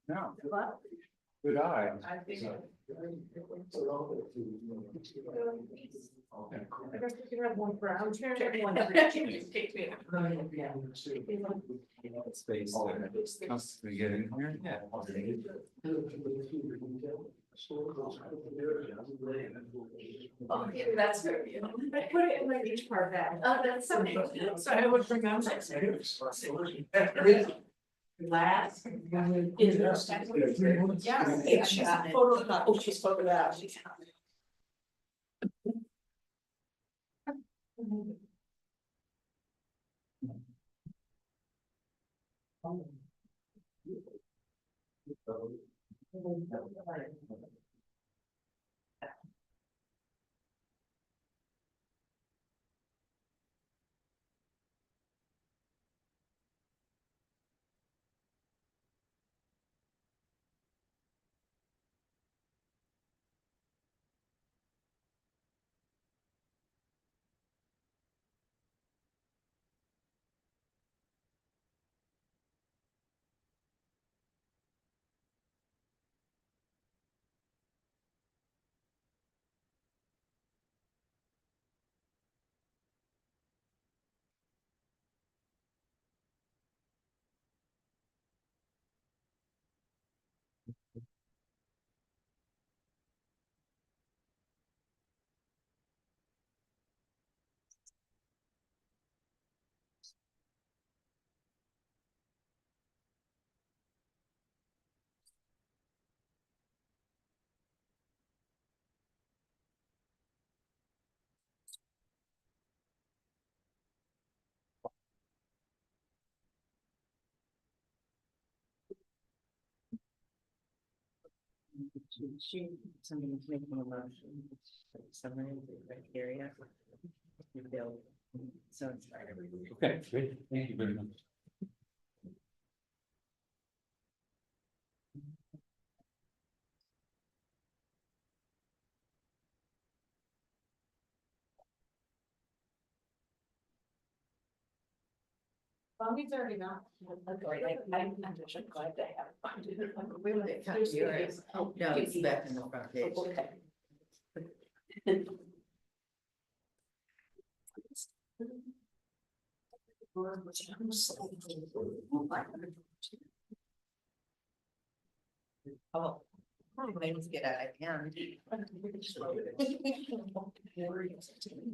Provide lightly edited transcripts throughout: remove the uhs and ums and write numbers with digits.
No. Good eye. I think. I guess we can have one for our chair. Space there. Can we get in here? Yeah. Oh, yeah, that's good. I put it in my HPARB bag. Oh, that's so nice. So I would bring them next time. Last. Yeah. She's a photo. Oh, she's photoed out. She's. Somebody's making a motion, summary of the criteria. You build, so it's fine. Okay, great. Thank you very much. Bonnie's already gone. I'm just glad they have. We were at Yours. Oh, no, it's back in the front page. Okay. Oh, let's get out of hand.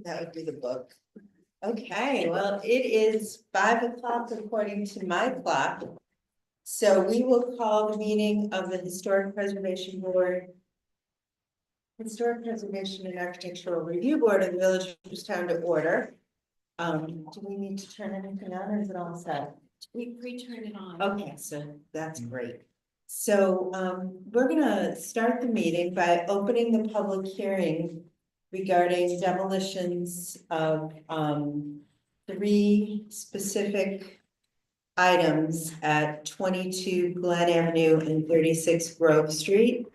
That would be the book. Okay, well, it is 5 o'clock according to my clock. So we will call the meeting of the Historic Preservation Board. Historic Preservation and Architectural Review Board of the Village of Cooperstown to order. Do we need to turn anything on or is it all set? We turned it on. Okay, so that's great. So we're gonna start the meeting by opening the public hearing regarding demolitions of 3 specific items at 22 Glen Avenue and 36 Grove Street.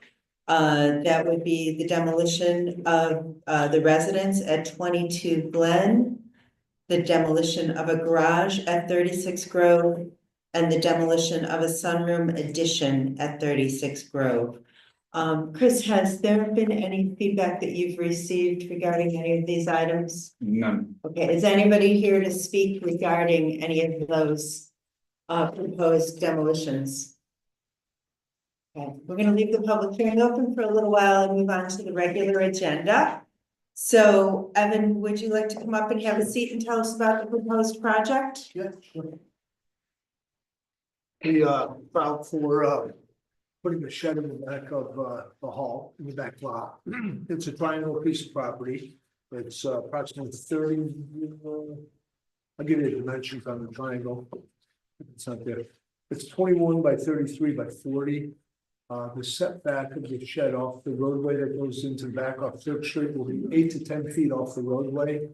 That would be the demolition of the residence at 22 Glen, the demolition of a garage at 36 Grove, and the demolition of a sunroom addition at 36 Grove. Chris, has there been any feedback that you've received regarding any of these items? None. Okay, is anybody here to speak regarding any of those proposed demolitions? Okay, we're gonna leave the public hearing open for a little while and move on to the regular agenda. So Evan, would you like to come up and have a seat and tell us about the proposed project? Yeah, sure. We filed for putting a shed in the back of the hall, in the back lot. It's a triangle piece of property. It's approximately 30, I'll give you the dimensions on the triangle. It's not there. It's 21 by 33 by 40. The setback of the shed off the roadway that goes into the back off Third Street will be 8 to 10 feet off the roadway.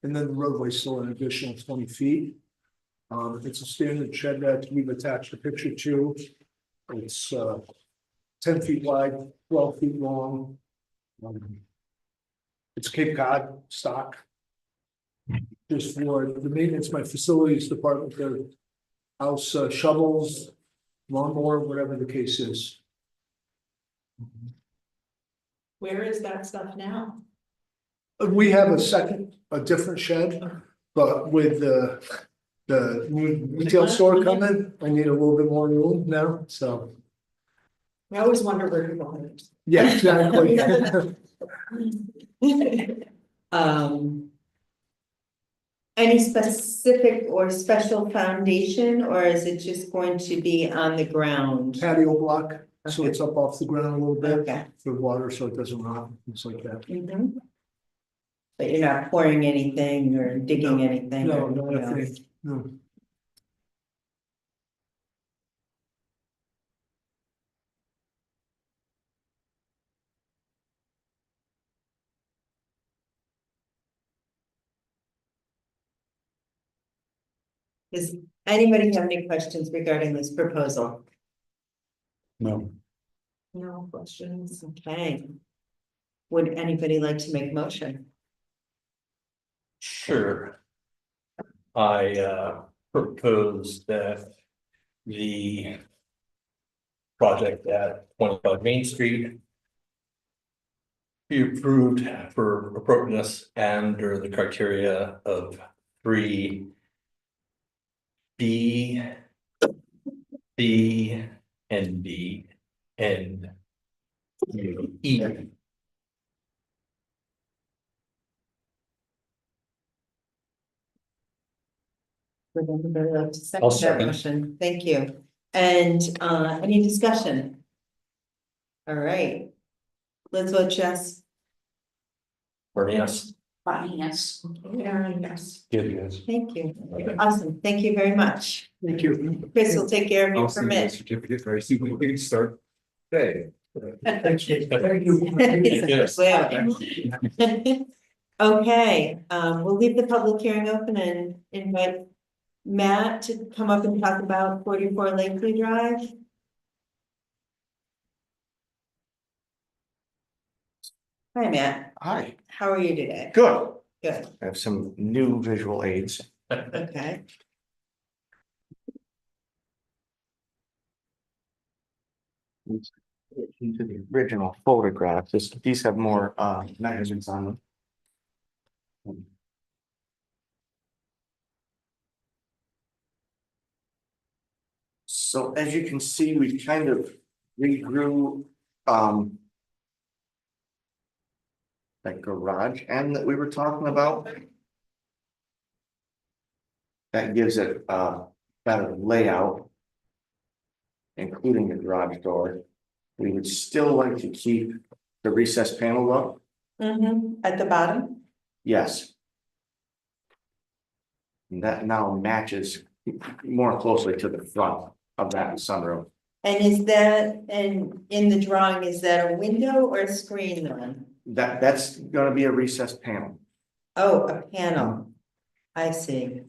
And then the roadway is still an additional 20 feet. It's a standard shed that we've attached a picture to. It's 10 feet wide, 12 feet long. It's Cape Cod stock. just for the maintenance, my facilities department, their house shovels, lawnmower, whatever the case is. Where is that stuff now? We have a different shed, but with the new retail store coming, I need a little bit more room now, so. I always wonder where you're going. Yeah, exactly. Any specific or special foundation, or is it just going to be on the ground? Patio block, so it's up off the ground a little bit Okay. for water, so it doesn't rot, things like that. Mhm. But you're not pouring anything or digging anything? No, or not anything a else? thing, no. Does anybody have any questions regarding this proposal? No. No questions. Okay. Would anybody like to make a motion? Sure. I propose that the project at 25 Main Street be approved for appropriateness under the criteria of 3B, B, and D, and E. Would anybody like to second I'll that second. motion? Thank you. And any discussion? All right. Let's vote yes. Or yes. Bonnie, yes. Aaron, yes. Good, yes. Thank you. Awesome. Thank you very much. Thank you. Chris will take care of your I'll send you the permit. certificate very soon. We can start today. Thank you. Thank you. Yes. Okay, we'll leave the public hearing open and invite Matt to come up and talk about 44 Lakeview Drive. Hi, Matt. Hi, How are you today? good. Good. I have some new visual aids. Okay. Into the original photographs, these have more measurements on them. So as you can see, we kind of regrew that garage end that we were talking about. That gives it better layout, including the garage door. We would still like to keep the recessed panel up, At the bottom? yes. And that now matches more closely to the front of that sunroom. And is that, and in the drawing, is that a window or a screen then? That's gonna be a recessed panel. Oh, a panel. I see.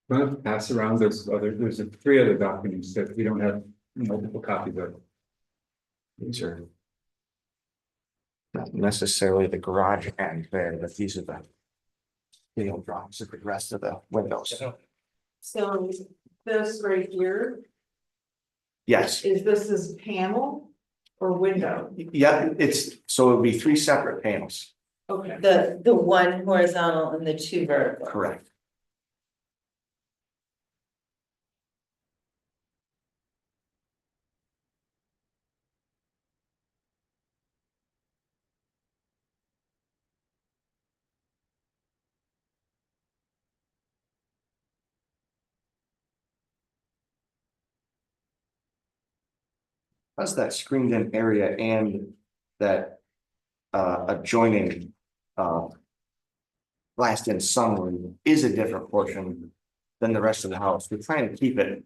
Well, pass around, there's 3 other documents that we don't have multiple copies of. These are not necessarily the garage end there, but these are the scale drawings of the rest of the windows. So this right here, Yes, is this panel or window? yeah, so it would be 3 separate panels, Okay. The one horizontal and the 2 vertical. correct. Plus that screened in area and that adjoining glassed in sunroom is a different portion than the rest of the house. We're trying to keep it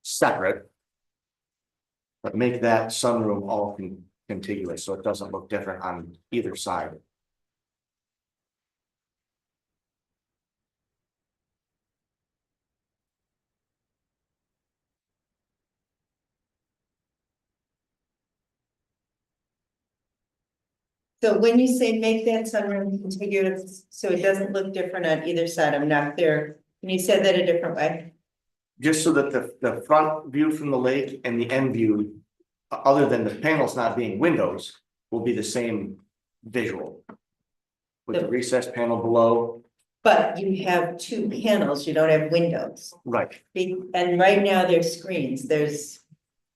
separate, but make that sunroom all contiguous, so it doesn't look different on either side. So when you say make that sunroom contiguous, so it doesn't look different on either side, I'm not clear. Can you say that a different way? Just so that the front view from the lake and the end view, other than the panels not being windows, will be the same visual. With the recessed panel below, But you have two panels, you don't have windows. right, And right now there's screens, there's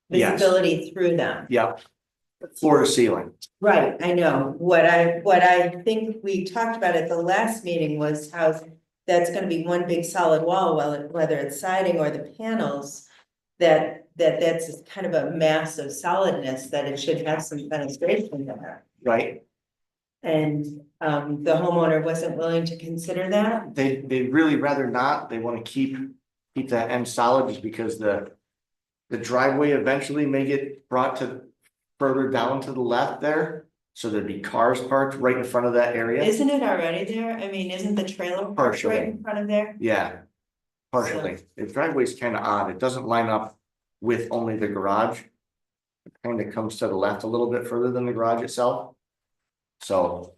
Yes. visibility through them. yeah. Floor to ceiling, Right, I know. What I think we talked about at the last meeting was how that's gonna be one big solid wall, whether it's siding or the panels. That's kind of a mass of solidness, that it should have some penetration there. right? And the homeowner wasn't willing to consider that. They really rather not, they wanna keep that end solid just because the driveway eventually may get brought to further down to the left there. So there'd be cars parked right in front of that area. Isn't it already there? I mean, isn't the trailer parked Partially. right in front of there? Yeah, partially. The driveway's kind of odd. It doesn't line up with only the garage. It kind of comes to the left a little bit further than the garage itself. So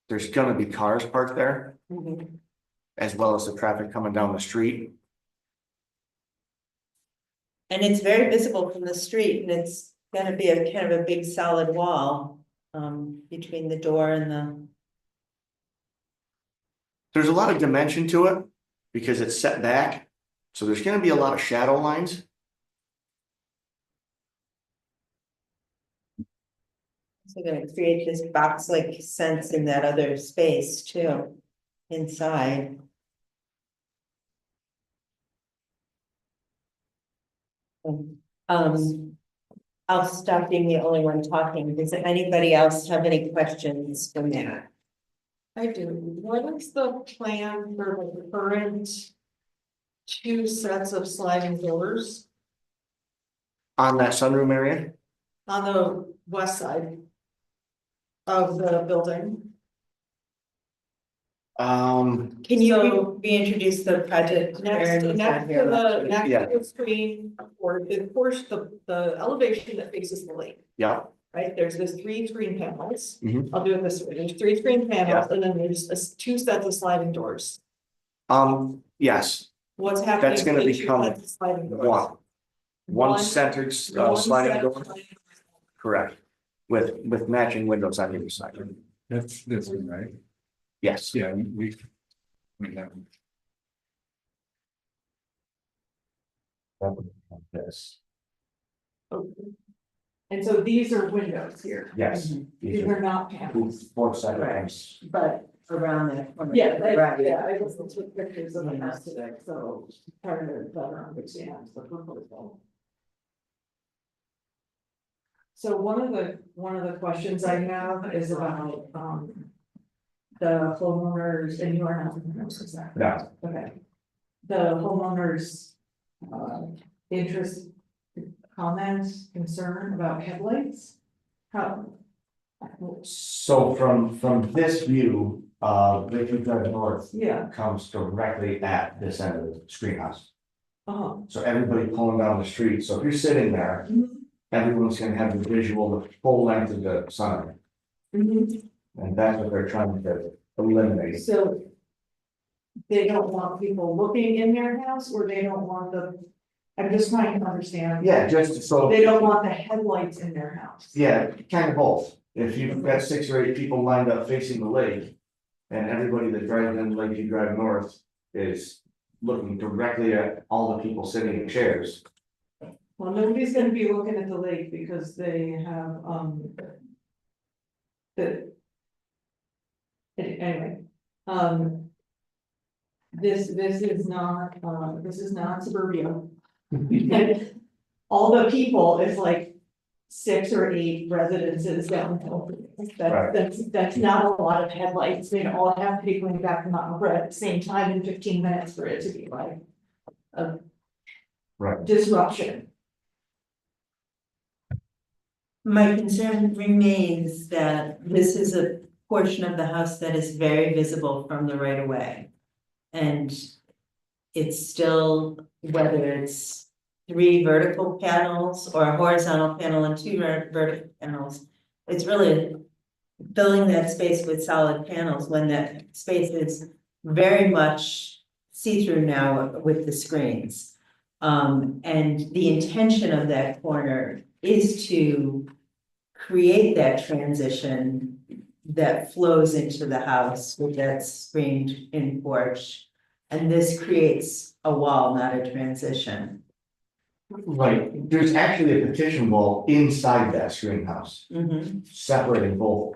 there's gonna be cars parked there, Mhm. as well as the traffic coming down the street. And it's very visible from the street, and it's gonna be a kind of a big solid wall between the door and the. There's a lot of dimension to it because it's set back. So there's gonna be a lot of shadow lines. So gonna create this box-like sense in that other space too, inside. I'll stop being the only one talking. Does anybody else have any questions from that? I do. What is the plan for the current two sets of sliding doors On that sunroom area, on the west side of the building? Can you So- reintroduce the project? Next to Yeah. the screen, or of course, the elevation that faces the lake, yeah, right? There's this three screen panels. Mhm. I'll do it this way. There's three screen panels, and then there's two sets of sliding doors. yes, What's happening? That's gonna to the two become sets of sliding doors? one centered One sliding set door, of sliding doors. correct. With matching windows on either side, That's this one, right? yes. Yeah, that one. Yes. Okay. And so these are windows here. Yes. These are not panels, Four sides. but Around that corner. yeah, Right. I just took pictures of the house today, so trying to better understand the proposal. So one of the questions I have is about the homeowners, and you are not the homeowners, is that? No. Okay. The homeowners interest, comments, concern about headlights? How? So from this view, Lakeview Drive North Yeah, comes directly at this end of the screen house. uh-huh. So everybody pulling down the street, so if you're sitting there, Mhm. everyone's gonna have the visual, the full length of the sun. Mhm. And that's what they're trying to eliminate. So they don't want people looking in their house, or they don't want I'm just trying to understand. Yeah, just so. They don't want the headlights in their house. Yeah, kind of both. If you've got 6 or 8 people lined up facing the lake. And everybody that drives in Lakeview Drive North is looking directly at all the people sitting in chairs. Well, nobody's gonna be looking at the lake because they have, anyway, this is not suburbia. And all the people is like 6 or 8 residences down. Right. That's not a lot of headlights. They all have to be going back to Mountain Bread at the same time in 15 minutes for it to be like a Right. disruption. My concern remains that this is a portion of the house that is very visible from the right of way. And it's still, whether it's 3 vertical panels or a horizontal panel and 2 vertical panels, it's really filling that space with solid panels when that space is very much see-through now with the screens. And the intention of that corner is to create that transition that flows into the house with that screened-in porch. And this creates a wall, not a transition. Right, there's actually a petition wall inside that screen house, separating both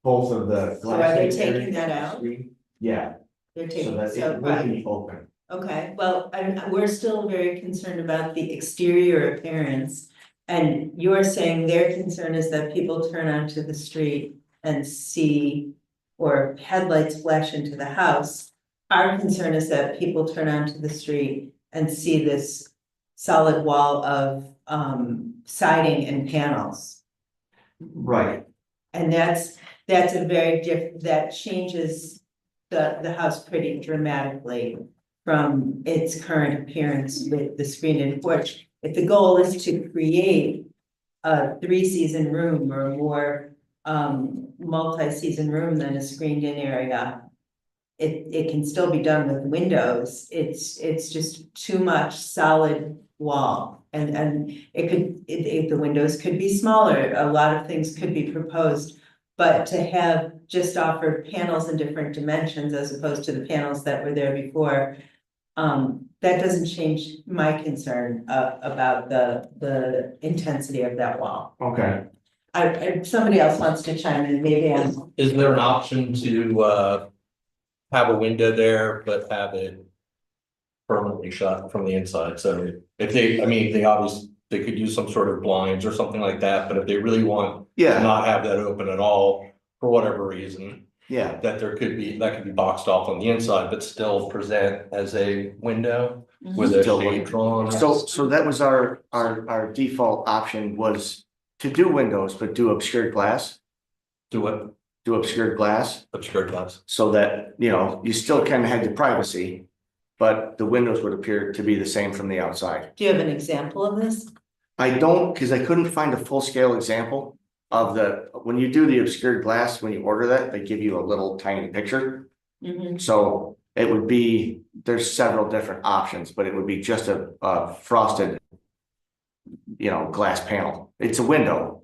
of the. So are they glass taking areas that of the out? screen. Yeah, They're so taking, that so, it will right, be open. okay, well, we're still very concerned about the exterior appearance. And you're saying their concern is that people turn onto the street and see, or headlights flash into the house. Our concern is that people turn onto the street and see this solid wall of siding and panels. Right, And that's a very that changes the house pretty dramatically from its current appearance with the screened-in porch. If the goal is to create a 3-season room or a more multi-season room than a screened-in area, it can still be done with windows. It's just too much solid wall. And the windows could be smaller, a lot of things could be proposed. But to have just offered panels in different dimensions as opposed to the panels that were there before, that doesn't change my concern about the intensity of that wall. okay. Somebody else wants to chime in, maybe I'm. Is there an option to have a window there, but have it permanently shut from the inside? So if they, I mean, they could use some sort of blinds or something like that, but if they really want to Yeah, not have that open at all, for whatever reason, yeah, that could be boxed off on the inside, but still present as a window with a Still shade drawn. so that was our default option was to do windows, but do obscured glass, Do it, do obscured glass. obscured glass. So that, you still kind of had your privacy, but the windows would appear to be the same from the outside. Do you have an example of this? I don't, because I couldn't find a full scale example of when you do the obscured glass, when you order that, they give you a little tiny picture. So it would be, there's several different options, but it would be just a frosted, glass panel. It's a window,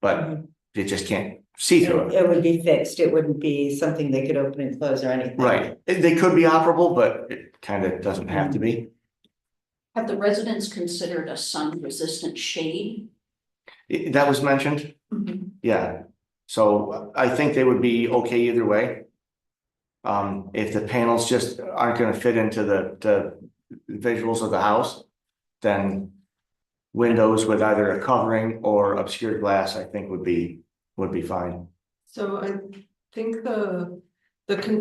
but you just can't see through it. It would be fixed, it wouldn't be something they could open and close or anything. Right, they could be operable, but it kind of doesn't have to be. Have the residents considered a sun-resistant shade? That was mentioned, yeah. So I think they would be okay either way. If the panels just aren't gonna fit into the visuals of the house, then windows with either a covering or obscured glass, I think would be fine. So I think the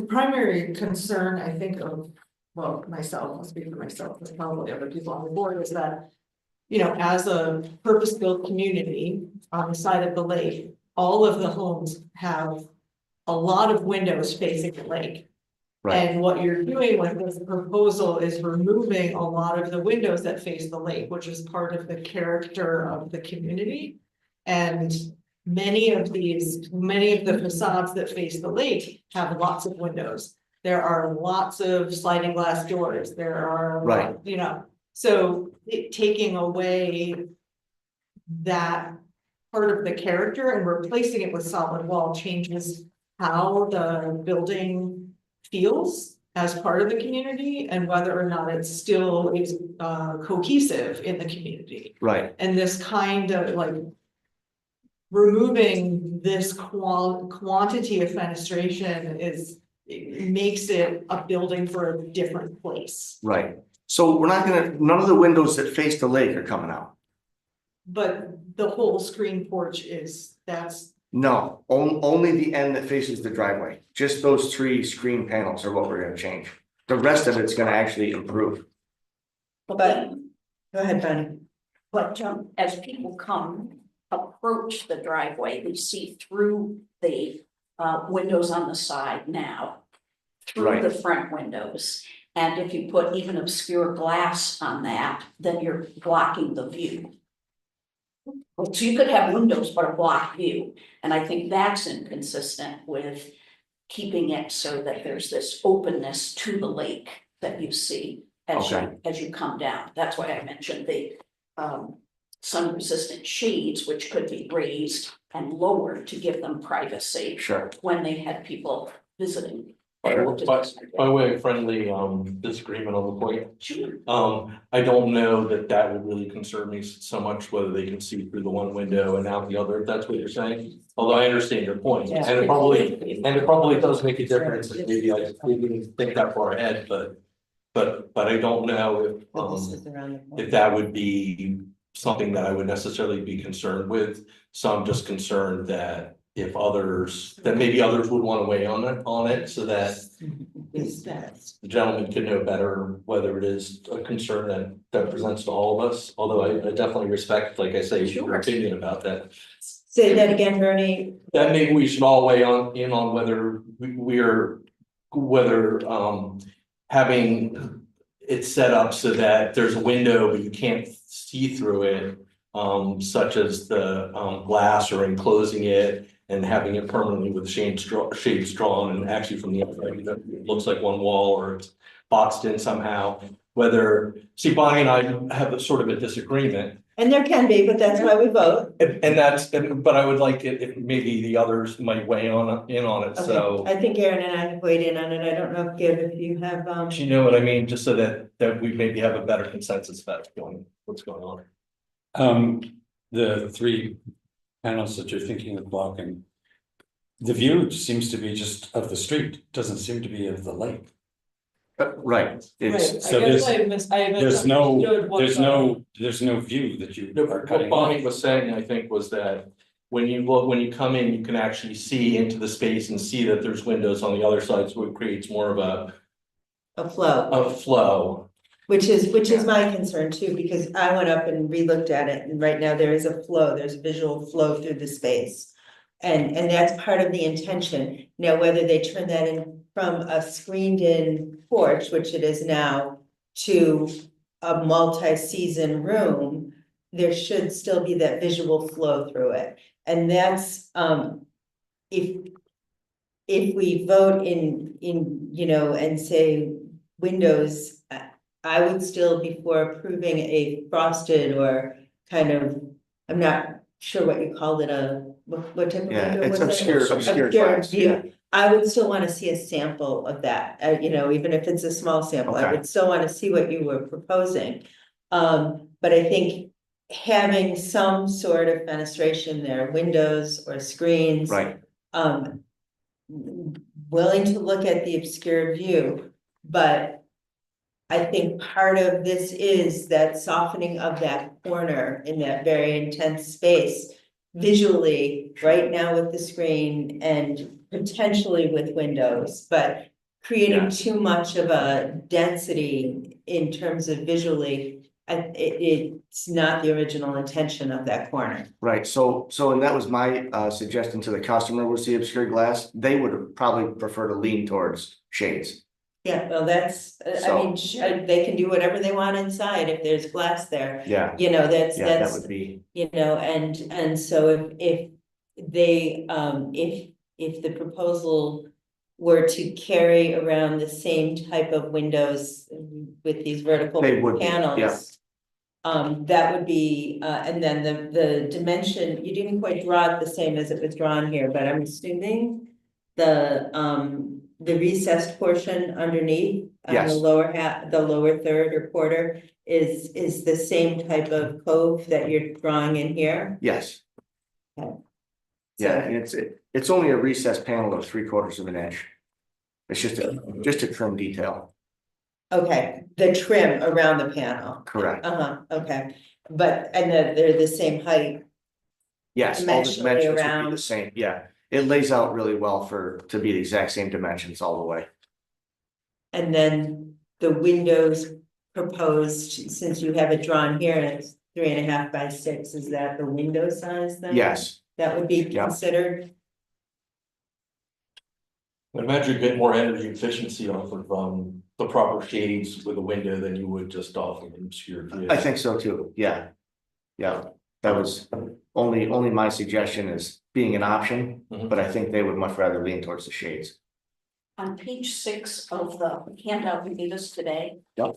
primary concern, I think of, well, myself, I'll speak for myself, and probably other people on the board, is that, as a purpose-built community on the side of the lake, all of the homes have a lot of windows facing the lake. Right, And what you're doing with this proposal is removing a lot of the windows that face the lake, which is part of the character of the community. And many of the facades that face the lake have lots of windows. There are lots of sliding glass doors, there are. Right. So taking away that part of the character and replacing it with solid wall changes how the building feels as part of the community and whether or not it still is cohesive in the community. right, And this kind of removing this quantity of fenestration it makes it a building for a different place. right. So we're not none of the windows that face the lake are coming out. But the whole screen porch that's. No, only the end that faces the driveway. Just those 3 screen panels are what we're gonna change. The rest of it's gonna actually improve. But, go ahead, Bonnie. But as people approach the driveway, they see through the windows on the side now. Through Right. the front windows. And if you put even obscure glass on that, then you're blocking the view. So you could have windows but a block view, and I think that's inconsistent with keeping it so that there's this openness to the lake that you see as you come down. That's why I mentioned the sun-resistant shades, which could be raised and lowered to give them privacy Sure. when they had people visiting. By way of friendly disagreement on the point, Sure. I don't know that that would really concern me so much whether they can see through the one window and out the other, if that's what you're saying. Although I understand your point, Yeah. and it probably does make a difference, and maybe I didn't think that far ahead, but I don't know But this is around the corner. if that would be something that I would necessarily be concerned with. So I'm just concerned that if others, that maybe others would want to weigh on it so that Is that? the gentleman could know better whether it is a concern that presents to all of us, although I definitely respect, like I say, your opinion about that. Say that again, Bernie. That maybe we should all weigh in on whether whether having it set up so that there's a window, but you can't see through it. Such as the glass, or enclosing it and having it permanently with shades drawn, and actually from the outside, it looks like one wall, or it's boxed in somehow. Whether, see, Bonnie and I have a sort of a disagreement. And there can be, but that's why we vote. But I would like it if maybe the others might weigh in on it, so. Okay. I think Aaron and I have weighed in on it. I don't know if you have, Do you know what I mean? Just so that we maybe have a better consensus about what's going on. The 3 panels that you're thinking of blocking. The view seems to be just of the street, doesn't seem to be of the lake. Right, it's, So there's no view that you are What cutting Bonnie off. was saying, I think, was that when you come in, you can actually see into the space and see that there's windows on the other side, so it creates more of a flow, a flow. which is my concern too, because I went up and re-looked at it, and right now there is a flow, there's a visual flow through the space. And that's part of the intention. Now, whether they turn that in from a screened-in porch, which it is now, to a multi-season room, there should still be that visual flow through it. And that's, if we vote in, you know, and say windows, I would still be for approving a frosted or kind of, I'm not sure what you called it, what type of yeah, window it's was it? obscure glass, yeah. view. I would still wanna see a sample of that, you know, even if it's a small sample, I Okay. would still wanna see what you were proposing. But I think having some sort of fenestration there, windows or screens. Right, Willing to look at the obscure view, but I think part of this is that softening of that corner in that very intense space visually, right now with the screen and potentially with windows, but creating Yeah. too much of a density in terms of visually, it's not the original intention of that corner. right, so and that was my suggestion to the customer, was the obscure glass. They would probably prefer to lean towards shades. Yeah, well, that's, I mean, they can do whatever they want inside if there's glass there. Yeah, You know, yeah, that that's, would be, you know, and so if they, if the proposal were to carry around the same type of windows with these vertical They would be, yeah. panels. That would be, and then the dimension, you didn't quite draw it the same as it was drawn here, but I'm assuming the recessed portion underneath on the Yes. lower half, the lower third or quarter is the same type of cove that you're drawing in here. yes. Okay. Yeah, So- and it's only a recessed panel of 3/4 of an inch. It's just a trim detail, Okay, the trim around the panel. correct. Okay, but, and they're the same height. Yes, all the Dimensionally dimensions would be around. the same, yeah. It lays out really well to be the exact same dimensions all the way. And then the windows proposed, since you have it drawn here and it's 3.5 by 6, is that the window size then? Yes, That would be Yeah. considered, I imagine you get more energy efficiency off of the proper shades with a window than you would just off of an obscure view. I think so too, yeah. Yeah, That was only my suggestion is being an option, Mhm. but I think they would much rather lean towards the shades. On page 6 of the handout you gave us today. Yep.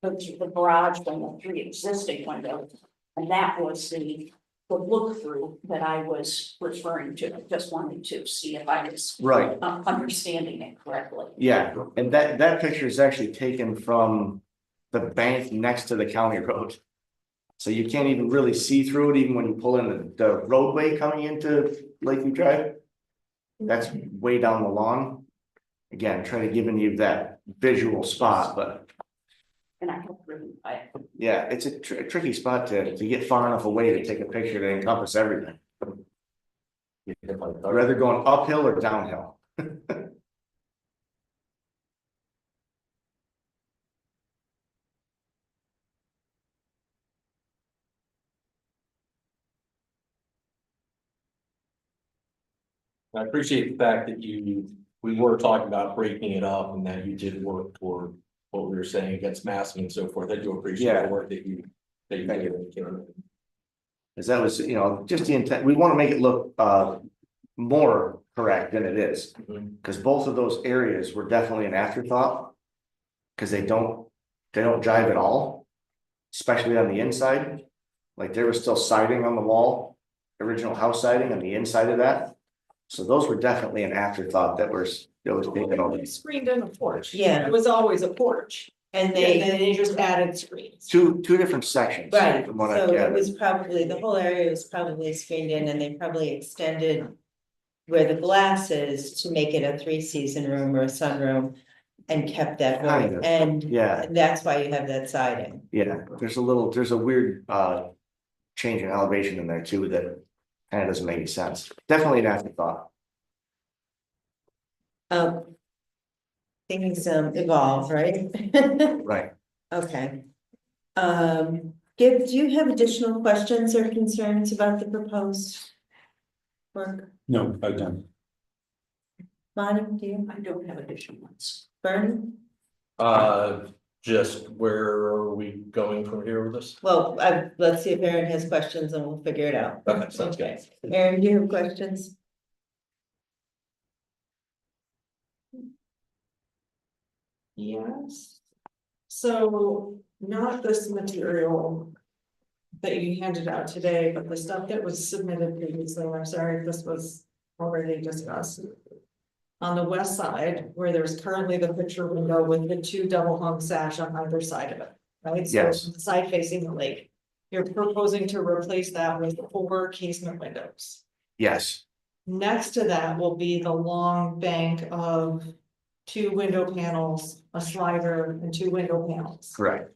The garage and the 3 existing windows, and that was the look through that I was referring to. I just wanted to see if I was Right. understanding it correctly. Yeah, and that picture is actually taken from the bank next to the county road. So you can't even really see through it, even when you pull in the roadway coming into Lakeview Drive. That's way down the lawn. Again, trying to giving you that visual spot, but And I have written, yeah, it's a tricky spot to get far enough away to take a picture to encompass everything. Rather going uphill or downhill. I appreciate the fact that we were talking about breaking it up and that you did work toward what we were saying against masking and so forth. I do appreciate Yeah. the work that you Thank did. Cause that was, just the intent, we want to make it look more correct than it is. Mhm. Cause both of those areas were definitely an afterthought. Cause they don't jive at all. Especially on the inside. Like there was still siding on the wall, original house siding on the inside of that. So those were definitely an afterthought that was taken over. They screened in a porch. Yeah. It was always a porch, And and they, then they just added screens. Two different sections. right, From what I so it gathered. was probably, the whole area was probably screened in and they probably extended. Where the glass is to make it a 3-season room or a sunroom. And kept that Kind way, of, and yeah. that's why you have that siding. Yeah, there's a weird change in elevation in there too that kind of doesn't make any sense. Definitely an afterthought. Things evolve, right? Right. Okay. Do you have additional questions or concerns about the proposed work? No, I don't. Bonnie, do you? I don't have additional ones. Vern? Just where are we going from here with this? Well, let's see if Aaron has questions and we'll figure it out. Okay, sounds good. Aaron, do you have questions? Yes. So not this material that you handed out today, but the stuff that was submitted previously, I'm sorry if this was already discussed. On the west side, where there's currently the picture window with the 2 double hung sash on either side of it, right? So Yes. the side facing the lake. You're proposing to replace that with 4 casement windows. Yes, Next to that will be the long bank of 2 window panels, a slider, and 2 window panels. correct.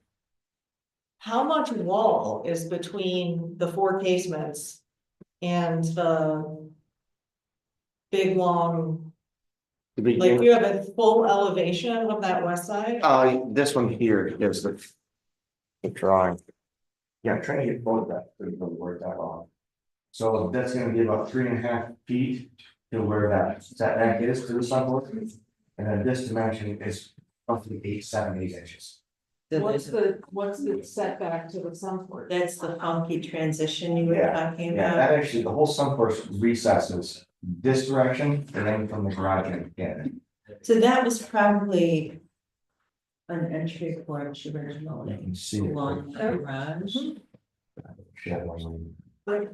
How much wall is between the 4 casements and the big long, To like begin, you have a full elevation of that west side? this one here is the drawing. Yeah, I'm trying to get both of that, so it doesn't work that long. So that's gonna be about 3.5 feet to where that setback is to the sunboard. And then this dimension is roughly 8 inches. What's the setback to the sunport? That's the funky transition you were Yeah, talking Yeah, about. that actually, the whole suncourse recesses this direction and then from the garage in. So that was probably an entry porch originally You can see it. along the garage. Shed one,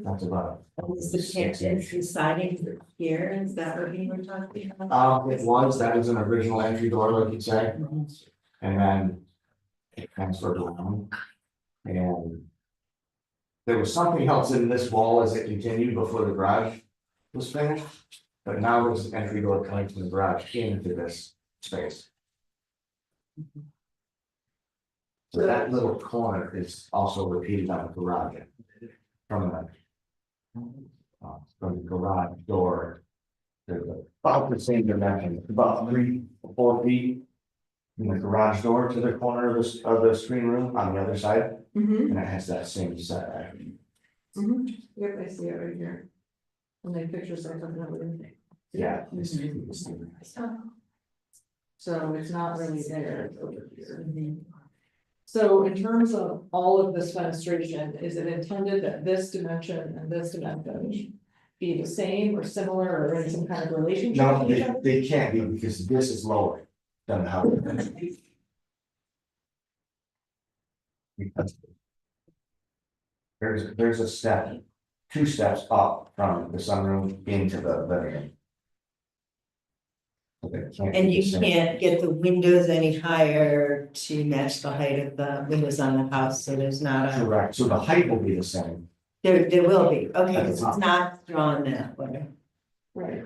that's about. Is the kitchen siding here, is that what you were talking about? That was an original entry door, like you said, and then it transferred around. And there was something else in this wall as it continued before the garage was finished. But now there's an entry door coming from the garage into this space. So that little corner is also repeated on the garage. From the garage door. There's about the same dimension, about 3 or 4 feet. From the garage door to the corner of the screen room on the other side, Mm-hmm, and it has that same setback. yep, I see it right here. And then pictures of everything. Yeah. So it's not really there, it's over here. So in terms of all of this fenestration, is it intended that this dimension and this dimension be the same or similar or in some kind of relationship? No, to each other? they can't be because this is lower than the house. There's a step, 2 steps up from the sunroom into the living room. So they can't be And the you same. can't get the windows any higher to match the height of the windows on the house, so there's not a, Correct, so the height will be the same. there will be, okay, At the because top. it's not drawn that way. Right,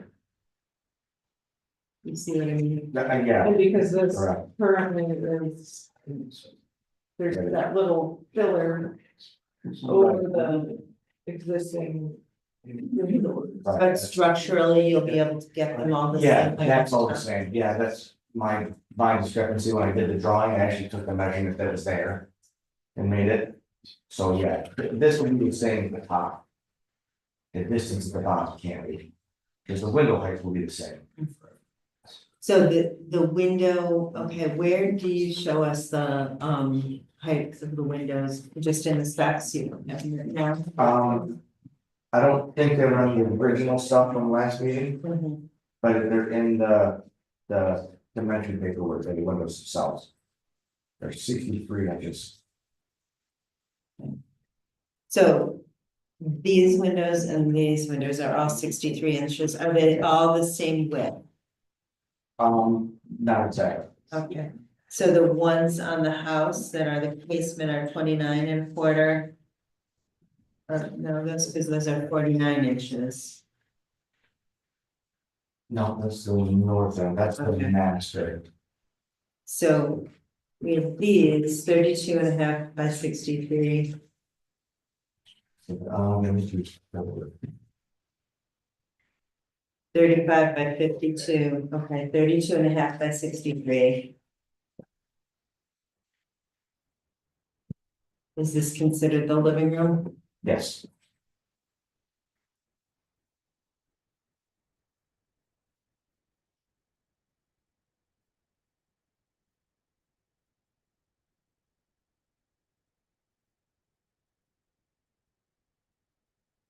You see what I mean? Yeah, and because this correct. currently there's that little filler over the existing. But structurally, you'll be able to get them all the same. Yeah, height. that's all the same, yeah, that's my discrepancy when I did the drawing, I actually took the measurement that was there. And made it, so yeah, this will be the same at the top. The distance at the bottom can't be, because the window height will be the same. So the window, okay, where do you show us the heights of the windows, just in the specs you have now? I don't think they were on the original stuff from last meeting, Mhm. but they're in the dimension paperwork, the windows themselves. They're 63 inches. So these windows and these windows are all 63 inches, are they all the same width? Not exactly. Okay, so the ones on the house that are the casement are 29 1/4. No, that's because those are 49 inches. No, that's the north end, that's the Okay. master. So we have these 32.5 by 63. Let me choose. 35 by 52, okay, 32.5 by 63. Is this considered the living room? Yes,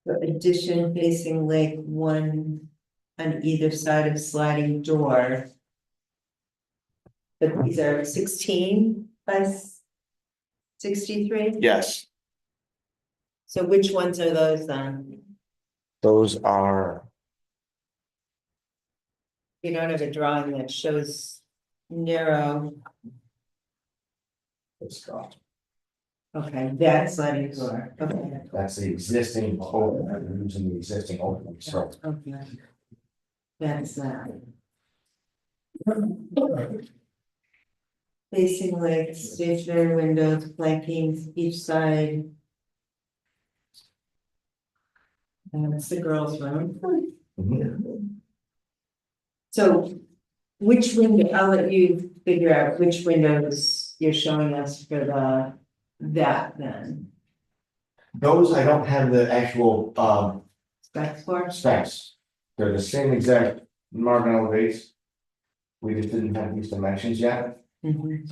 The addition facing lake, one on either side of sliding door. But these are 16 by 63? yes, So which ones are those then? those are, You don't have a drawing that shows narrow, okay, that sliding door, okay, that's the existing opening, I'm using the existing opening, so. okay. That's that. Facing like stationary windows, flanking each side. And it's the girls' room. Mhm. So which window, I'll let you figure out which windows you're showing us for that then. Those, I don't have the actual, Specs for? specs. They're the same exact Marvin elevates. We just didn't have these dimensions yet, Mhm.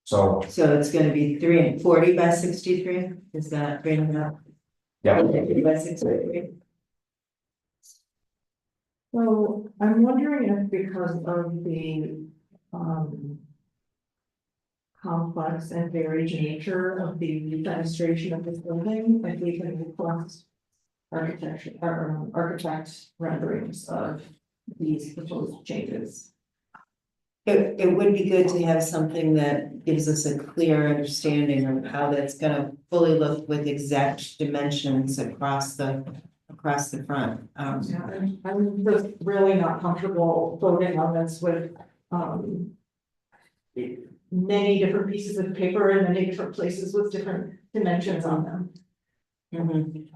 so, So it's gonna be 40 by 63, is that big enough? yeah. 50 by 63. So I'm wondering if because of the complex and varied nature of the fenestration of this building, if we can request architecture or architect renderings of these proposed changes. It would be good to have something that gives us a clear understanding of how that's gonna fully look with exact dimensions across the front. Yeah, I'm just really not comfortable voting on this with many different pieces of paper in many different places with different dimensions on them. Mhm.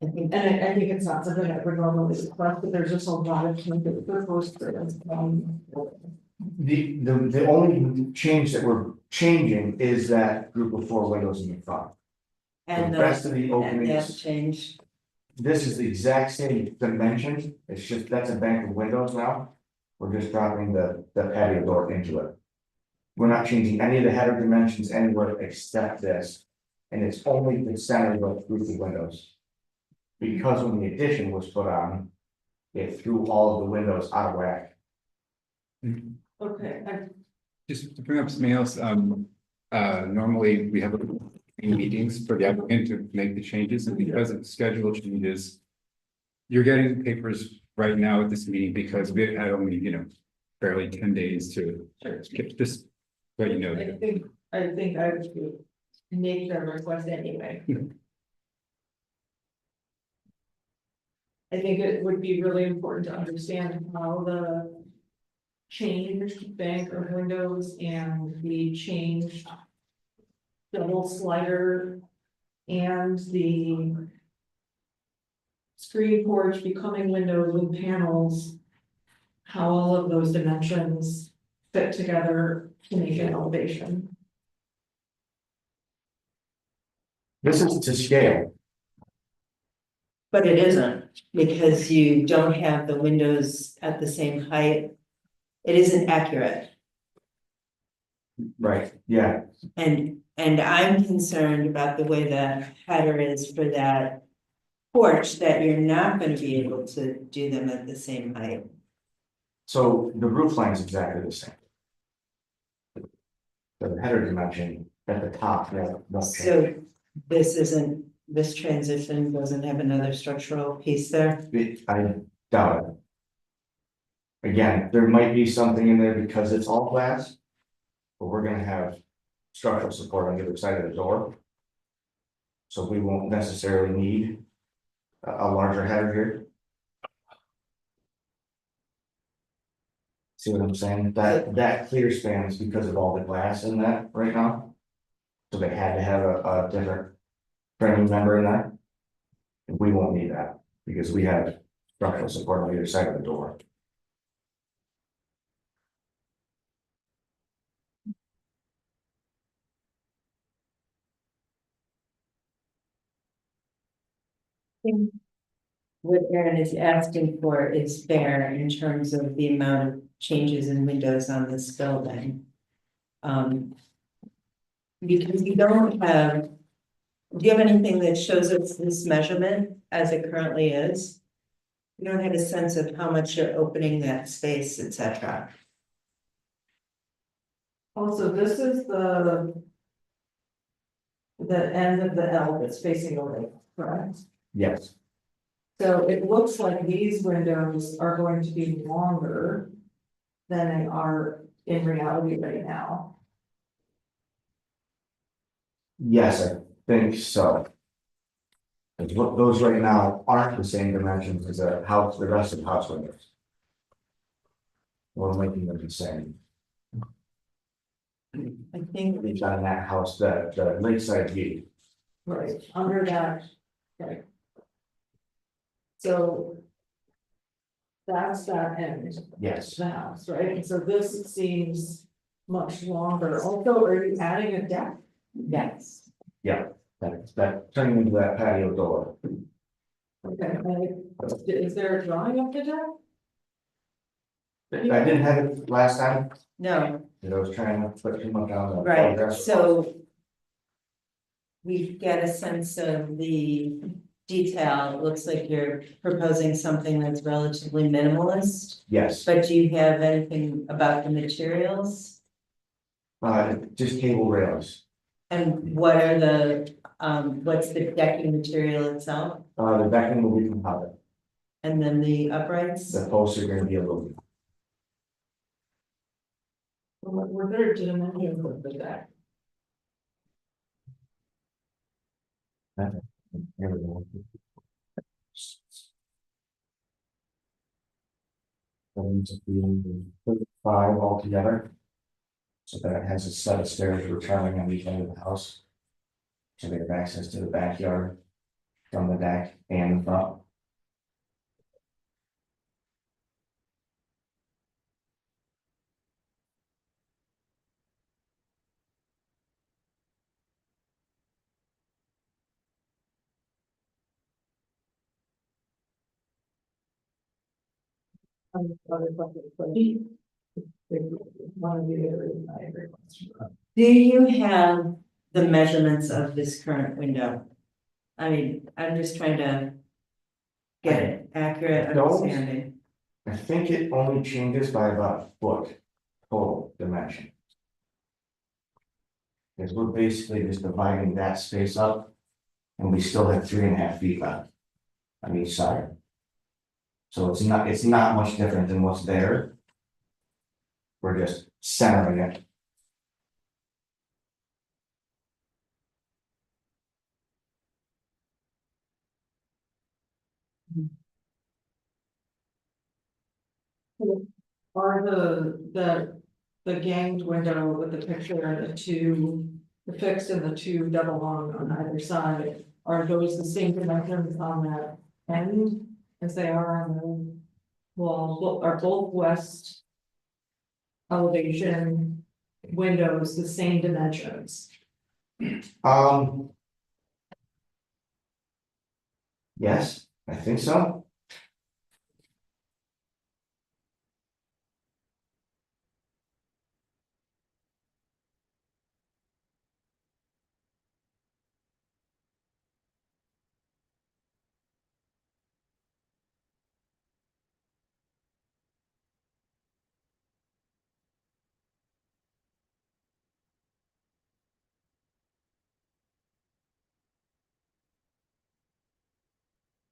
I think And I think it's not something that would normally request, but there's just a lot of changes proposed for this. The only change that we're changing is that group of 4 windows in the front. and The rest of the that openings, changed. this is the exact same dimension, it's just, that's a bank of windows now. We're just dropping the patio door into it. We're not changing any of the header dimensions anywhere except this. And it's only the center of the roofed windows. Because when the addition was put on, it threw all of the windows out of whack. Okay, Just to bring up something else, normally we have meetings for the applicant to make the changes, and because of the schedule changes. You're getting papers right now at this meeting because we had only, barely 10 days to just let you know. I think I would make the request anyway. I think it would be really important to understand how the changed bank of windows and the changed double slider and the screen porch becoming windows with panels, how all of those dimensions fit together to make an elevation. This is to scale. But it isn't, because you don't have the windows at the same height. It isn't accurate, Right, yeah, and I'm concerned about the way the header is for that porch, that you're not gonna be able to do them at the same height. so the roof line is exactly the same. The header dimension at the top, won't change. So this transition doesn't have another structural piece there? I doubt it. Again, there might be something in there because it's all glass. But we're gonna have structural support on the other side of the door. So we won't necessarily need a larger header here. See what I'm saying? That clear span is because of all the glass in that right now. So they had to have a different framing member in that. And we won't need that because we have structural support on either side of the door. What Aaron is asking for is fair in terms of the amount of changes in windows on this building. Because you don't have, do you have anything that shows us this measurement as it currently is? You don't have a sense of how much you're opening that space, et cetera. Also, this is the end of the L that's facing the lake, correct? Yes, So it looks like these windows are going to be longer than they are in reality right now. yes, I think so. Because what those right now aren't the same dimensions as the house, the rest of the house windows. We're making them the same. I think We've done that house, the lakeside view. Right, under that, right. So. That's that end of Yes, the house, right? And so this seems much longer. Also, are you adding a deck? yes. yeah, that turning into that patio door. Okay, is there a drawing of the deck? I didn't have it last time, No, because I was trying to put too much on the. right, photograph. so. We get a sense of the detail. It looks like you're proposing something that's relatively minimalist. Yes, But do you have anything about the materials? just cable rails, And what are the, what's the decking material itself? the decking will be composite, And then the uprights? the posts are gonna be aluminum. We're better to dimension of the deck. Here we go. Going to be 5 altogether. So that it has a set of stairs returning on each end of the house. So they have access to the backyard from the deck and the front. Other questions, please? One of you areas, I agree. Do you have the measurements of this current window? I mean, I'm just trying to get an accurate Don't. understanding. I think it only changes by about a foot total dimension. Because we're basically just dividing that space up, and we still have 3.5 feet left on each side. So it's not much different than what's there. We're just centering it. Are the ganged window with the picture and the fixed and the two double hung on either side, are those the same dimensions on that end as they are on the wall? Are both west elevation windows the same dimensions? Yes, I think so.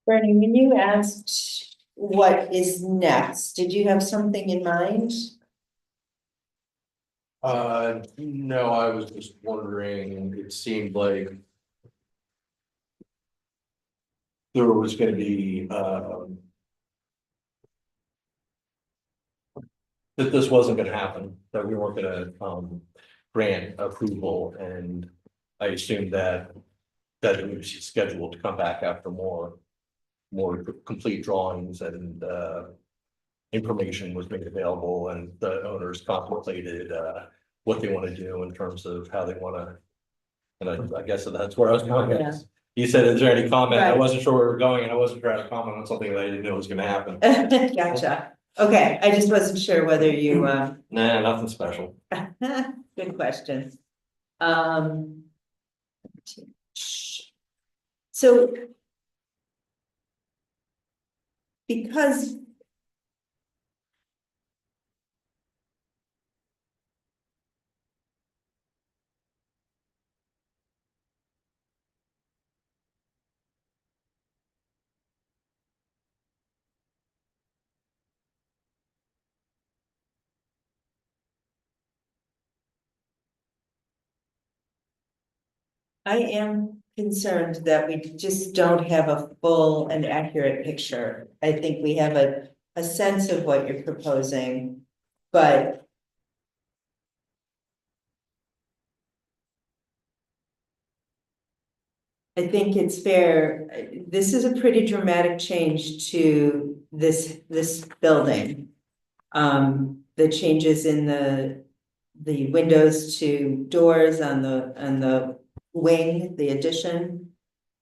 Bernie, when you asked what is next, did you have something in mind? No, I was just wondering, it seemed like. There was gonna be, that this wasn't gonna happen, that we weren't gonna, grant approval, and I assumed that. That it was scheduled to come back after more complete drawings and, information was made available, and the owners contemplated, what they want to do in terms of how they want to. And I guess that's where I was going. Yeah. You said, is there any comment? I Right. wasn't sure where we were going, and I wasn't trying to comment on something that I didn't know was gonna happen. Gotcha. Okay, I just wasn't sure whether you, Nah, nothing special. good question. Um. So. Because. I am concerned that we just don't have a full and accurate picture. I think we have a sense of what you're proposing, but. I think it's fair, this is a pretty dramatic change to this building. The changes in the windows to doors on the wing, the addition.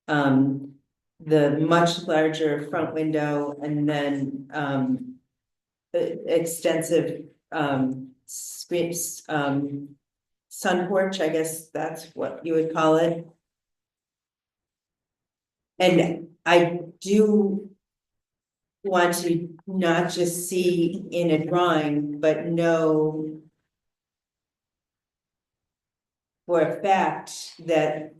The much larger front window and then, the extensive, screens, sun porch, I guess that's what you would call it. And I do want to not just see in a drawing, but know for a fact that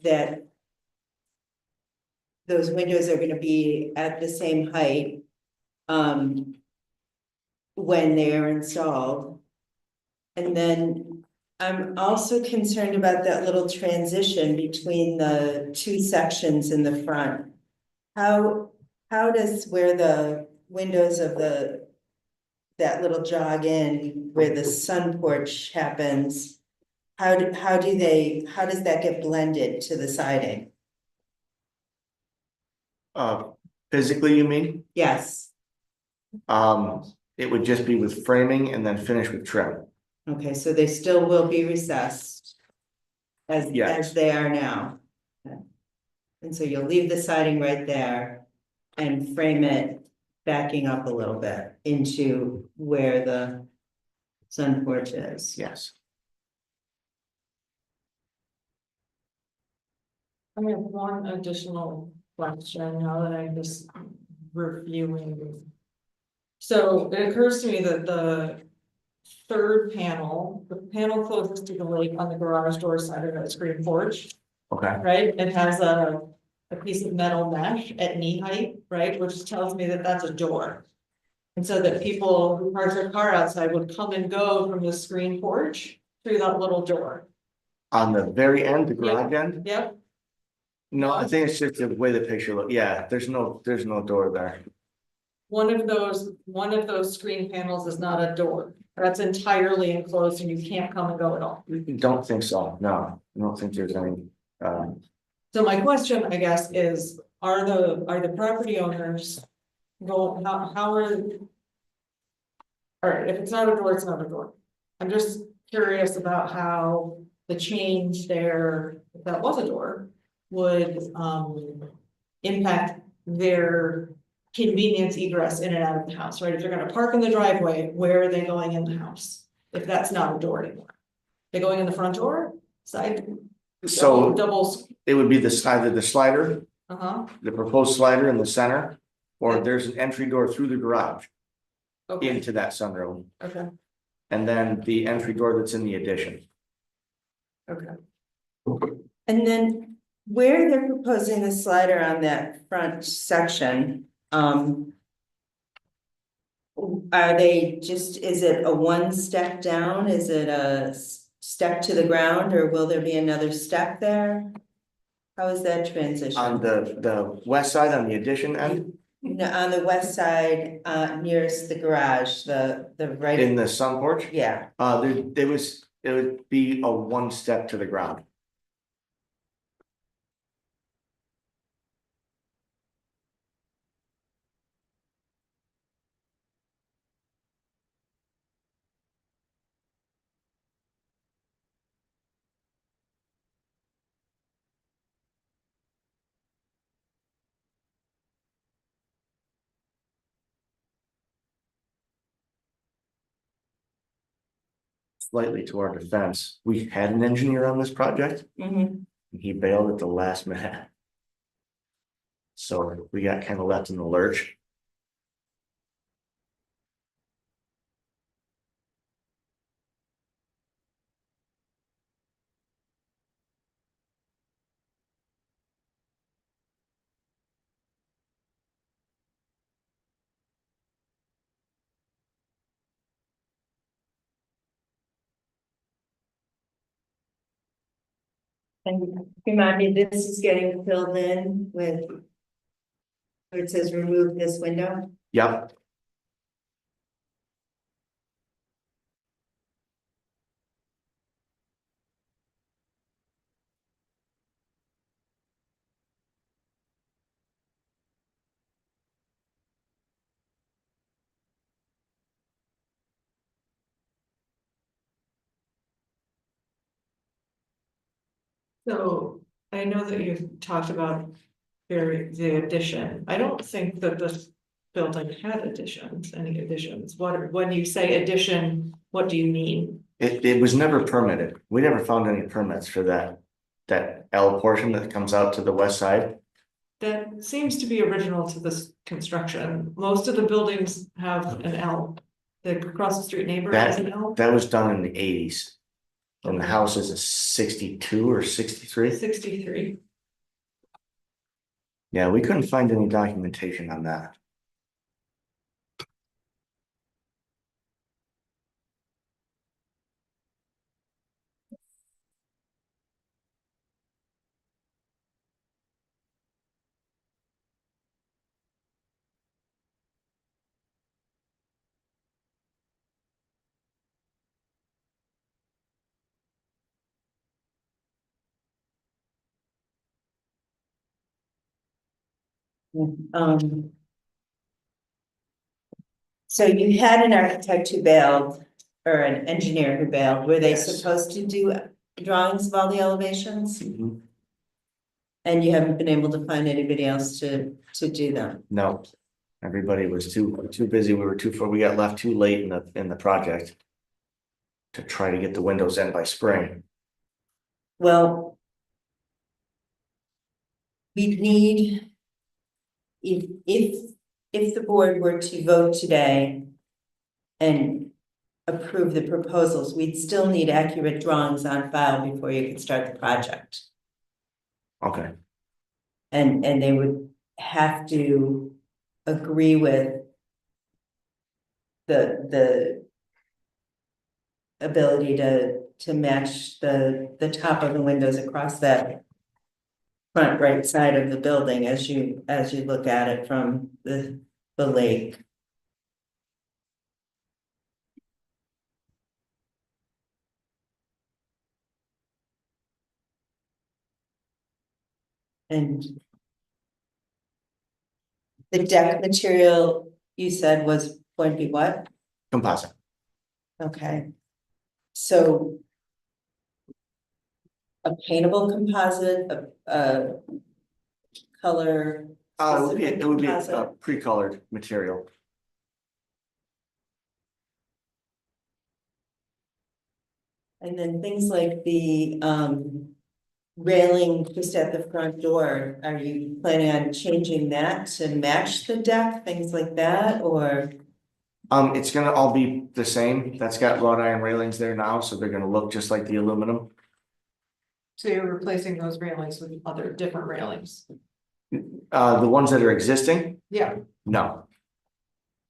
those windows are gonna be at the same height when they are installed. And then I'm also concerned about that little transition between the two sections in the front. How does where the windows of that little jog in where the sun porch happens, how does that get blended to the siding? Physically, you mean? Yes, It would just be with framing and then finish with trim. okay, so they still will be recessed Yes. as they are now. Okay. And so you'll leave the siding right there and frame it backing up a little bit into where the sun porch is. Yes. I have one additional question now that I'm just reviewing. So it occurs to me that the third panel, the panel closest to the lake on the garage door side of that screen porch, Okay, right? It has a piece of metal mesh at knee height, right, which tells me that that's a door. And so that people who park their car outside would come and go from the screen porch through that little door. on the very end, the garage end? Yep, No, I think it's just the way the picture look, yeah, there's no door there. one of those screen panels is not a door. That's entirely enclosed and you can't come and go at all. Don't think so, no, I don't think there's any, So my question, I guess, is, are the property owners how are? All right, if it's not a door, it's not a door. I'm just curious about how the change there, if that was a door, would impact their convenience egress in and out of the house, right? If they're gonna park in the driveway, where are they going in the house? If that's not a door anymore. They're going in the front door, side? so Doubles, it would be either the slider, the proposed slider in the center. Or there's an entry door through the garage okay, into that sunroom, okay, and then the entry door that's in the addition. okay. And then where they're proposing the slider on that front section, are they is it a one step down? Is it a step to the ground, or will there be another step there? How is that transition? On the west side, on the addition end, No, on the west side, nearest the garage, the right. in the sun porch, Yeah, it would be a one step to the ground. Slightly to our defense, we had an engineer on this project, mhm. and he bailed at the last minute. So we got kind of left in the lurch. And remind me, this is getting filled in with. Where it says remove this window. Yep, So I know that you've talked about the addition. I don't think that this building had additions, any additions. When you say addition, what do you mean? it was never permitted. We never found any permits for that L portion that comes out to the west side. That seems to be original to this construction. Most of the buildings have an L. The across the street neighbor has an L. That was done in the 80s. And the Okay. house is a 62 or 63. 63. Yeah, we couldn't find any documentation on that. Um. So you had an architect who bailed, or an engineer who bailed, were they Yes. supposed to do drawings of all the elevations? Mhm. And you haven't been able to find anybody else to do them? No, Everybody was too busy, we got left too late in the project. To try to get the windows in by spring. Well. We need. If the board were to vote today. And approve the proposals, we'd still need accurate drawings on file before you can start the project. Okay, And they would have to agree with. The ability to match the top of the windows across that. Front right side of the building as you look at it from the lake. And. The deck material you said was going to be what? composite. Okay. So. A paintable composite, a color. It would be a composite? pre-colored material. And then things like the railing just at the front door, are you planning on changing that to match the deck, things like that, or? It's gonna all be the same. That's got wrought iron railings there now, so they're gonna look just like the aluminum. So you're replacing those railings with other different railings? The ones that are existing, Yeah, no,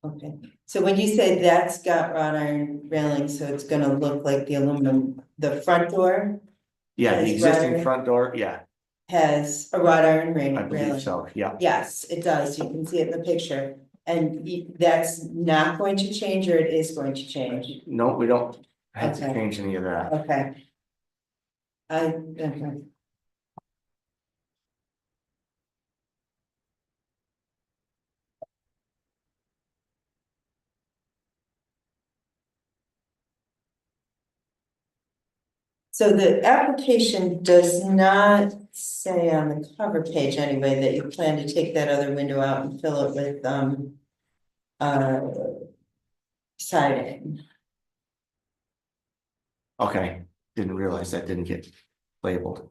Okay, so when you say that's got wrought iron railing, so it's gonna look like the aluminum, the front door yeah, the Has existing wrought- front door, yeah, has a wrought iron I believe railing? so, yeah. Yes, it does, you can see it in the picture, and that's not going to change, or it is going to change? No, we don't have to Okay. change any of that. Okay. Okay. So the application does not say on the cover page anyway that you plan to take that other window out and fill it with uh siding. Okay, didn't realize that didn't get labeled.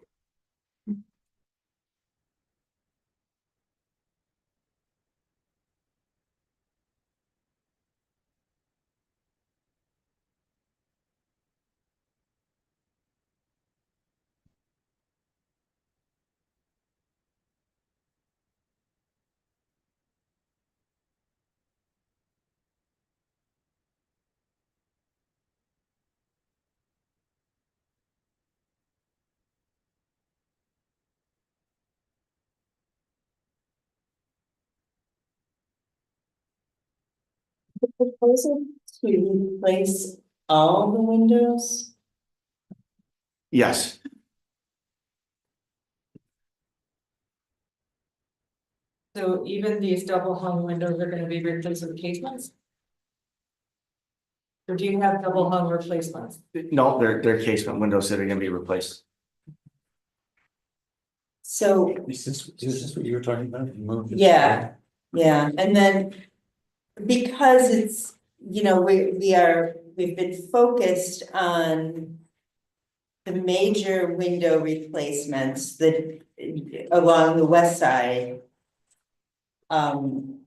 The proposal to replace all the windows? Yes, so even these double hung windows are gonna be replaced with casements? Or do you have double hung replacements? no, they're casement windows that are gonna be replaced. So, Is this what you were talking about? Move it yeah, yeah, and then. Because it's, we've been focused on. The major window replacements that along the west side. And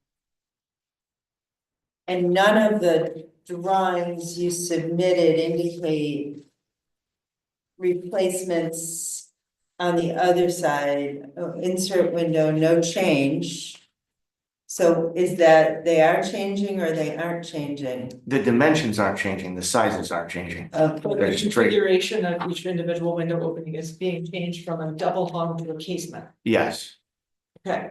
none of the drawings you submitted indicate. Replacements on the other side, insert window, no change. So is that they are changing or they aren't changing? The dimensions aren't changing, the sizes aren't changing. But the They're straight. configuration of each individual window opening is being changed from a double hung to a casement. Yes, Okay.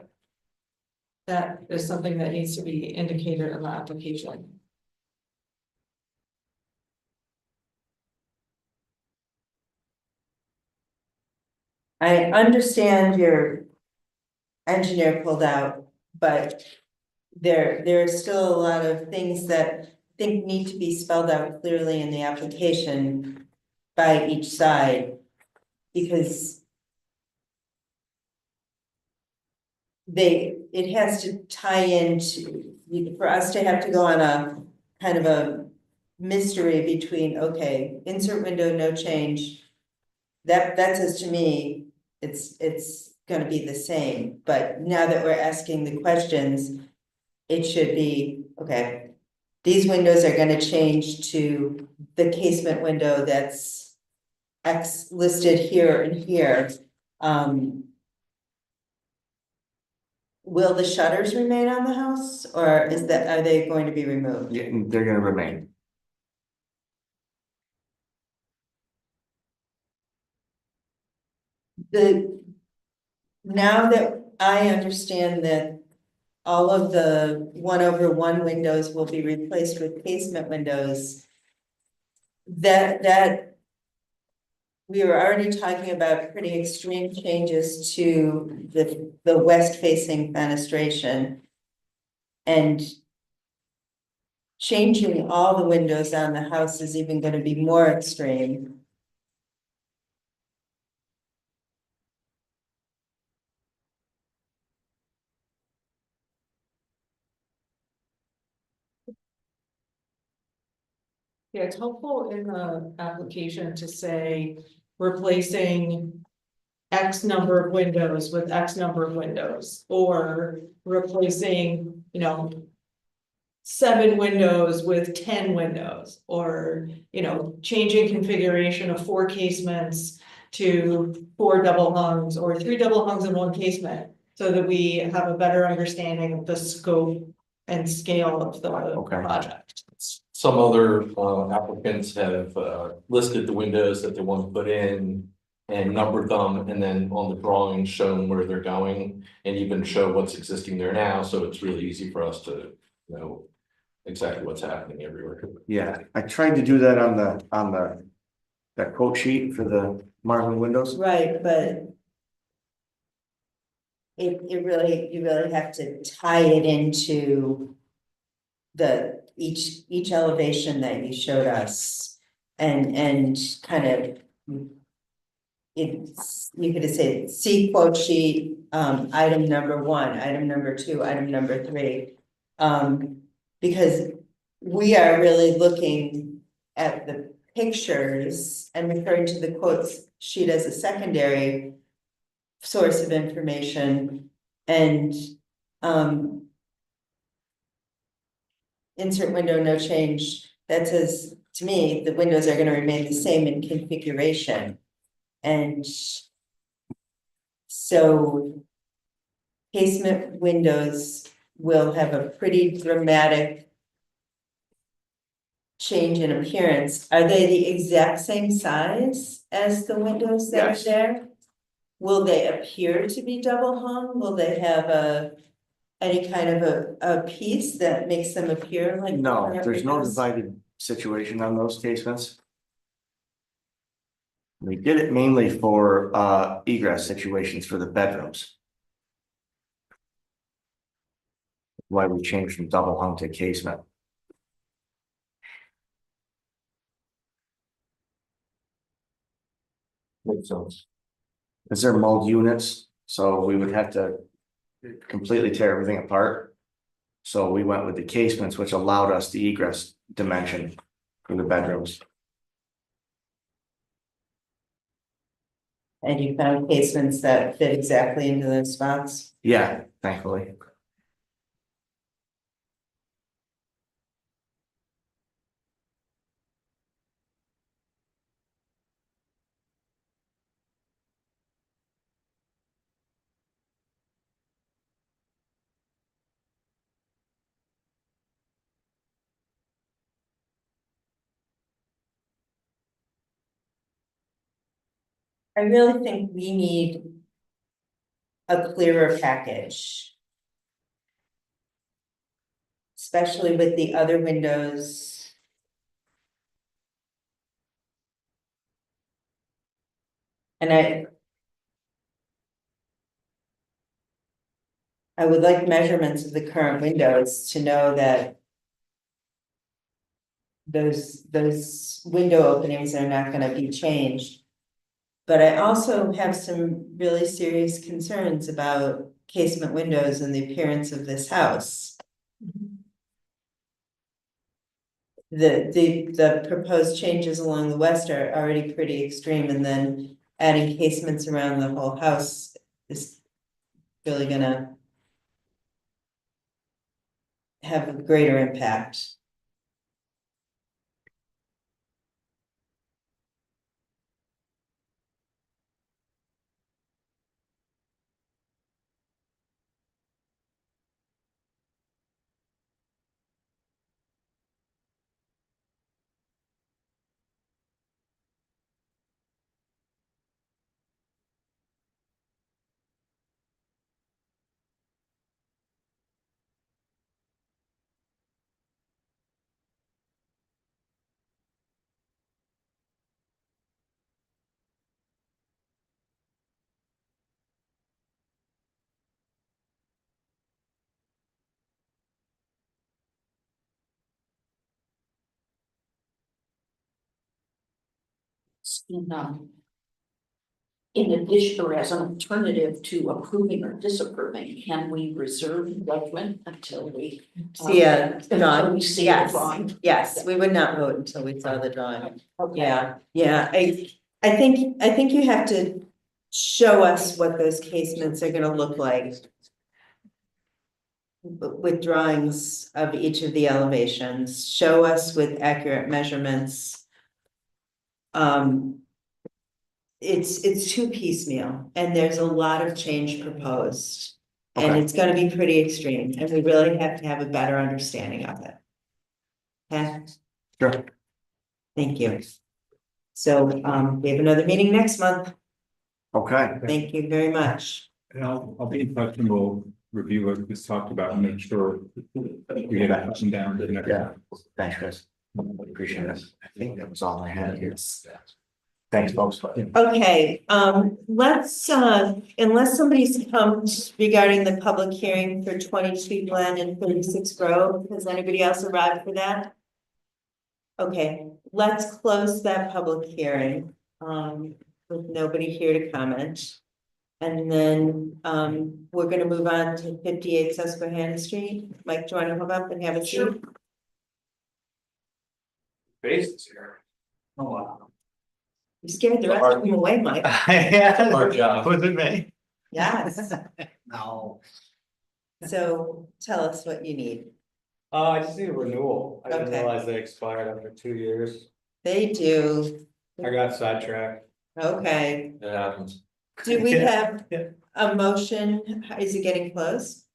That is something that needs to be indicated in the application. I understand your engineer pulled out, but there are still a lot of things that I think need to be spelled out clearly in the application by each side. Because it has to tie into, for us to have to go on a kind of a mystery between, okay, insert window, no change. That says to me, it's gonna be the same, but now that we're asking the questions, it should be, okay, these windows are gonna change to the casement window that's X listed here and here. Will the shutters remain on the house, or are they going to be removed? Yeah, they're gonna remain. Now that I understand that all of the 1/1 windows will be replaced with casement windows. That we were already talking about pretty extreme changes to the west facing fenestration. And changing all the windows on the house is even gonna be more extreme. Yeah, it's helpful in the application to say replacing X number of windows with X number of windows, or replacing, 7 windows with 10 windows, or, changing configuration of 4 casements to 4 double hungs, or 3 double hungs and 1 casement, so that we have a better understanding of the scope and scale of the Okay. project. Some other applicants have listed the windows that they want to put in and numbered them, and then on the drawing shown where they're going, and even show what's existing there now, so it's really easy for us to know exactly what's happening everywhere. Yeah, I tried to do that on that quote sheet for the Marvin windows. Right, but. You really have to tie it into. Each elevation that you showed us, and kind of. It's, you could say, see quote sheet, item number 1, item number 2, item number 3. Because we are really looking at the pictures and referring to the quotes sheet as a secondary source of information, and insert window, no change, that says to me the windows are going to remain the same in configuration. And so casement windows will have a pretty dramatic change in appearance. Are they the exact same size as the windows that Yes. are there? Will they appear to be double hung? Will they have any kind of a piece that makes them appear like? No, current there's no windows? divided situation on those casements. We did it mainly for egress situations for the bedrooms. Why we changed from double hung to casement. Makes sense. Because they're mold units, so we would have to completely tear everything apart. So we went with the casements, which allowed us the egress dimension for the bedrooms. And you found casements that fit exactly into those spots? Yeah, thankfully. I really think we need a clearer package. Especially with the other windows. And I would like measurements of the current windows to know that those window openings are not gonna be changed. But I also have some really serious concerns about casement windows and the appearance of this house. The proposed changes along the west are already pretty extreme, and then adding casements around the whole house is really gonna have a greater impact. In, in addition, or as an alternative to approving or disapproving, can we reserve judgment until we? See a Until drawing, we see the yes, drawing? yes, we would not vote until we saw the drawing. Okay. Yeah, I think you have to show us what those casements are gonna look like. With drawings of each of the elevations, show us with accurate measurements. It's too piecemeal, and there's a lot of change proposed. And Okay. it's gonna be pretty extreme, and we really have to have a better understanding of it. Okay? Sure. Thank you. So, we have another meeting next month. Okay, Thank you very much. And I'll be in touch and we'll review what we just talked about and make sure we get it up and down. yeah, thanks, Chris. Appreciate it. I think that was all I had here. Thanks, folks. Okay, let's, unless somebody's come regarding the public hearing for 22 Glen and 36 Grove, has anybody else arrived for that? Okay, let's close that public hearing, with nobody here to comment. And then, we're gonna move on to 58 Susquehanna Street. Mike, do you wanna come up and have a seat? Bases here. Oh, wow. You scared the rest of them away, Mike. Our job. Was it me? Yes, No. so tell us what you need. I just need a renewal. I didn't Okay. realize they expired after 2 years. They do, I got sidetracked. okay. It happens. Do we have Yeah. a motion? Is it getting close?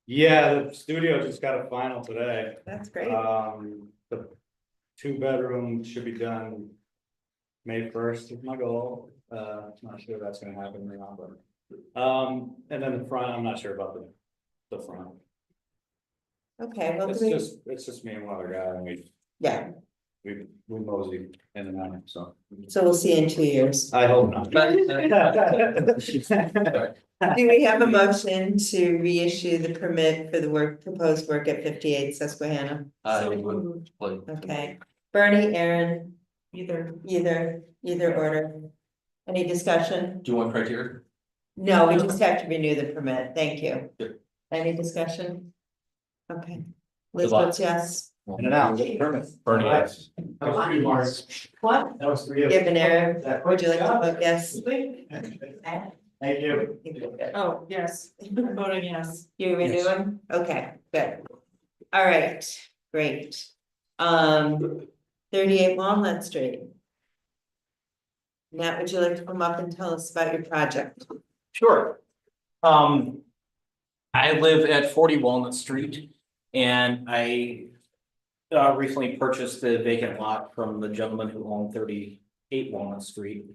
Yeah, the studio just got a final today. That's great. The 2-bedroom should be done May 1st is my goal. Not sure that's gonna happen or not, but. And then the front, I'm not sure about the front. Okay, well, It's do we- just me and one other guy, and yeah, we mosey in and out, so. so we'll see you in 2 years. I hope not. Do we have a motion to reissue the permit for the proposed work at 58 Susquehanna? I would, like, Okay, Bernie, Aaron, Either. either order. Any discussion? do you want criteria? No, we just have to renew the permit. Thank you. Yep. Any discussion? Okay. Liz Good luck. votes yes. In and out. Bernie, yes. That was 3 Mars. What? That was 3 of Given Aaron, would you like to vote yes? Thank you. Oh, yes, voting yes. You renewing? Okay, good. All right, great. 38 Walnut Street. Nat, would you like to come up and tell us about your project? Sure. I live at 40 Walnut Street and I recently purchased the vacant lot from the gentleman who owned 38 Walnut Street.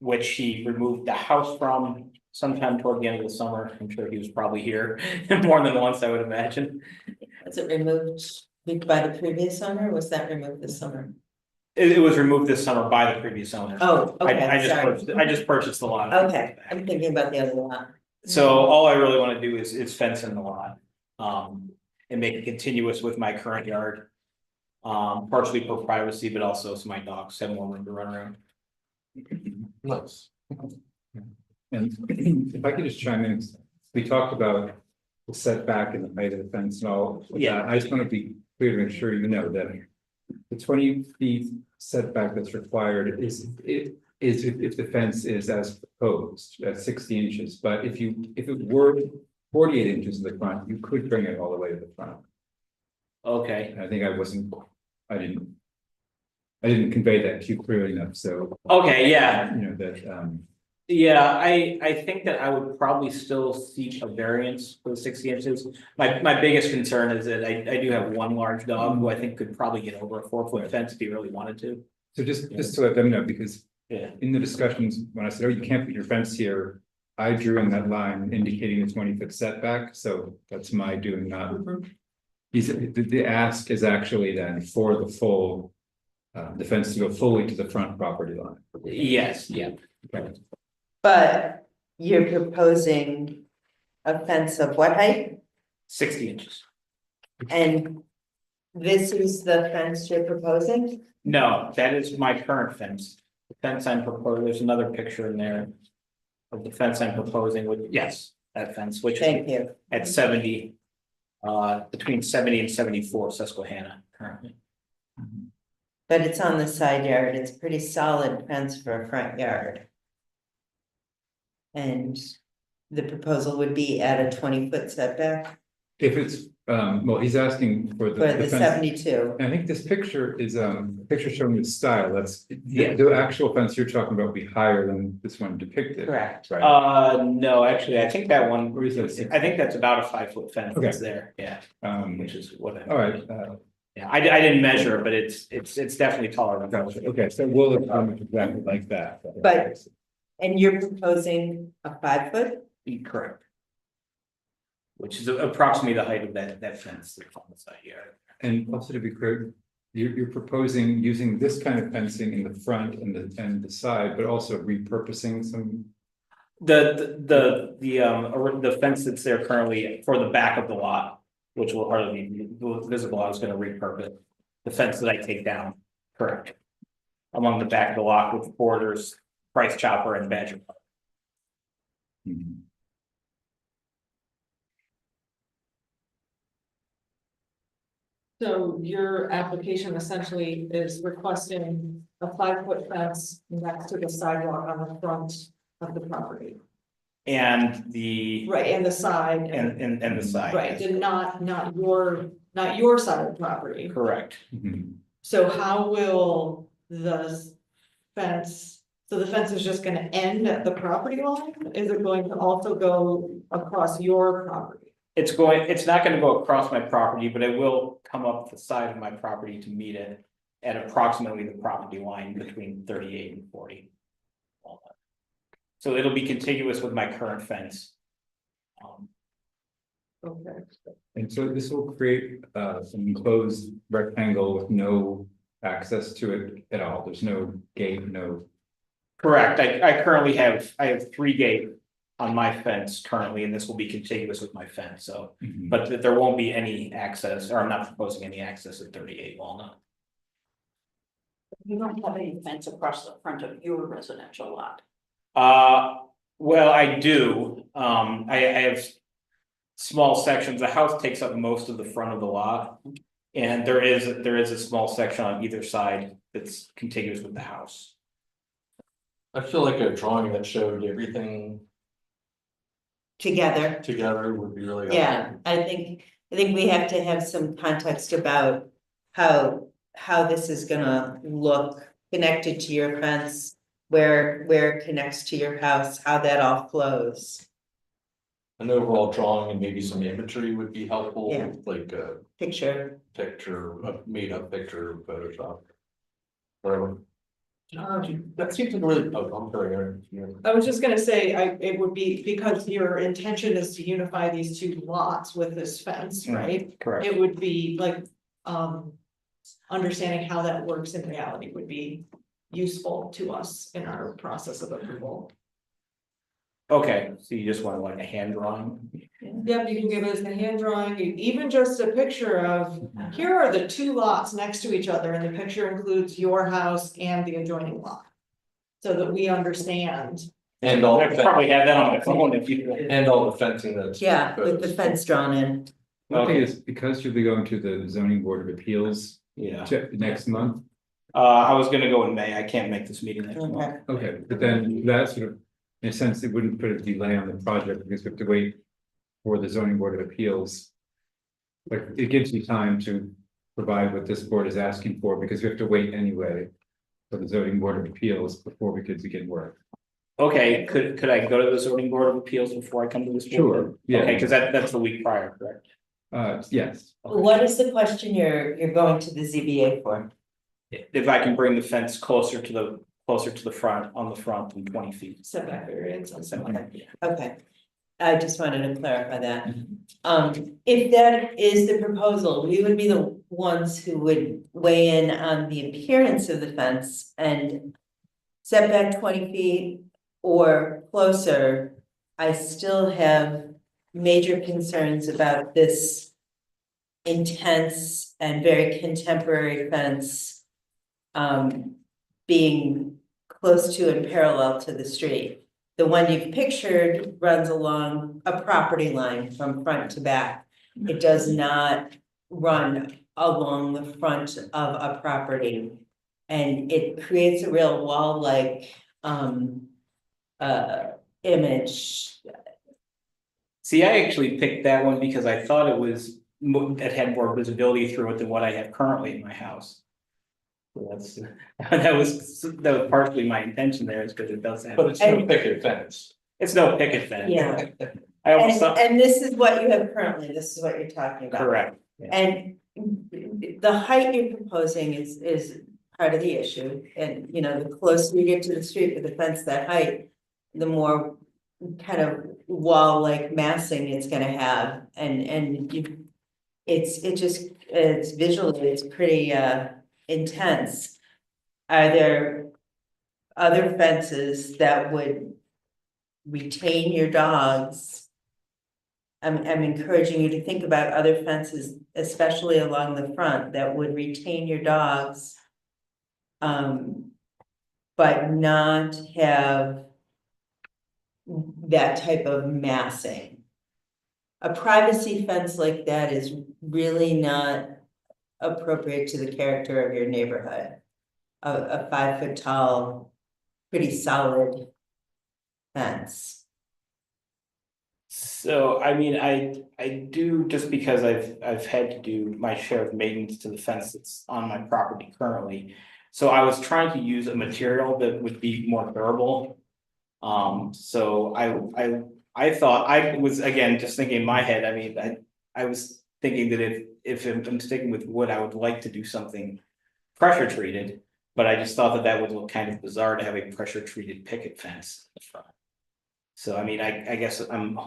Which he removed the house from sometime toward the end of the summer. I'm sure he was probably here more than once, I would imagine. Was it removed by the previous owner, or was that removed this summer? It was removed this summer by the previous owner. Oh, okay, I just purchased the lot. Okay, I'm thinking about the other lot. So all I really wanna do is fence in the lot. And make it continuous with my current yard. Partially for privacy, but also so my dogs have more room to run around. Nice. And if I could just chime in, we talked about the setback and the height of the fence and all. Yeah. I just want to be clear to make sure you know that the 20 feet setback that's required is if the fence is as proposed at 60 inches, but if it were 48 inches in the front, you could bring it all the way to the front. Okay, And I think I didn't convey that to you clearly enough, so, okay, yeah, you know, that, yeah, I think that I would probably still seek a variance for the 60 inches. My biggest concern is that I do have one large dog who I think could probably get over a 4-foot fence if he really wanted to. so just to let them know, because Yeah, in the discussions, when I said, oh, you can't put your fence here, I drew in that line indicating a 20-foot setback, so that's my doing, not. The ask is actually then for the full, the fence to go fully to the front property line. yes, yeah, Okay. But you're proposing a fence of what height? 60 inches. And this is the fence you're proposing? No, that is my current fence. The fence I'm proposing, there's another picture in there. Of the fence I'm proposing, which, yes, that fence, which is Thank you. at 70. Between 70 and 74 Susquehanna currently. But it's on the side yard. It's a pretty solid fence for a front yard. And the proposal would be at a 20-foot setback If it's, well, he's asking for for the fence. 72. And I think this picture is, a picture showing the style, that's, Yeah. the actual fence you're talking about will be higher than this one depicted. Correct. Right, No, actually, I think that one, or is that I think that's about a 5-foot fence Okay. that's there, yeah, which is what I. all right, Yeah, I didn't measure, but it's definitely taller than. gotcha. Okay, so we'll assume it's exactly like that. But- And you're proposing a 5-foot? Correct. Which is approximately the height of that fence that's on the side yard. And also to be clear, you're proposing using this kind of fencing in the front and the side, but also repurposing some. The fence that's there currently for the back of the lot, which will hardly be visible, I was gonna repurpose. The fence that I take down, correct. Along the back of the lot with borders, Price Chopper and Badger. So your application essentially is requesting a 5-foot fence next to the sidewalk on the front of the property. And the, Right, and the side. and the side. Right, and not your side of the property. Correct. Mhm. So how will the fence, so the fence is just gonna end at the property line? Is it going to also go across your property? It's not gonna go across my property, but it will come up the side of my property to meet it at approximately the property line between 38 and 40. So it'll be contiguous with my current fence. Okay. And so this will create some enclosed rectangle with no access to it at all. There's no gate, no. Correct, I currently have 3 gates on my fence currently, and this will be contiguous with my fence, so. But there won't be any access, or I'm not proposing any access at 38 Walnut. You don't have any fence across the front of your residential lot. Well, I do, I have. Small sections, the house takes up most of the front of the lot. And there is a small section on either side that's contiguous with the house. I feel like a drawing that showed everything Together. together would be really helpful. Yeah, I think we have to have some context about how this is gonna look connected to your fence. Where it connects to your house, how that all flows. An overall drawing and maybe some imagery would be helpful, Yeah. like a Picture. picture, a made up picture, Photoshop. Whatever. Um, That seems like really, oh, I'm sorry, Aaron, yeah. I was just gonna say, it would be, because your intention is to unify these 2 lots with this fence, right? Correct. It would be like, understanding how that works in reality would be useful to us in our process of approval. Okay, so you just want like a hand drawing? Yep, you can give us the hand drawing, even just a picture of, here are the 2 lots next to each other, and the picture includes your house and the adjoining lot. So that we understand And all I the probably have that on my phone if you. and all the fencing that's. Yeah, with the fence drawn in. One thing Okay. is, because you'll be going to the zoning board of appeals Yeah, next month, I was gonna go in May, I can't make this meeting next month. Okay. okay, but then that sort of, in a sense, it wouldn't put a delay on the project because we have to wait for the zoning board of appeals. Like, it gives you time to provide what this board is asking for, because we have to wait anyway for the zoning board of appeals before we could begin work. Okay, could I go to the zoning board of appeals before I come to this? board? Sure, yeah. Okay, cause that's the week prior, correct? Yes, What is the question you're going to the ZBA for? If I can bring the fence closer to the front, on the front than 20 feet. Setback variance and stuff like that. Okay, I just wanted to clarify that. If that is the proposal, we would be the ones who would weigh in on the appearance of the fence and setback 20 feet or closer. I still have major concerns about this intense and very contemporary fence being close to and parallel to the street. The one you've pictured runs along a property line from front to back. It does not run along the front of a property. And it creates a real wall-like image. See, I actually picked that one because I thought it was, that had more visibility through it than what I have currently in my house. So that's, that was partially my intention there, is because it does have. But it's no picket fence. It's no picket fence. Yeah. I always thought, And this is what you have currently, this is what you're talking about. correct, And the height you're proposing is part of the issue, and you know, the closer you get to the street with the fence that height, the more kind of wall-like massing it's gonna have, and you, it's visually, it's pretty intense. Are there other fences that would retain your dogs? I'm encouraging you to think about other fences, especially along the front, that would retain your dogs. But not have that type of massing. A privacy fence like that is really not appropriate to the character of your neighborhood. A 5 foot tall, pretty solid fence. so I mean, I do, just because I've had to do my share of maintenance to the fence that's on my property currently. So I was trying to use a material that would be more durable. So I thought, I was, again, just thinking in my head, I mean, I was thinking that if I'm sticking with wood, I would like to do something pressure treated. But I just thought that would look kind of bizarre to have a pressure treated picket fence in the front. So I mean, I guess I'm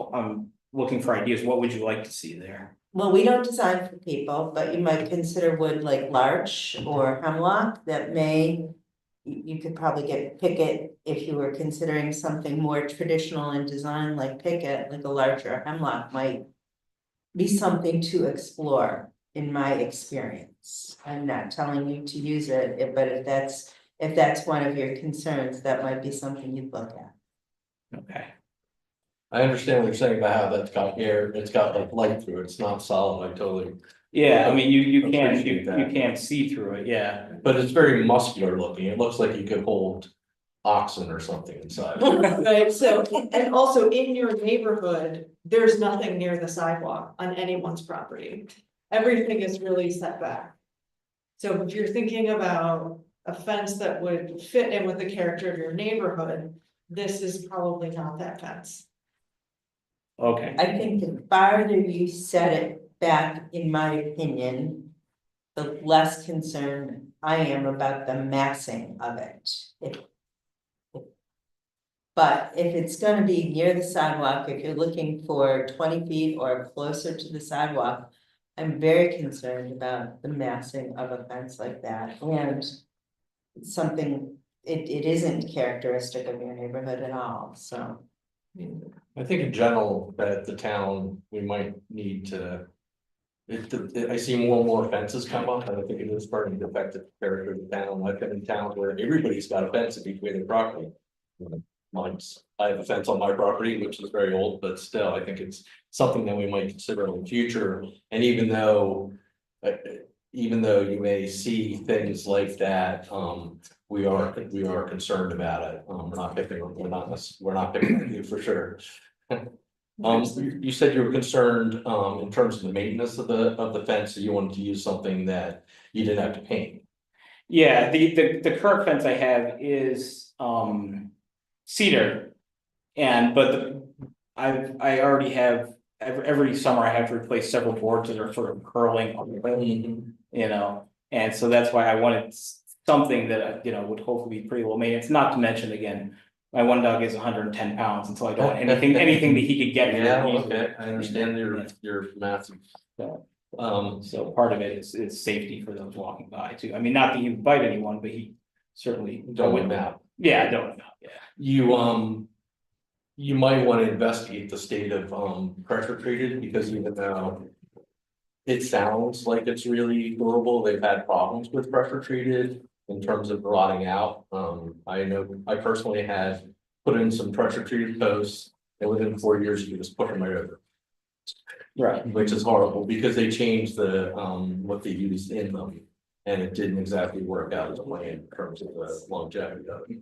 looking for ideas. What would you like to see there? Well, we don't design for people, but you might consider wood like larch or hemlock that may. You could probably get picket if you were considering something more traditional in design like picket, like a larch or hemlock might be something to explore, in my experience. I'm not telling you to use it, but if that's one of your concerns, that might be something you'd look at. Okay. I understand what you're saying about how that's got air, it's got like light through it, it's not solid, I totally, Yeah, I mean, you Appreciate that. can't see through it, yeah. but it's very muscular looking, it looks like you could hold oxen or something inside. Right, so, and also in your neighborhood, there's nothing near the sidewalk on anyone's property. Everything is really set back. So if you're thinking about a fence that would fit in with the character of your neighborhood, this is probably not that fence. Okay, I think the farther you set it back, in my opinion, the less concerned I am about the massing of it. But if it's gonna be near the sidewalk, if you're looking for 20 feet or closer to the sidewalk, I'm very concerned about the massing of a fence like that, and something, it isn't characteristic of your neighborhood at all, so. I think in general, that the town, we might need to. I see more and more fences come up, and I think it is starting to affect the character of the town. I've been in towns where everybody's got a fence in between their property. I have a fence on my property, which is very old, but still, I think it's something that we might consider in the future. And even though you may see things like that, we are concerned about it. We're not picking on you for sure. You said you were concerned, in terms of the maintenance of the fence, so you wanted to use something that you didn't have to paint. Yeah, the current fence I have is cedar. I already have, every summer I have to replace several boards that are sort of curling on the ground, you know. And so that's why I wanted something that, would hopefully be pretty low maintenance, not to mention again. My one dog is 110 pounds, and so I don't want anything that he could get. Yeah, okay, I understand your massive. So part of it is safety for those walking by too. I mean, not that he would bite anyone, but he certainly. Don't want that. Yeah, don't, yeah. You might want to investigate the state of pressure treated, because even though. It sounds like it's really durable, they've had problems with pressure treated in terms of rotting out. I know I personally had put in some pressure treated posts, and within 4 years, you just push them right over. Right. Which is horrible, because they changed the what they used in them. And it didn't exactly work out as planned in terms of the longevity of it.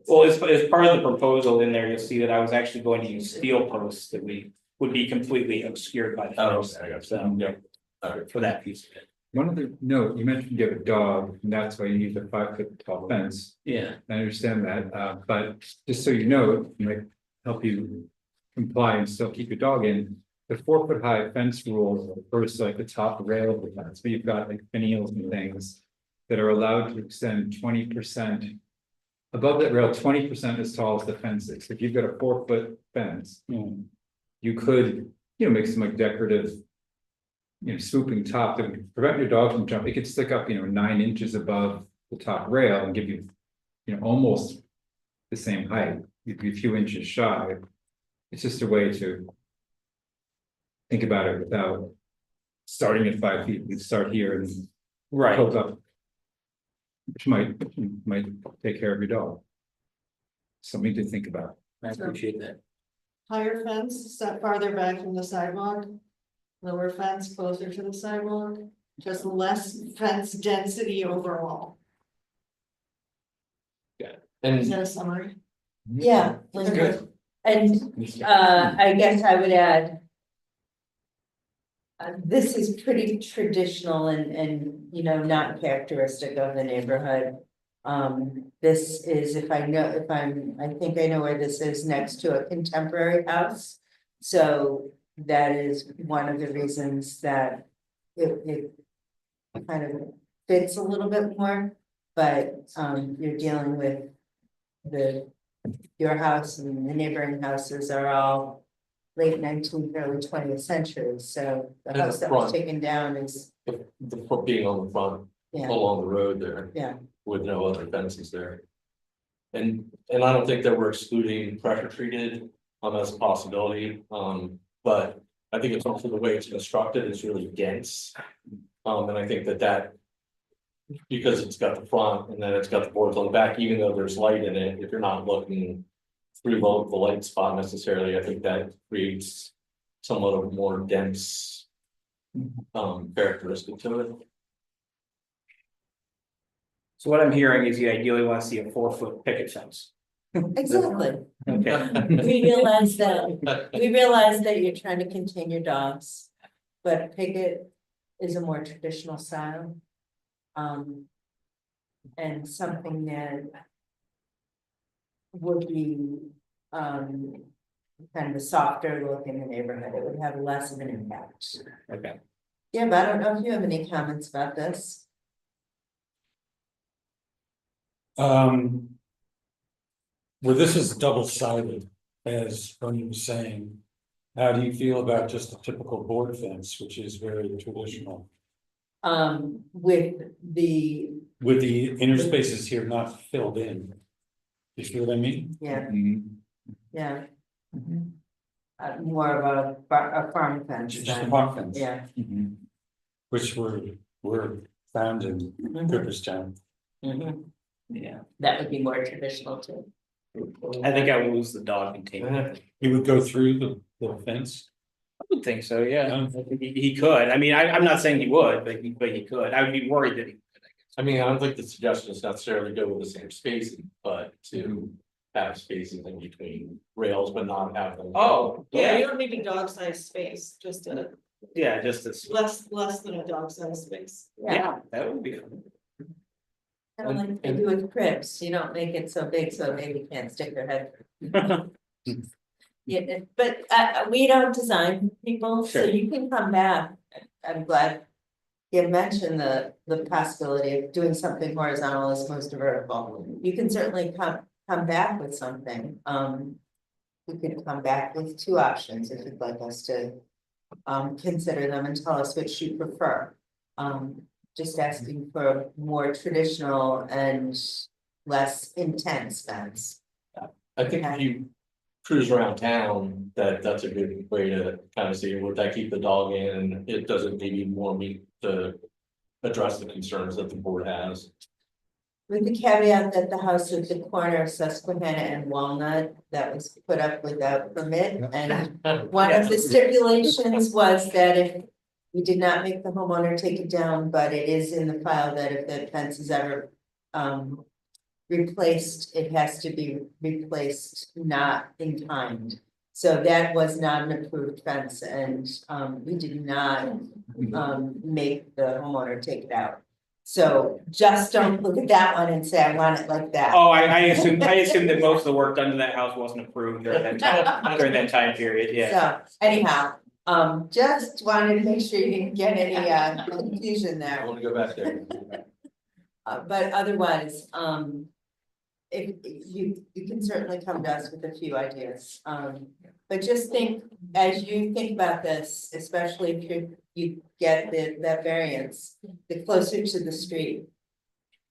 Well, as part of the proposal in there, you'll see that I was actually going to use steel posts that would be completely obscured by the fence. Okay, I got you. So, Yep. Alright. for that piece of it. One other note, you mentioned you have a dog, and that's why you need the 5-foot tall fence. Yeah. I understand that, but just so you know, it might help you comply and still keep your dog in. The 4-foot high fence rule refers to like the top rail of the fence, but you've got like finials and things that are allowed to extend 20%. Above that rail, 20% as tall as the fence is. If you've got a 4-foot fence, you could, make some like decorative, swooping top that would prevent your dog from jumping. It could stick up, 9 inches above the top rail and give you, almost the same height. You'd be a few inches shy. It's just a way to think about it without starting at 5 feet. You start here and Right. poke up, which might take care of your dog. Something to think about. I appreciate that. Higher fence, set farther back from the sidewalk. Lower fence closer to the sidewalk, just less fence density overall. Is And that a summary? Yeah. That's good. And I guess I would add. This is pretty traditional and not characteristic of the neighborhood. This is, I think I know where this is, next to a contemporary house. So that is one of the reasons that it kind of fits a little bit more. But you're dealing with your house and the neighboring houses are all late 19th, early 20th century, so the And house the that was front. taken down is, the foot being on the front yeah, along the road there. Yeah. With no other fences there. And I don't think that we're excluding pressure treated as a possibility, but I think it's also the way it's constructed is really dense. And I think that because it's got the front and then it's got the boards on the back, even though there's light in it, if you're not looking through the light spot necessarily, I think that creates somewhat of a more dense characteristic to it. So what I'm hearing is you ideally want to see a 4-foot picket fence. exactly. Okay. We realize that you're trying to contain your dogs, but picket is a more traditional style. And something that would be kind of a softer look in the neighborhood. It would have less of an impact. Okay. Yeah, but I don't know if you have any comments about this. Well, this is double-sided, as Bernie was saying. How do you feel about just a typical board fence, which is very traditional? With the, With the interspaces here not filled in. You see what I mean? yeah, Mhm. yeah. More of a farm fence. Just a than- farm fence. Yeah. Mhm. Which were found in Cooperstown. Mhm. Yeah. That would be more traditional too. I think I will lose the dog containment. You would go through the fence? I would think so, yeah. Yeah. I think he could. I mean, I'm not saying he would, but he could. I would be worried that he. I mean, I don't think the suggestion is necessarily go with the same spacing, but to have spaces in between rails, but not have them. Oh, Yeah, you yeah, don't need a dog sized space, just a yeah, just as, less than a dog sized space. yeah, that would be fun. Kind of like they do with cribs, you don't make it so big so a baby can't stick their head. Yeah, but we don't design people, so Sure. you can come back. I'm glad you mentioned the possibility of doing something horizontal as opposed to vertical. You can certainly come back with something. We could come back with two options if you'd like us to consider them and tell us which you prefer. Just asking for more traditional and less intense fence. I think if you cruise around town, that's a good way to kind of see, would that keep the dog in, and it doesn't give you more meat to address the concerns that the board has. With the caveat that the house at the corner of Susquehanna and Walnut, that was put up without permit, and one of the stipulations was that if we did not make the homeowner take it down, but it is in the file that if the fence is ever replaced, it has to be replaced not in kind. So that was not an approved fence, and we did not make the homeowner take it out. So just don't look at that one and say, I want it like that. Oh, I assume that most of the work done to that house wasn't approved during that time period, yeah. So anyhow, just wanted to make sure you didn't get any confusion I there. want to go back there. But otherwise, if you can certainly come to us with a few ideas. But just think, as you think about this, especially if you get that variance, the closer to the street.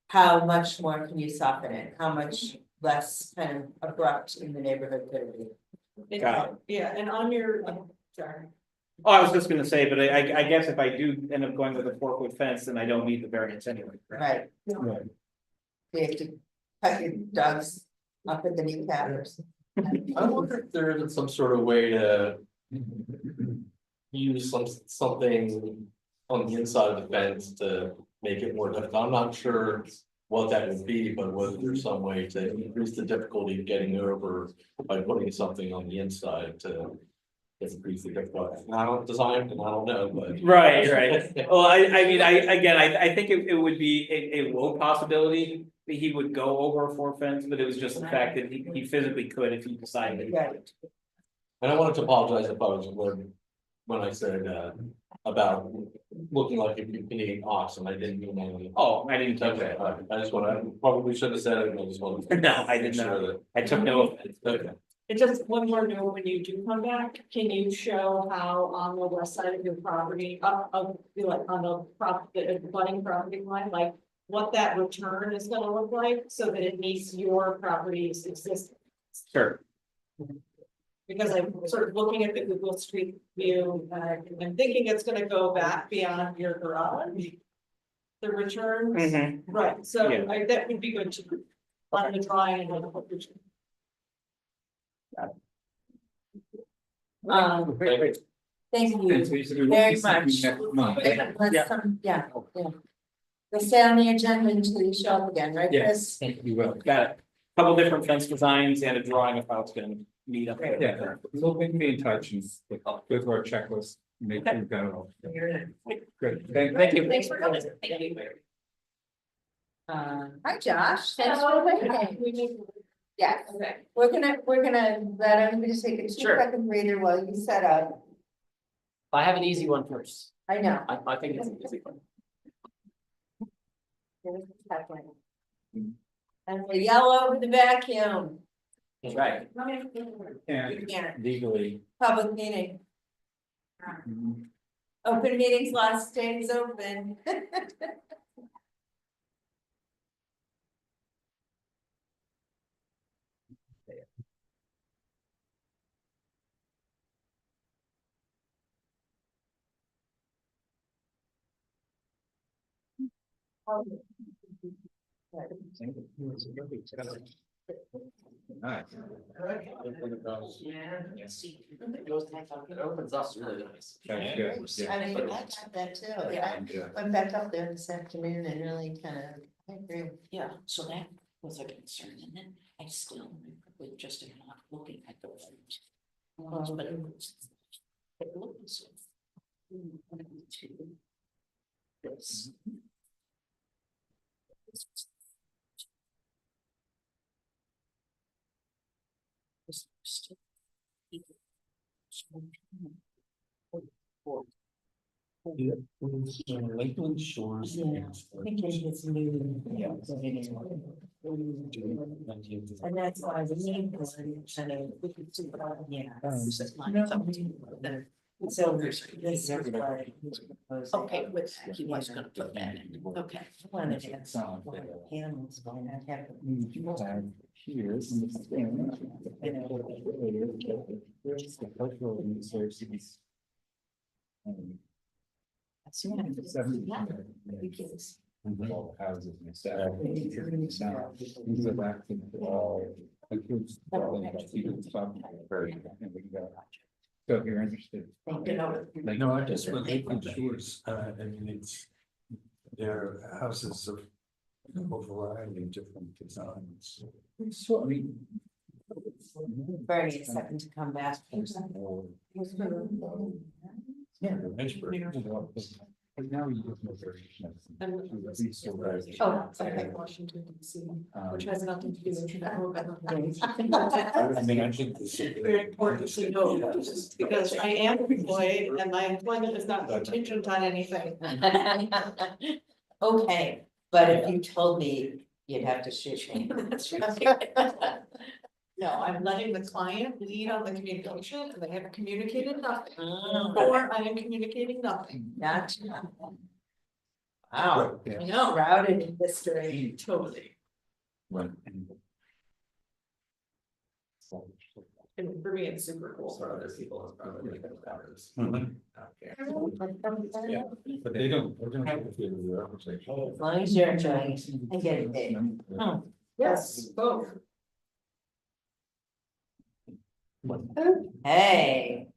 How much more can you soften it? How much less kind of abrupt in the neighborhood could it be? Got it. Yeah, and on your, sorry. Oh, I was just gonna say, but I guess if I do end up going with a 4-foot fence, then I don't need the variance anyway. Right. Right. You have to cut your dogs up at the kneecap or something. I wonder if there isn't some sort of way to use something on the inside of the fence to make it more difficult. I'm not sure what that would be, but whether there's some way to increase the difficulty of getting over by putting something on the inside to increase the difficulty. I don't design and I don't know, but. Right. Well, I mean, I think it would be a low possibility that he would go over a 4 fence, but it was just the fact that he physically could if he decided. Right. And I wanted to apologize if I was word when I said about looking like a competing oxen. I didn't mean anything. Oh, I didn't touch Okay, that. I just want to, probably should have said it, and I just wanted to. No, I did make sure not. I took no offense. that- Okay. And just one more note, when you do come back, can you show how on the west side of your property, like on the budding property line, like what that return is gonna look like, so that it meets your property's existence? Sure. Because I'm sort of looking at the Google Street View, I'm thinking it's gonna go back beyond your garage. The returns, right, so Yeah. that would be good to, on the drawing and on the picture. Thank Okay, so you you said we won't very be seeing much. you next month. Yeah. We'll stay on the agenda until you show up again, right, Yes, Chris? you will. Got it. Couple different fence designs and a drawing of how it's gonna meet up. there. Yeah, we'll be in touch and go through our checklist, make sure we've got it all. Good, Thank you. Thanks for coming. Thank you. Hi, Josh. Thanks for waiting. Yes, Okay. we're gonna let everybody just take a Sure. 2-second breather while you set up. I have an easy one first. I know. I think it's an easy one. Here's the second. And we yell over the vacuum. That's right. Yeah, You can't. Legally. Public meeting. Open meetings, last stays open. Nice. It opens up really nice. That's good. Yeah. I mean, I got that too. Yeah. Yeah. Went back up there this afternoon and really kind of, I agree. Yeah, so that was a concern, and then I still, with just not looking at the right ones, but it was. It looks. To this. This still- Lakeland Shores. Yeah, I think it's new. Yeah. And that's why the need was kind of, we could see, yeah. So this is why. Okay, with, he was gonna put that in, okay. I wanted to have some panels, but I have. Here's the thing. Here's the cultural resources. All houses and stuff. Now, these are back to all. Includes all the stuff, and we can go. So if you're interested. Like, no, I just went Lakeland Shores, I mean, it's, their houses of a variety of different designs. So, I mean. Bernie is second to come back. Yeah, Lynchburg. But now you have no variation of. Oh, okay, Washington DC, which has nothing to do with that. I mean, I think this is. Very important to know, because I am employed and my employment is not contingent on anything. Okay, but if you told me, you'd have to shoot me. That's right. No, I'm letting the client lead on the communication, and they have communicated nothing, or I am communicating nothing. Gotcha. Wow, Yeah. I know, routed in history. Totally. Right. And for me, it's super cool. For other people, it's probably like hours. Yeah, but they don't have to do the architecture. As long as you're enjoying it and getting paid. Yes, both. Hey,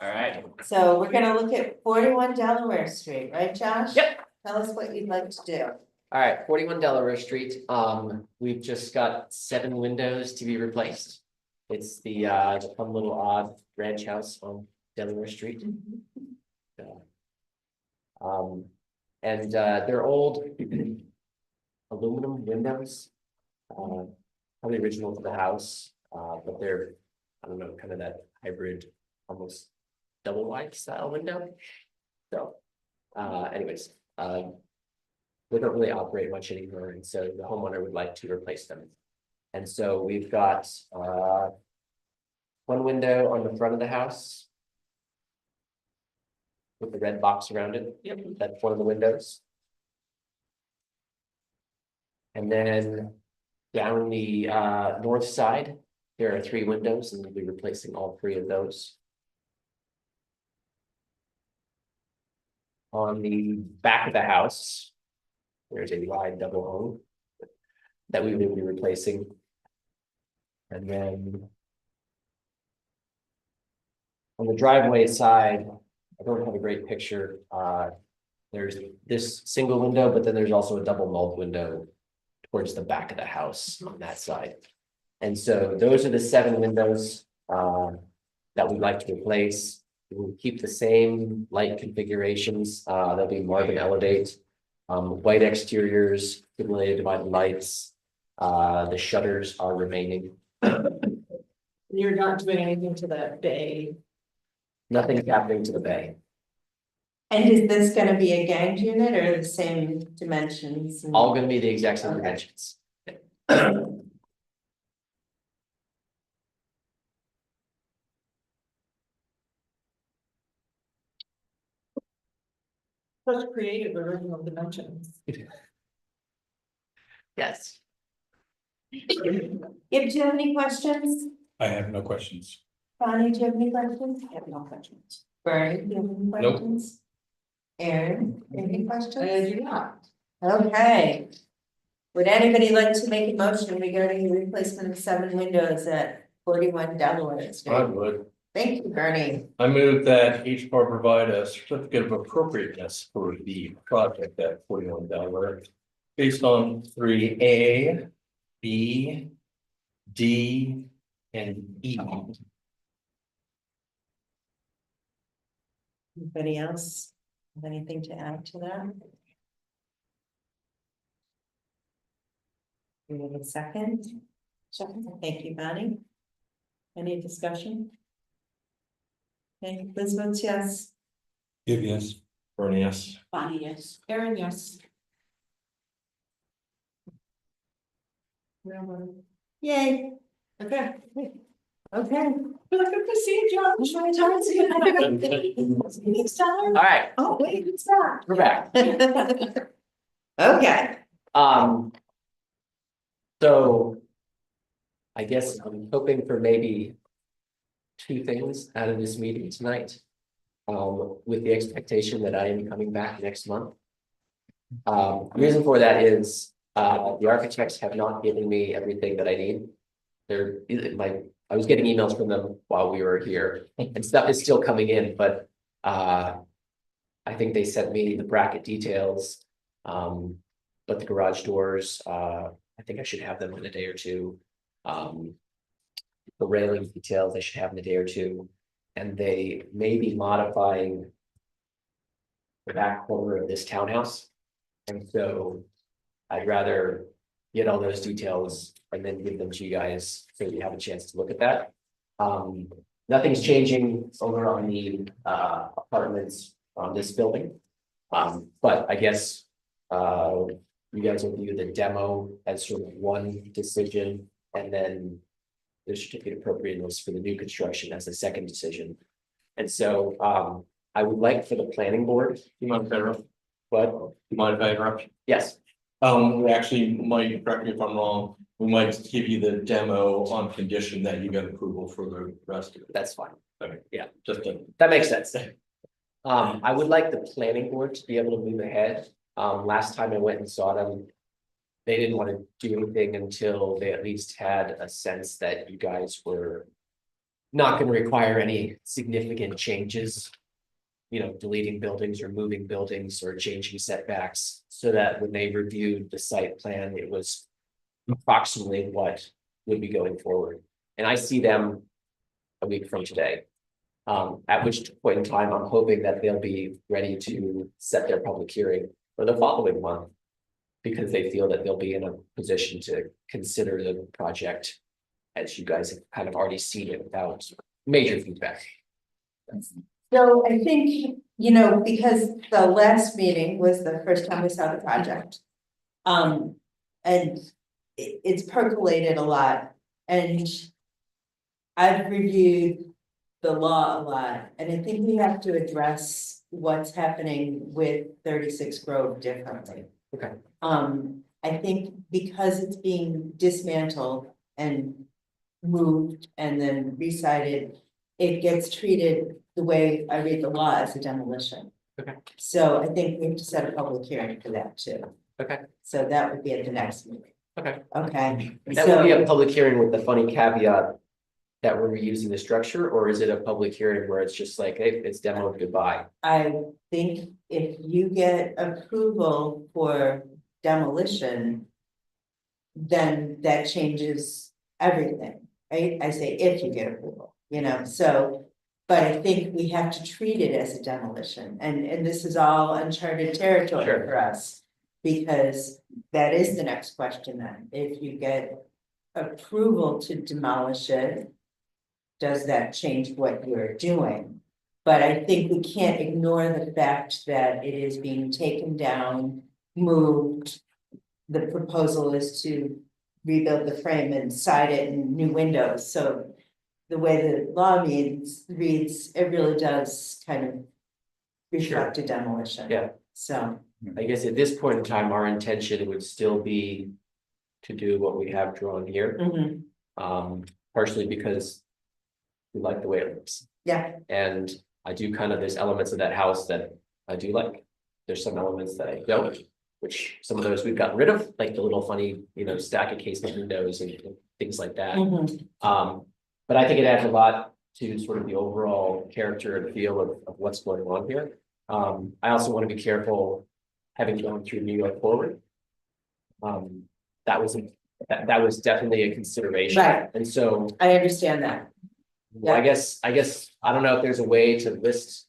All right. so we're gonna look at 41 Delaware Street, right, Josh? Yep. Tell us what you'd like to do. All right, 41 Delaware Street. We've just got 7 windows to be replaced. It's the fun little odd ranch house on Delaware Street. And they're old aluminum windows. Probably original to the house, but they're, I don't know, kind of that hybrid, almost double wide style window. So, anyways, they don't really operate much anymore, and so the homeowner would like to replace them. And so we've got one window on the front of the house with the red box around it. Yep. That's one of the windows. And then down the north side, there are 3 windows, and we'll be replacing all 3 of those. On the back of the house, there's a wide double hung that we will be replacing. And then on the driveway side, I don't have a great picture. There's this single window, but then there's also a double mulled window towards the back of the house on that side. And so those are the 7 windows that we'd like to replace. We'll keep the same light configurations. They'll be Marvin Elevate, white exteriors, stimulated divided lights. The shutters are remaining. You're not doing anything to the bay. Nothing's happening to the bay. And is this gonna be a ganged unit or the same dimensions? and- All gonna be the exact same Okay. dimensions. Such creative original dimensions. Yes. Ib, do you have any questions? I have no questions. Bonnie, do you have any questions? I have no questions. Bernie, do you have any Nope. questions? Aaron, any questions? I do not. Okay. Would anybody like to make a motion regarding the replacement of 7 windows at 41 Delaware I Street? would. Thank you, Bernie. I move that HPARB provide a certificate of appropriateness for the project at 41 Delaware. Based on 3A, B, D, and E. Anybody else have anything to add to that? We have a second. Second. Thank you, Bonnie. Any discussion? Okay, Liz votes yes. Give yes. Bernie, yes. Bonnie, yes. Erin, yes. Yay. Okay. Okay. Good to see you, John. Next time. All right, Oh, wait, it's that. we're back. Okay. So I guess I'm hoping for maybe two things out of this meeting tonight. With the expectation that I am coming back next month. Reason for that is, the architects have not given me everything that I need. I was getting emails from them while we were here, and stuff is still coming in, but, I think they sent me the bracket details. But the garage doors, I think I should have them in a day or two. The railing details I should have in a day or two, and they may be modifying the back corner of this townhouse. And so I'd rather get all those details and then give them to you guys so you have a chance to look at that. Nothing's changing over on the apartments on this building. But I guess you guys will view the demo as sort of one decision, and then the certificate of appropriateness for the new construction as a second decision. And so I would like for the planning board. You mind if I interrupt? What? You mind if I interrupt? Yes, We actually might, correct me if I'm wrong, we might give you the demo on condition that you get approval for the rest of it. that's fine. Okay. Yeah. Just to. That makes sense. I would like the planning board to be able to move ahead. Last time I went and saw them, they didn't want to do anything until they at least had a sense that you guys were not going to require any significant changes. You know, deleting buildings or moving buildings or changing setbacks, so that when they reviewed the site plan, it was approximately what would be going forward. And I see them a week from today. At which point in time, I'm hoping that they'll be ready to set their public hearing for the following month, because they feel that they'll be in a position to consider the project as you guys have kind of already seen it without major feedback. So I think, you know, because the last meeting was the first time we saw the project. And it's percolated a lot, and I've reviewed the law a lot, and I think we have to address what's happening with 36 Grove differently. Okay. I think because it's being dismantled and moved and then recited, it gets treated the way I read the law as a demolition. Okay. So I think we have to set a public hearing for that too. Okay. So that would be at the next meeting. Okay. Okay. That would be a public hearing with the funny caveat that we're reusing the structure, or is it a public hearing where it's just like, hey, it's demoed, goodbye? I think if you get approval for demolition, then that changes everything, right? I say if you get approval, you know, so. But I think we have to treat it as a demolition, and this is all uncharted territory Sure. for us. Because that is the next question then, if you get approval to demolish it, does that change what you're doing? But I think we can't ignore the fact that it is being taken down, moved. The proposal is to rebuild the frame and side it and new windows, so. The way the law reads, it really does kind of reflect a demolition. Yeah. So. I guess at this point in time, our intention would still be to do what we have drawn here. Mhm. Partially because we like the way it looks. Yeah. And I do there's elements of that house that I do like. There's some elements that I don't. which some of those we've gotten rid of, like the little funny, stack of casement windows and things like that. But I think it adds a lot to sort of the overall character and feel of what's going on here. I also want to be careful, having gone through New York Forward. That was definitely a consideration. Right. And so I understand that. well, I guess, I don't know if there's a way to list.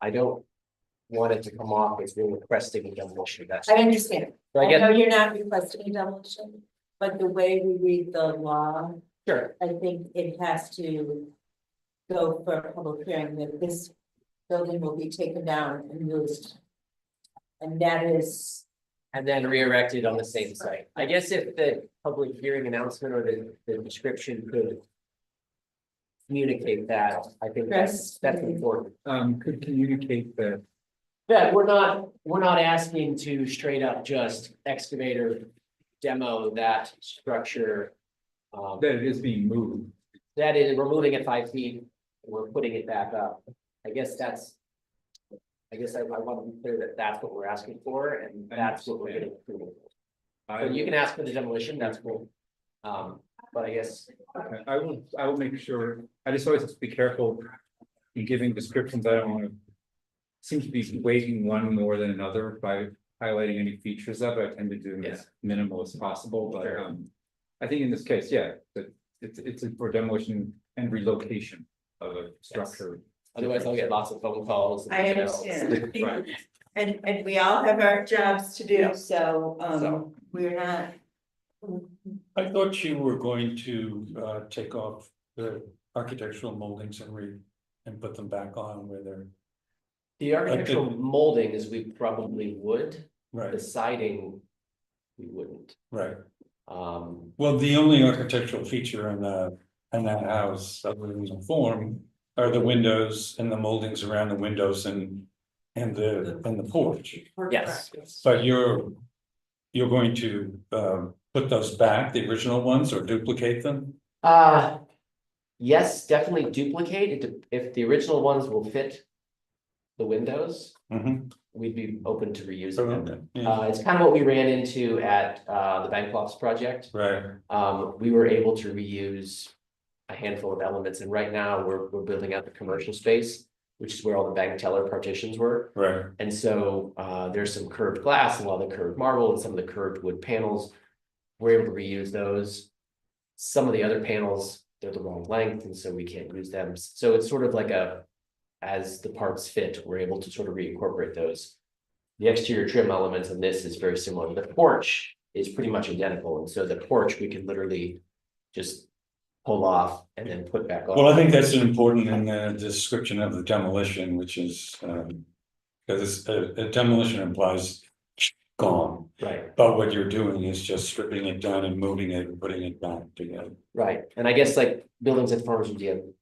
I don't want it to come off as we're requesting a demolition, that's. I understand. So I I get, know you're not requesting a demolition, but the way we read the law, sure, I think it has to go for a public hearing that this building will be taken down and used. And that is, and then re-erected on the same site. I guess if the public hearing announcement or the description could communicate that, I think that's important. Could communicate that, That we're not asking to straight up just excavator demo that structure. that it is being moved. That is, we're moving it 5 feet, and we're putting it back up. I guess I want to be clear that that's what we're asking for, and that's what we're getting approval for. So you can ask for the demolition, that's cool. But I guess, Okay, I will make sure, I just always have to be careful in giving descriptions. I don't want to seem to be weighting one more than another by highlighting any features of it. I tend to do it as minimal as possible, but Sure. I think in this case, yeah, that it's for demolition and relocation of a structure. otherwise I'll get lots of phone calls. and I everything else. understand. Right. And we all have our jobs to do, Yeah. so, So. we're not. I thought you were going to take off the architectural moldings and put them back on where they're. The architectural moldings, we probably would, the Right, siding, we wouldn't. right. Um, Well, the only architectural feature in that house, other than the form, are the windows and the moldings around the windows and the porch. Yes. But you're going to put those back, the original ones, or duplicate them? yes, definitely duplicate it, if the original ones will fit the windows, Mhm. we'd be open to reusing them. Okay, yeah, It's kind of what we ran into at the Bank Lofts project. right, We were able to reuse a handful of elements, and right now we're building out the commercial space, which is where all the bank teller partitions were. right, And so there's some curved glass, and a lot of the curved marble, and some of the curved wood panels. We're able to reuse those. Some of the other panels, they're the wrong length, and so we can't use them. So it's sort of like as the parts fit, we're able to sort of reincorporate those. The exterior trim elements in this is very similar. The porch is pretty much identical, and so the porch we can literally just pull off and then put back on. well, I think that's important in the description of the demolition, which is, because a demolition implies gone, Right, but what you're doing is just stripping it down and moving it and putting it back together. right, and I guess like buildings at Farmers Museum,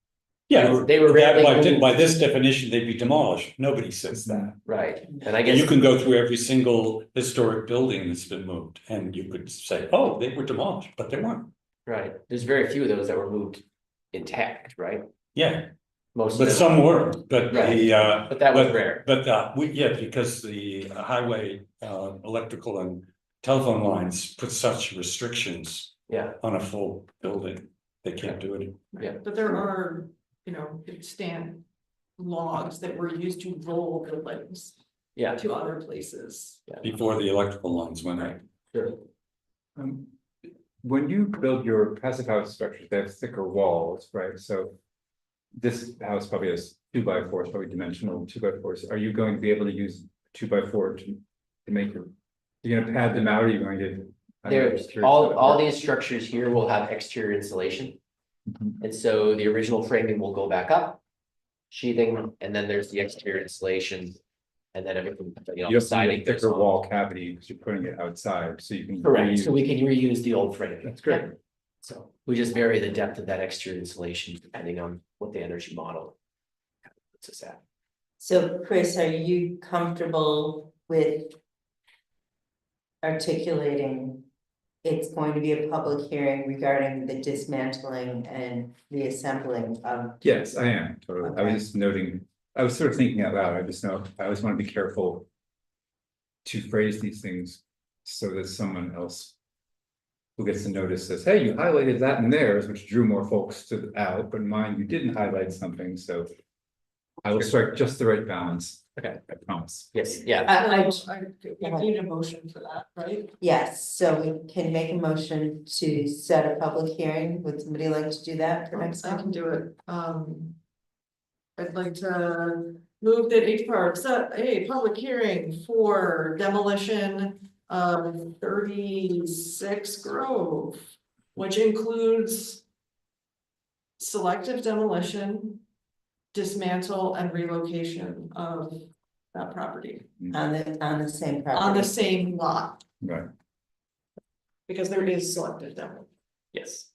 Yeah, They were that rarely by moved. this definition, they'd be demolished, nobody says that. right, and I guess. You can go through every single historic building that's been moved, and you could say, oh, they were demolished, but they weren't. Right, there's very few of those that were moved intact, right? Yeah, Most of but them, some were, but Right. but that was rare. But because the highway electrical and telephone lines put such restrictions Yeah, on a full building, they can't do it. But there are, stand logs that were used to roll buildings yeah, to other places. Before the electrical lines went in. sure, When you build your passive house structures, they have thicker walls, right? So this house probably has 2x4s, probably dimensional 2x4s. Are you going to be able to use 2x4 to make you're gonna pad them out, or are you going to? I'm there, just curious how that all works. these structures here will have exterior insulation. Mhm. And so the original framing will go back up. Sheathing, and then there's the exterior insulation. And then everything, You have siding a goes thicker on. wall cavity, because you're putting it outside, so you can. Correct, so reuse- we can reuse the old framing. That's great. Yeah. So we just vary the depth of that exterior insulation depending on what the energy model. Puts us at. So Chris, are you comfortable with articulating it's going to be a public hearing regarding the dismantling and reassembling of? Yes, I am, totally. I was just noting, I was sort of thinking out loud, I just know, I always want to be careful to phrase these things so that someone else who gets the notice says, hey, you highlighted that in theirs, which drew more folks to the out, but mine, you didn't highlight something, so I will strike just the right balance. Okay. I promise. Yes, yeah, I need a motion for that, right? Yes, so we can make a motion to set a public hearing. Would somebody like to do that for next I time? can do it, I'd like to move that HPARB set a public hearing for demolition of 36 Grove, which includes selective demolition, dismantle and relocation of that property On the same on property? the same lot, Right. because there is selective demo. yes.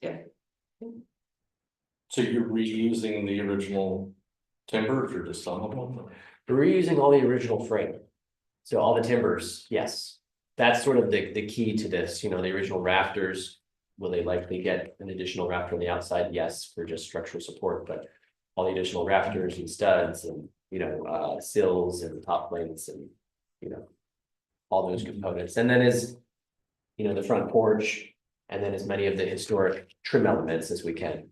So you're reusing the original timbers or just some of them? We're reusing all the original frame. So all the timbers, yes. That's sort of the key to this, you know, the original rafters. Will they likely get an additional rafter on the outside? Yes, for just structural support, but all the additional rafters and studs and, you know, sills and top plates and, you know, all those components. And then as, you know, the front porch, and then as many of the historic trim elements as we can.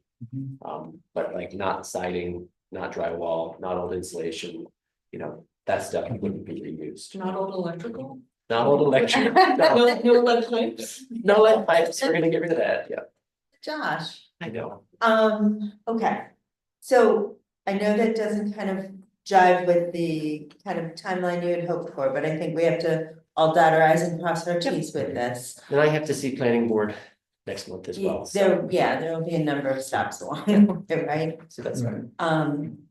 But like not siding, not drywall, not old insulation, you know, that stuff wouldn't be reused. Not old electrical? Not old electric, No, no, no lead pipes? no lead pipes, we're gonna get rid of that, yeah, Josh, I know. okay, so I know that doesn't kind of jive with the kind of timeline you had hoped for, but I think we have to all dot our i's and cross our t's with this. Then I have to see planning board next month as well, so, There will be a number of stops along the way, right? so that's fine.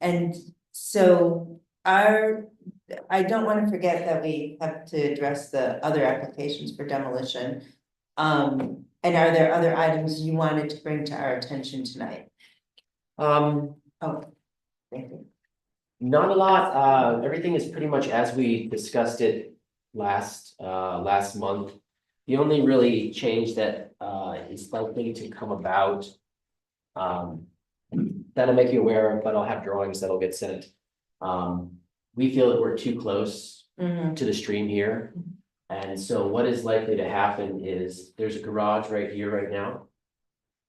And so I don't want to forget that we have to address the other applications for demolition. And are there other items you wanted to bring to our attention tonight? Um, Oh, thank you. not a lot, everything is pretty much as we discussed it last month. The only really change that is likely to come about. That'll make you aware of, but I'll have drawings that'll get sent. We feel that we're too close Mhm. to the stream here. And so what is likely to happen is there's a garage right here right now.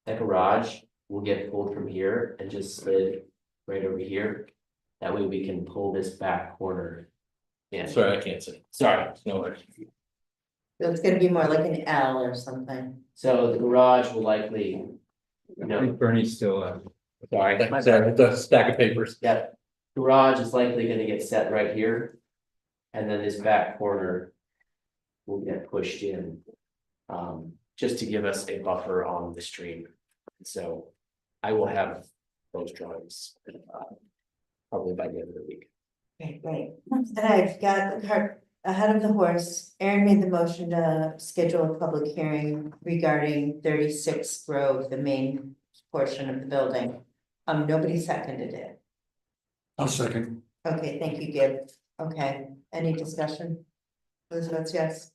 That garage will get pulled from here and just slid right over here. That way we can pull this back corner in. Sorry, I can't see. Sorry. No worries. So it's gonna be more like an L or something. So the garage will likely, you I know, think Bernie's still, sorry, my bad. Sorry, the stack of papers. Yeah, garage is likely gonna get set right here. And then this back corner will get pushed in. Just to give us a buffer on the stream. So I will have those drawings, probably by the end of the week. Great. And I've got the cart ahead of the horse. Aaron made the motion to schedule a public hearing regarding 36 Grove, the main portion of the building. Nobody seconded it. I'll second. Okay, thank you, Gib. Okay, any discussion? Elizabeth, yes,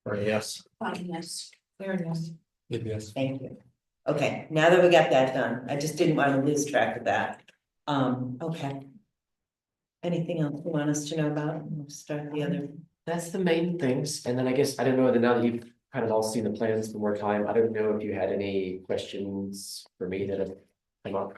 Or yes. Yes. There, yes. Yes. thank you. Okay, now that we got that done, I just didn't want to lose track of that. Okay. Anything else you want us to know about? We'll start the other. That's the main things, and then I guess, I don't know, that now that you've kind of all seen the plans for more time, I don't know if you had any questions for me that have come up.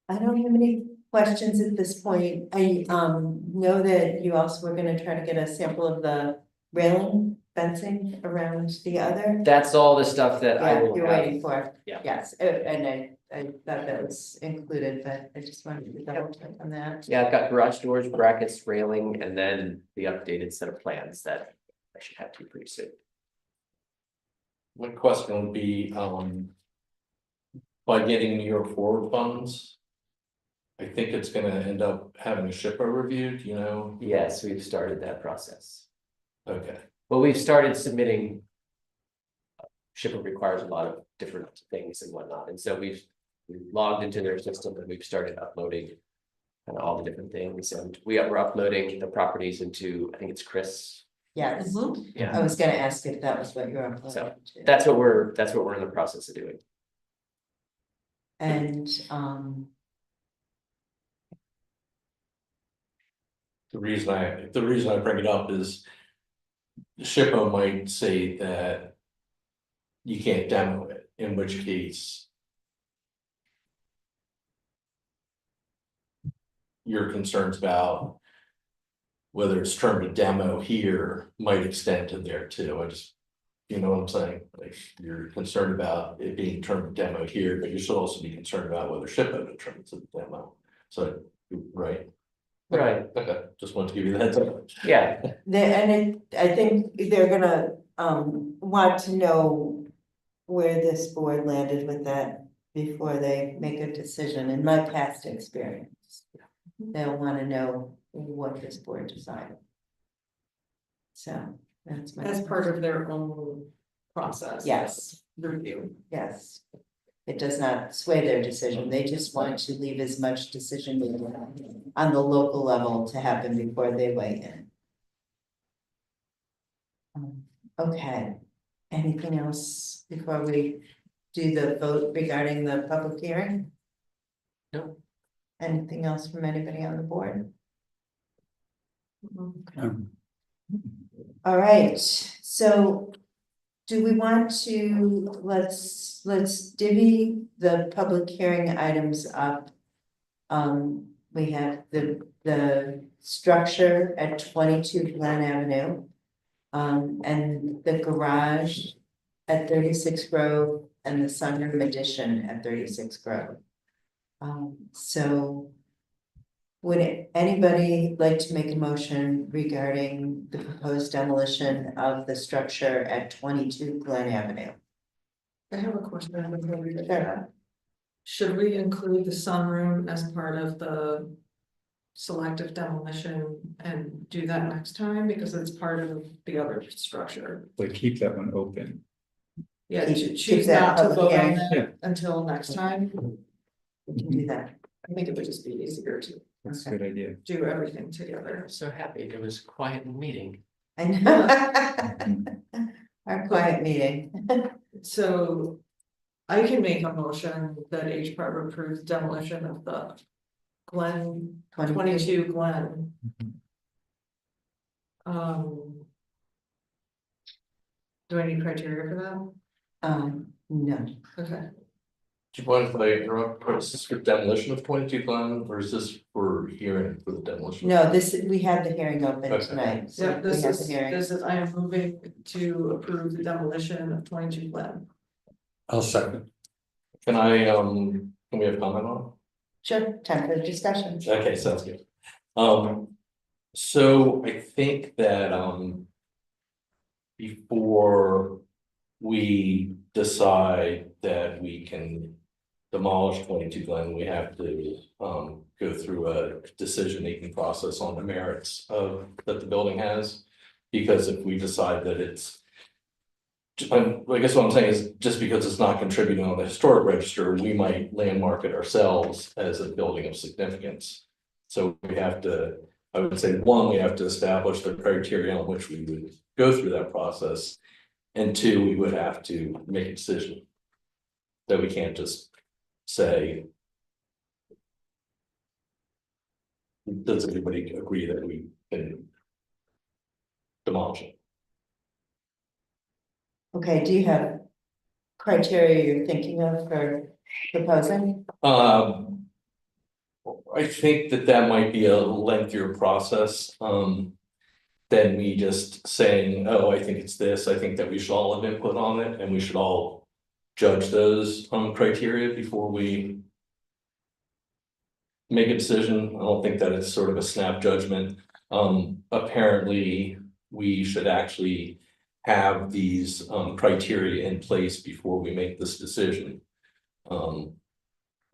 I don't have any questions at this point. I know that you also were gonna try to get a sample of the railing fencing around the other. That's all the stuff that I Yeah, will you're have. waiting for. Yeah. Yes, and I thought that was included, but I just wanted to double check on that. Yeah, I've got garage doors, brackets, railing, and then the updated set of plans that I should have to you pretty soon. My question would be, by getting New York Forward funds. I think it's gonna end up having a SHPA review, do you know? Yes, we've started that process. Okay, Well, we've started submitting. SHPA requires a lot of different things and whatnot, and so we've logged into their system and we've started uploading. Kind of all the different things, and we're uploading the properties into, I think it's Chris. Yes, Yeah, I was gonna ask if that was what you were. So, uploading to. that's what we're in the process of doing. And The reason I bring it up is. The SHPO might say that. You can't demo it, in which case. Your concerns about. Whether it's termed a demo here might extend to there too, I just. You know what I'm saying, like, you're concerned about it being termed a demo here, but you should also be concerned about whether SHPO determines it's a demo, so, right? Right. Okay, just wanted to give you the heads up. Yeah, I think they're gonna, want to know where this board landed with that before they make a decision, in my past experience. They'll wanna know what this board decided. So, that's my. As part of their own process. Yes. Review. Yes. It does not sway their decision, they just want to leave as much decision on the local level to happen before they weigh in. Okay, anything else before we do the vote regarding the public hearing? No. Anything else from anybody on the board? All right, so do we want to, let's divvy the public hearing items up. We have the structure at 22 Glen Avenue. And the garage at 36 Grove and the sunroom addition at 36 Grove. So would anybody like to make a motion regarding the proposed demolition of the structure at 22 Glen Avenue? I have a question before we get to Sure. that. Should we include the sunroom as part of the selective demolition and do that next time, because it's part of the other structure? But keep that one open. Yeah, Keep choose that not to public vote on hearing. that Yeah. until next time. We can do that. I think it would just be easier to That's a good idea. do everything together. I'm so happy, it was a quiet meeting. I know. Our quiet meeting. So I can make a motion that HPARB approves demolition of the Glen, 22 Glen. Do I need criteria for No, that? Okay. Do you mind if I interrupt, is this for demolition of 22 Glen, or is this for hearing for the demolition? no, we had the hearing open Okay. tonight, so Yeah, we this have the is, hearing. I am moving to approve the demolition of 22 Glen. I'll second. Can I, can we have comment on Sure, time for discussion. it? Okay, sounds good. So I think that, before we decide that we can demolish 22 Glen, we have to, go through a decision-making process on the merits of, that the building has. Because if we decide that it's, I guess what I'm saying is, just because it's not contributing on the historic register, we might landmark it ourselves as a building of significance. So we have to, I would say, one, we have to establish the criteria on which we would go through that process. And two, we would have to make a decision. That we can't just say. Does everybody agree that we can demolish it? Okay, do you have criteria you're thinking of for proposing? I think that might be a lengthier process, than me just saying, oh, I think it's this, I think that we should all have input on it, and we should all judge those, criteria before we make a decision. I don't think that it's sort of a snap judgment. Apparently, we should actually have these, criteria in place before we make this decision. Okay,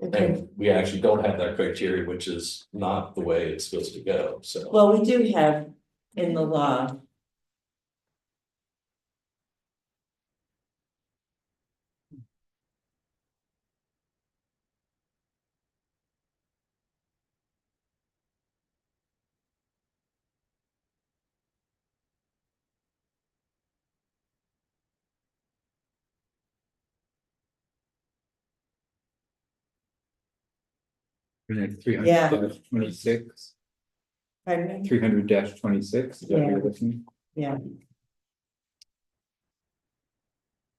And we actually don't have that criteria, which is not the way it's supposed to go, so. well, we do have in the law. We're at Yeah. 326. Pardon me? 300-26, is that what you're Yeah. looking? Yeah.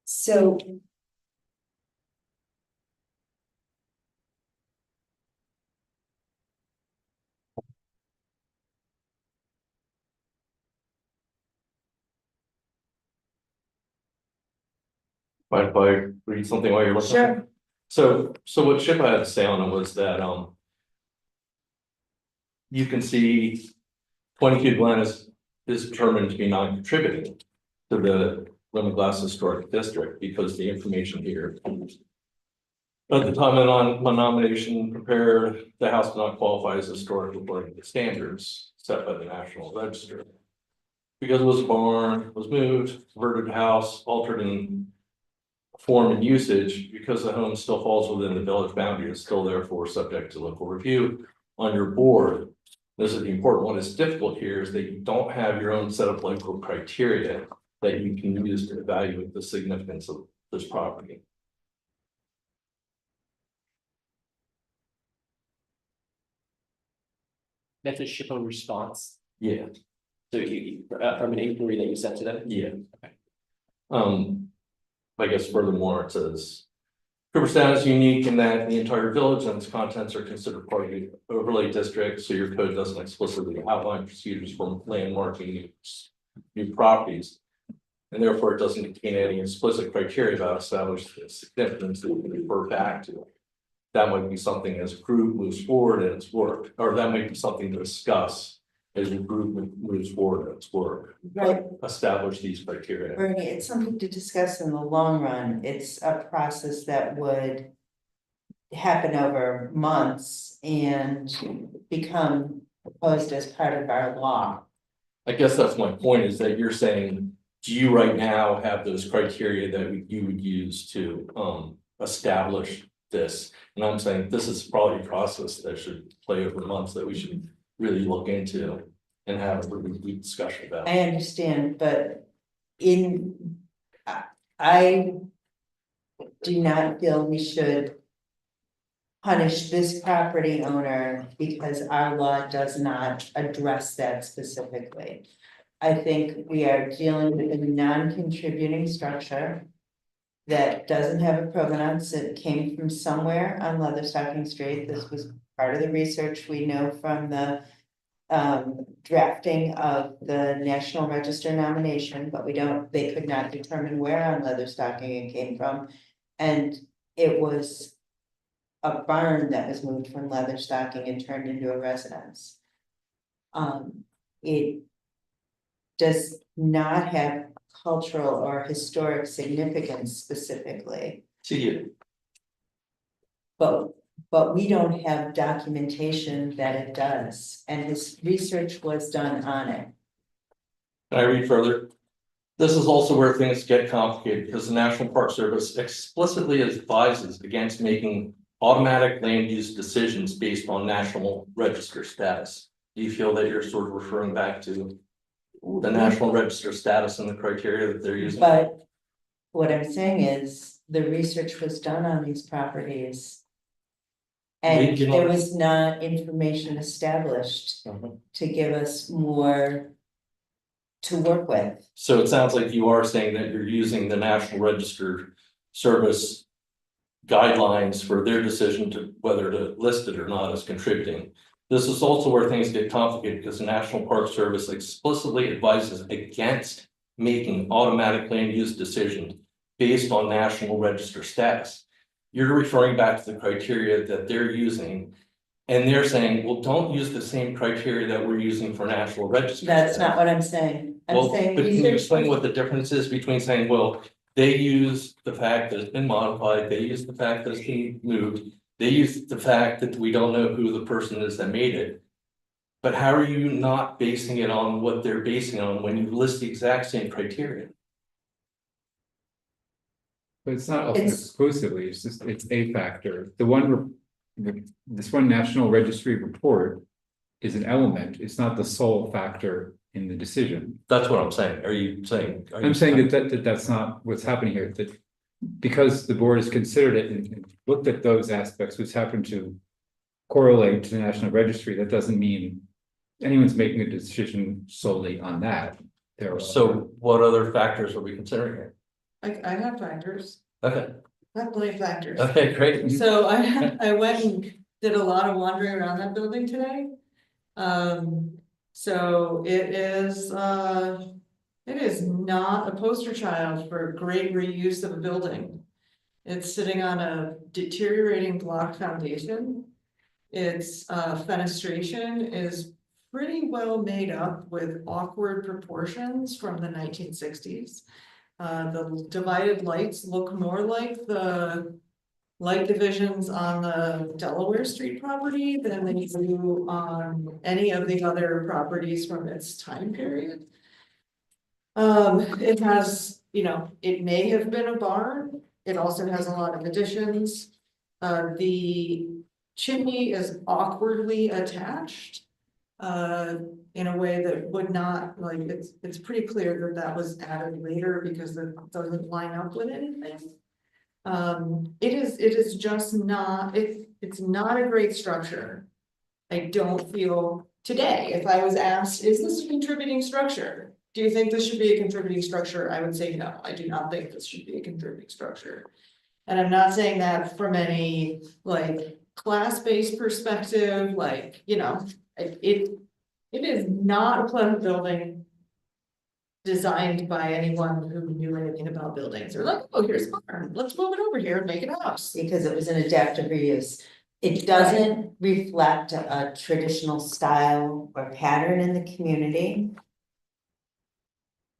So. Mind if I read something while you're looking? Sure. So what Chip had to say on it was that, you can see 22 Glen is determined to be non-contributing to the Lemon Glass Historic District because the information here. At the time of my nomination prepared, the house did not qualify as historic according to the standards set by the National Register. Because it was a barn, was moved, converted house, altered in form and usage, because the home still falls within the village boundary, it's still therefore subject to local review on your board. This is the important one. It's difficult here is that you don't have your own set of local criteria that you can use to evaluate the significance of this property. That's a SHPO response, Yeah, so you, from an inquiry that you sent to them? yeah. I guess furthermore, it says. Cooperstown is unique in that the entire village and its contents are considered part of the overlay district, so your code doesn't explicitly outline procedures for landmarking new properties. And therefore, it doesn't contain any explicit criteria about established significance that we can refer back to. That might be something as a group moves forward in its work, or that might be something to discuss as a group moves forward in its work. Right, Establish these criteria. Bernie, it's something to discuss in the long run. It's a process that would. Happen over months and become proposed as part of our law. I guess that's my point is that you're saying, do you right now have those criteria that you would use to establish this? And I'm saying this is probably a process that should play over months that we should really look into and have a really deep discussion about. I understand, but I do not feel we should punish this property owner because our law does not address that specifically. I think we are dealing with a non-contributing structure that doesn't have a provenance. It came from somewhere on Leatherstocking Street. This was part of the research we know from the drafting of the National Register nomination, but they could not determine where on Leatherstocking it came from. And it was a barn that was moved from Leatherstocking and turned into a residence. It does not have cultural or historic significance specifically, See you. but we don't have documentation that it does, and his research was done on it. Can I read further? This is also where things get complicated because the National Park Service explicitly advises against making automatic land use decisions based on National Register status. Do you feel that you're sort of referring back to the National Register status and the criteria that they're using? But what I'm saying is, the research was done on these properties. And there was not information established to give us more to work with. So it sounds like you are saying that you're using the National Register Service guidelines for their decision to whether to list it or not as contributing. This is also where things get complicated because the National Park Service explicitly advises against making automatic land use decisions based on National Register status. You're referring back to the criteria that they're using, and they're saying, well, don't use the same criteria that we're using for National Register. That's not what I'm saying. I'm Well, saying but can you research explain was- what the difference is between saying, well, they use the fact that it's been modified, they use the fact that it's been moved, they use the fact that we don't know who the person is that made it. But how are you not basing it on what they're basing it on when you list the exact same criteria? But it's not often It's- exclusively, it's a factor. This one National Registry report is an element, it's not the sole factor in the decision. That's what I'm saying. Are you saying? I'm saying that's not what's happening here, that because the board has considered it and looked at those aspects, which happen to correlate to the National Registry, that doesn't mean anyone's making a decision solely on that. There are. So what other factors are we considering here? I have factors, Okay, I have plenty of factors. okay, great. So I went and did a lot of wandering around that building today. So it is not a poster child for great reuse of a building. It's sitting on a deteriorating block foundation. Its fenestration is pretty well made up with awkward proportions from the 1960s. The divided lights look more like the light divisions on the Delaware Street property than they do on any of the other properties from its time period. It has, it may have been a barn. It also has a lot of additions. The chimney is awkwardly attached. In a way that would not, like, it's pretty clear that that was added later because it doesn't line up with anything. It is just not, it's not a great structure. I don't feel today, if I was asked, is this a contributing structure? Do you think this should be a contributing structure? I would say no, I do not think this should be a contributing structure. And I'm not saying that from any like class-based perspective, like, it is not a pleasant building designed by anyone who knew anything about buildings. They're like, oh, here's a barn, let's move it over here and make it a house. Because it was an adaptive reuse. It doesn't reflect a traditional style or pattern in the community.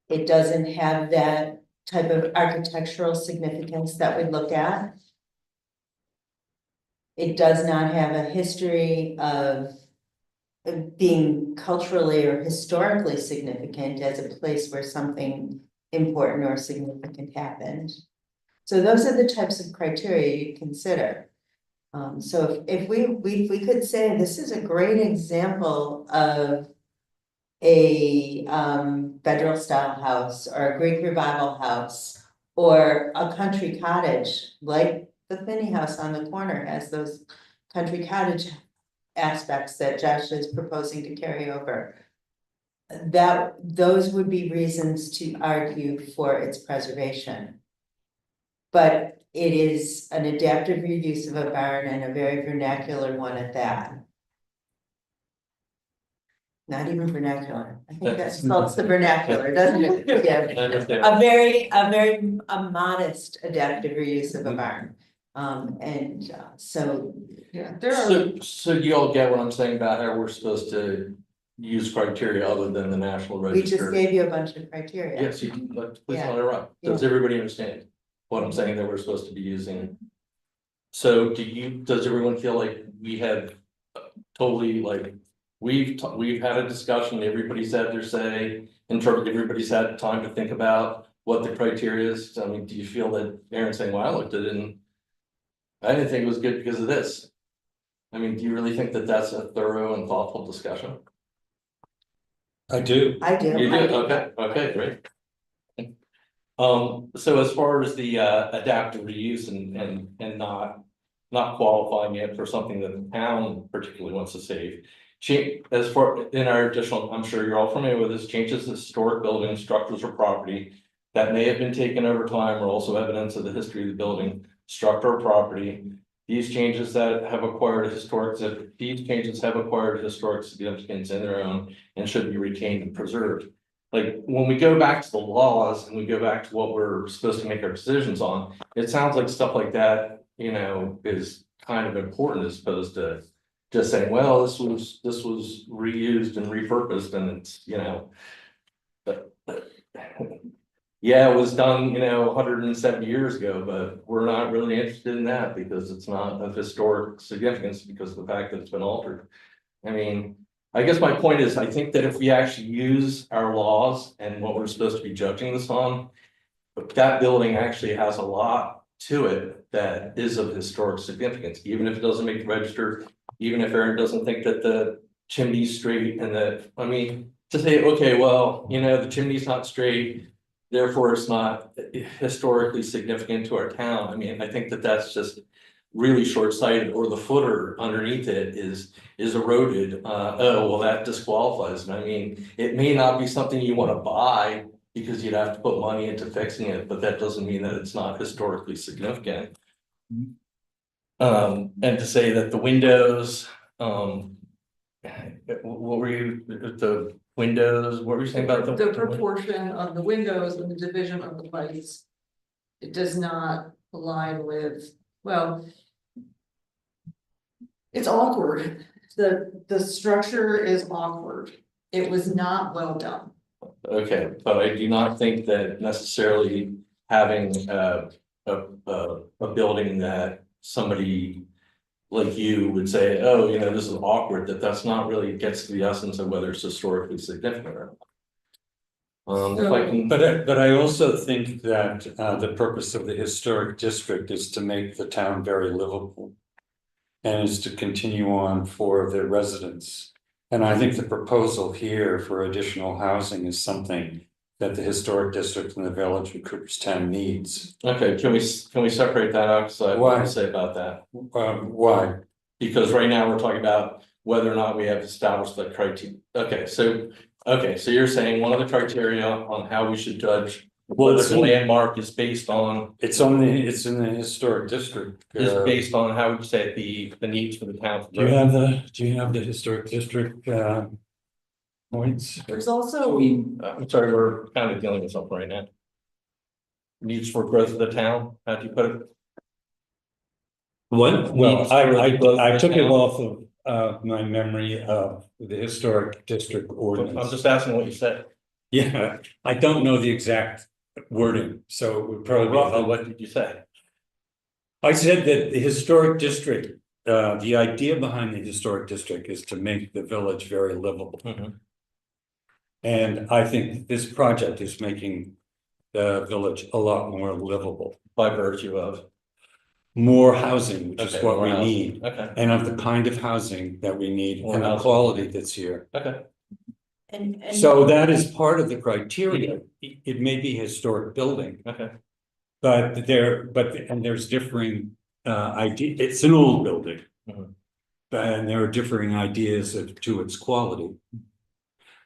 It doesn't have that type of architectural significance that we look at. It does not have a history of being culturally or historically significant as a place where something important or significant happened. So those are the types of criteria you consider. So if we could say this is a great example of a federal style house or a Greek revival house or a country cottage, like the Finney house on the corner has those country cottage aspects that Josh is proposing to carry over. Those would be reasons to argue for its preservation. But it is an adaptive reuse of a barn and a very vernacular one at that. Not even vernacular. I think that insults the vernacular, doesn't it? Yeah. I understand. A very modest adaptive reuse of a barn. So Yeah, there are. So you all get what I'm saying about how we're supposed to use criteria other than the National we just Register? gave you a bunch of criteria. Yes, you can, but please Yeah. don't interrupt. Does everybody understand what I'm saying that we're supposed to be using? So does everyone feel like we have totally like, we've had a discussion, everybody's had their say, everybody's had time to think about what the criteria is? I mean, do you feel that Aaron's saying, well, I looked at it and I didn't think it was good because of this? I mean, do you really think that that's a thorough and thoughtful discussion? I do. I do. You do, okay, great. So as far as the adaptive reuse and not qualifying it for something that the town particularly wants to save. As far in our additional, I'm sure you're all familiar with this, changes to historic buildings, structures or property that may have been taken over time or also evidence of the history of the building, structure or property. These changes have acquired historic significance in their own and should be retained and preserved. Like when we go back to the laws and we go back to what we're supposed to make our decisions on, it sounds like stuff like that, is kind of important as opposed to just saying, well, this was reused and repurposed and it's, yeah, it was done, 170 years ago, but we're not really interested in that because it's not of historic significance because of the fact that it's been altered. I mean, I guess my point is, I think that if we actually use our laws and what we're supposed to be judging this on, that building actually has a lot to it that is of historic significance, even if it doesn't make the register, even if Aaron doesn't think that the chimney's straight and that, I mean, to say, okay, well, the chimney's not straight, therefore it's not historically significant to our town. I mean, I think that that's just really short-sighted, or the footer underneath it is eroded, oh, well, that disqualifies it. I mean, it may not be something you wanna buy because you'd have to put money into fixing it, but that doesn't mean that it's not historically significant. And to say that the windows, what were you, the windows, what were you saying about the? The proportion of the windows and the division of the lights. It does not align with, well. It's awkward, the structure is awkward, it was not well done. Okay, but I do not think that necessarily having a building that somebody like you would say, oh, you know, this is awkward, that's not really gets to the essence of whether it's historically significant or not. If I can, But I also think that the purpose of the historic district is to make the town very livable. And is to continue on for the residents. And I think the proposal here for additional housing is something that the historic district and the village of Cooperstown needs. okay, can we separate that out? Because I have what to say about that. Why? Because right now we're talking about whether or not we have established the criteria. Okay, so you're saying one of the criteria on how we should judge whether the landmark is based on. It's in the historic district. Is based on how we say the needs for the town. Do you have the historic district points? There's also, I'm sorry, we're kind of dealing with something right now. Needs for growth of the town, how do you put it? What? Well, Needs for the growth of I the took it town? off of my memory of the historic district I'm ordinance. just asking what you said. Yeah, I don't know the exact wording, so it would probably be. Roughly, what did you say? I said that the historic district, the idea behind the historic district is to make the village very livable. Mhm. And I think this project is making the village a lot more livable. By virtue of. More housing, which is Okay, what more we housing. need, Okay, and of the kind of housing that we need More and the housing. quality that's here. okay, And So that is part of the criteria. It may be a historic building, okay, but there's differing idea, it's an old building. Mhm. And there are differing ideas to its quality.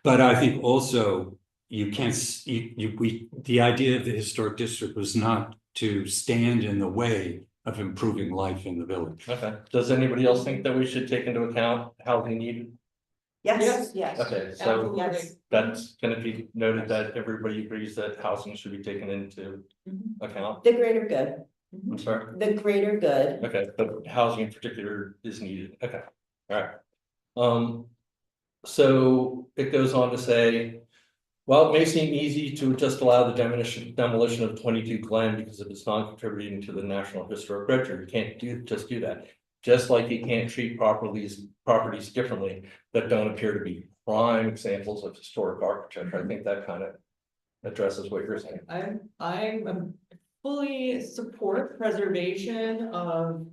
But I think also you can't, the idea of the historic district was not to stand in the way of improving life in the village. okay. Does anybody else think that we should take into account housing needed? yes, Yes. Okay, so absolutely, that's gonna be noted that everybody agrees that housing should be taken into Mhm. account. the greater good, I'm sorry. the greater good. Okay, but housing in particular is needed, okay, alright. So it goes on to say. Well, it may seem easy to just allow the demolition of 22 Glen because if it's not contributing to the National Historic Register, you can't just do that. Just like you can't treat properties differently that don't appear to be prime examples of historic architecture. I think that kind of addresses what you're saying. I'm fully support preservation of.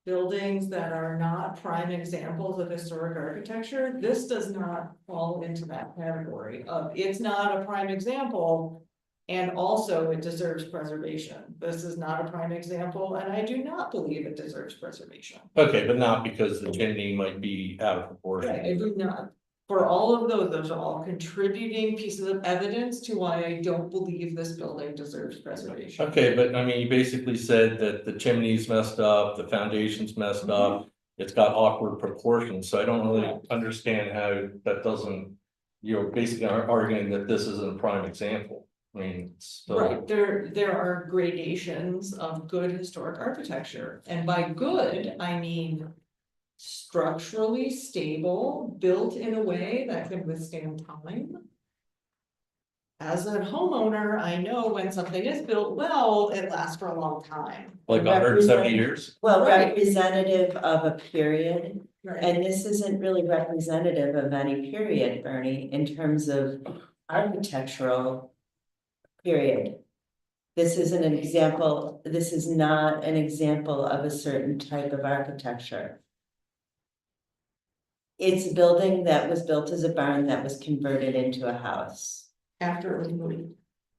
Buildings that are not prime examples of historic architecture, this does not fall into that category of, it's not a prime example. And also it deserves preservation, this is not a prime example, and I do not believe it deserves preservation. Okay, but not because the chimney might be out of proportion. Right, I do not, for all of those are all contributing pieces of evidence to why I don't believe this building deserves preservation. Okay, but I mean, you basically said that the chimney's messed up, the foundation's messed up, it's got awkward proportions, so I don't really understand how that doesn't. You're basically arguing that this isn't a prime example, I mean, so. Right, there are gradations of good historic architecture, and by good, I mean. Structurally stable, built in a way that can withstand time. As a homeowner, I know when something is built well, it lasts for a long time. Like 170 years? Well, Right. representative of a period, Right. and this isn't really representative of any period, Bernie, in terms of architectural period. This isn't an example, this is not an example of a certain type of architecture. It's a building that was built as a barn that was converted into a house. After it was moved.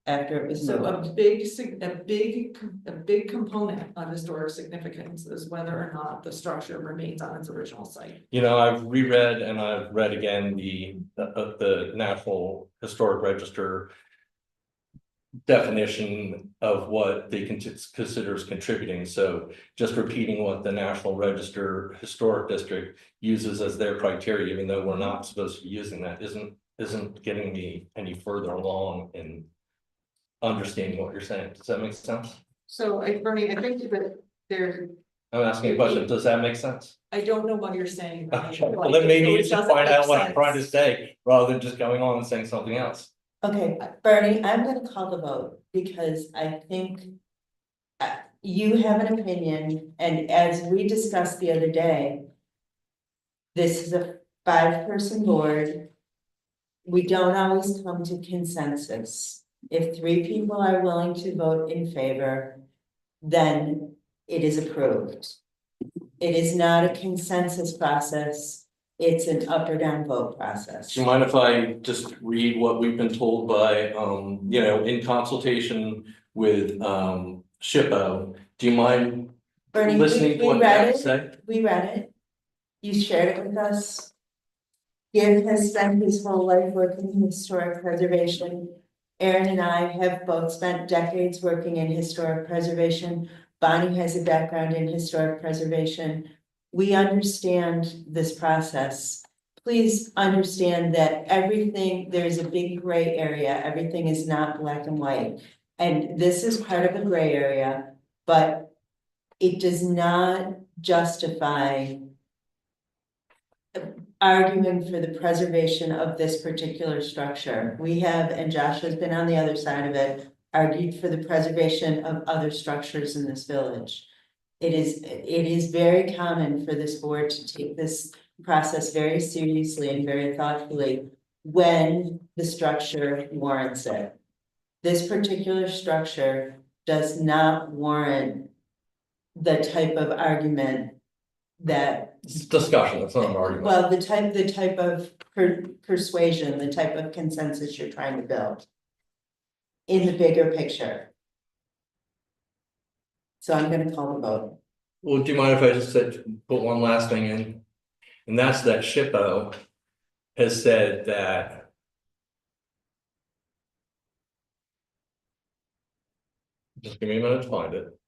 after it was So moved? a big component of historic significance is whether or not the structure remains on its original site. You know, I've reread and I've read again the National Historic Register definition of what they consider as contributing. So just repeating what the National Register Historic District uses as their criteria, even though we're not supposed to be using that, isn't getting me any further along in understanding what you're saying. Does that make sense? So Bernie, I think that there, I'm asking a question. Does that make sense? I don't know what you're saying. Bernie. Okay, well, Like, then maybe so you it should doesn't find make out what I'm trying to sense. say, rather than just going on and saying something else. Okay, Bernie, I'm gonna call the vote because I think. You have an opinion, and as we discussed the other day. This is a 5-person board. We don't always come to consensus. If 3 people are willing to vote in favor, then it is approved. It is not a consensus process, it's an up or down vote process. Do you mind if I just read what we've been told by, you know, in consultation with, SHPO? Do you mind Bernie, listening to we what they read have to it, say? we read it. You shared it with us. Gib has spent his whole life working in historic preservation. Aaron and I have both spent decades working in historic preservation. Bonnie has a background in historic preservation. We understand this process. Please understand that everything, there's a big gray area. Everything is not black and white. And this is part of a gray area, but it does not justify arguing for the preservation of this particular structure. We have, and Josh has been on the other side of it, argued for the preservation of other structures in this village. It is very common for this board to take this process very seriously and very thoughtfully when the structure warrants it. This particular structure does not warrant the type of argument that. It's discussion, it's not an argument. Well, the type of persuasion, the type of consensus you're trying to build. In the bigger picture. So I'm gonna call the vote. Well, do you mind if I just put one last thing in? And that's that SHPO has said that. Just give me a minute to find it.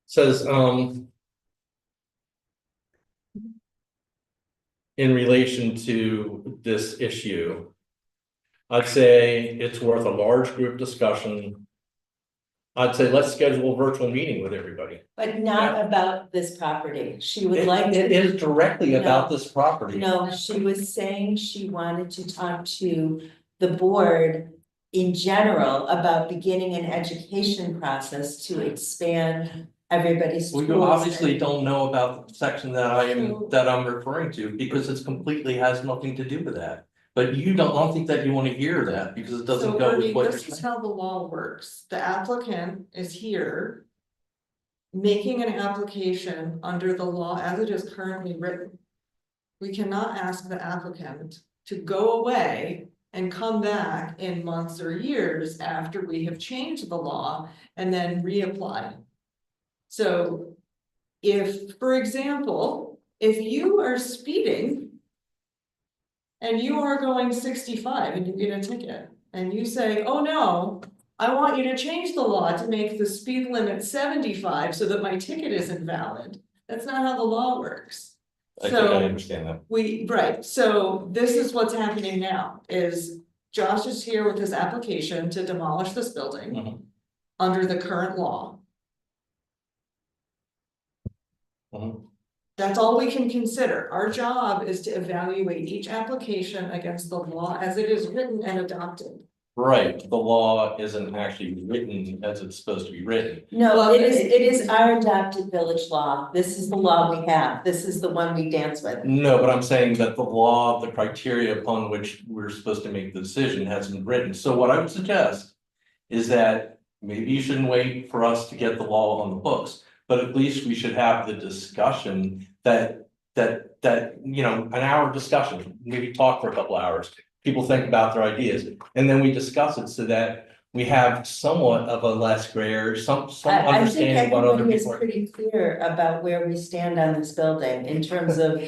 Says, in relation to this issue, I'd say it's worth a large group discussion. I'd say let's schedule a virtual meeting with everybody. But not about this property. She would like It to. is directly about No. this property. No, she was saying she wanted to talk to the board in general about beginning an education process to expand everybody's Well, tools. you obviously don't know about the section that I'm referring to, because it's completely has nothing to do with that. But you don't think that you want to hear that, because it doesn't So go with Bernie, what you're this is saying. how the law works. The applicant is here. Making an application under the law as it is currently written. We cannot ask the applicant to go away and come back in months or years after we have changed the law and then reapply. So if, for example, if you are speeding and you are going 65 and you get a ticket and you say, oh no, I want you to change the law to make the speed limit 75 so that my ticket is invalid. That's not how the law works. I think I understand that. Right, so this is what's happening now, is Josh is here with his application to demolish this building. Mhm. Under the current law. Mhm. That's all we can consider. Our job is to evaluate each application against the law as it is written and adopted. Right, the law isn't actually written as it's supposed to be written. No, Well, it is our adopted village law. This is the law we have. This is the one we dance with. No, but I'm saying that the law, the criteria upon which we're supposed to make the decision hasn't been written. So what I would suggest is that maybe you shouldn't wait for us to get the law on the books, but at least we should have the discussion that that, you know, an hour discussion, maybe talk for a couple hours. People think about their ideas, and then we discuss it so that we have somewhat of a less gray area, some I think understanding what other everybody is people are. pretty clear about where we stand on this building in terms of.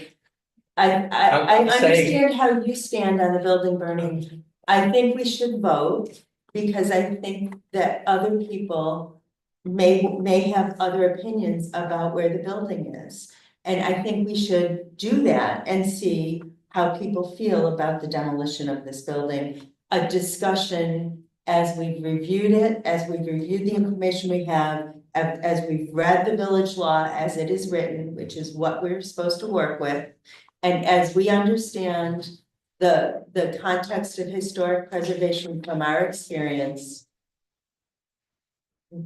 I'm I saying- understand how you stand on the building burning. I think we should vote because I think that other people may have other opinions about where the building is. And I think we should do that and see how people feel about the demolition of this building. A discussion as we've reviewed it, as we've reviewed the information we have, as we've read the village law as it is written, which is what we're supposed to work with. And as we understand the context of historic preservation from our experience,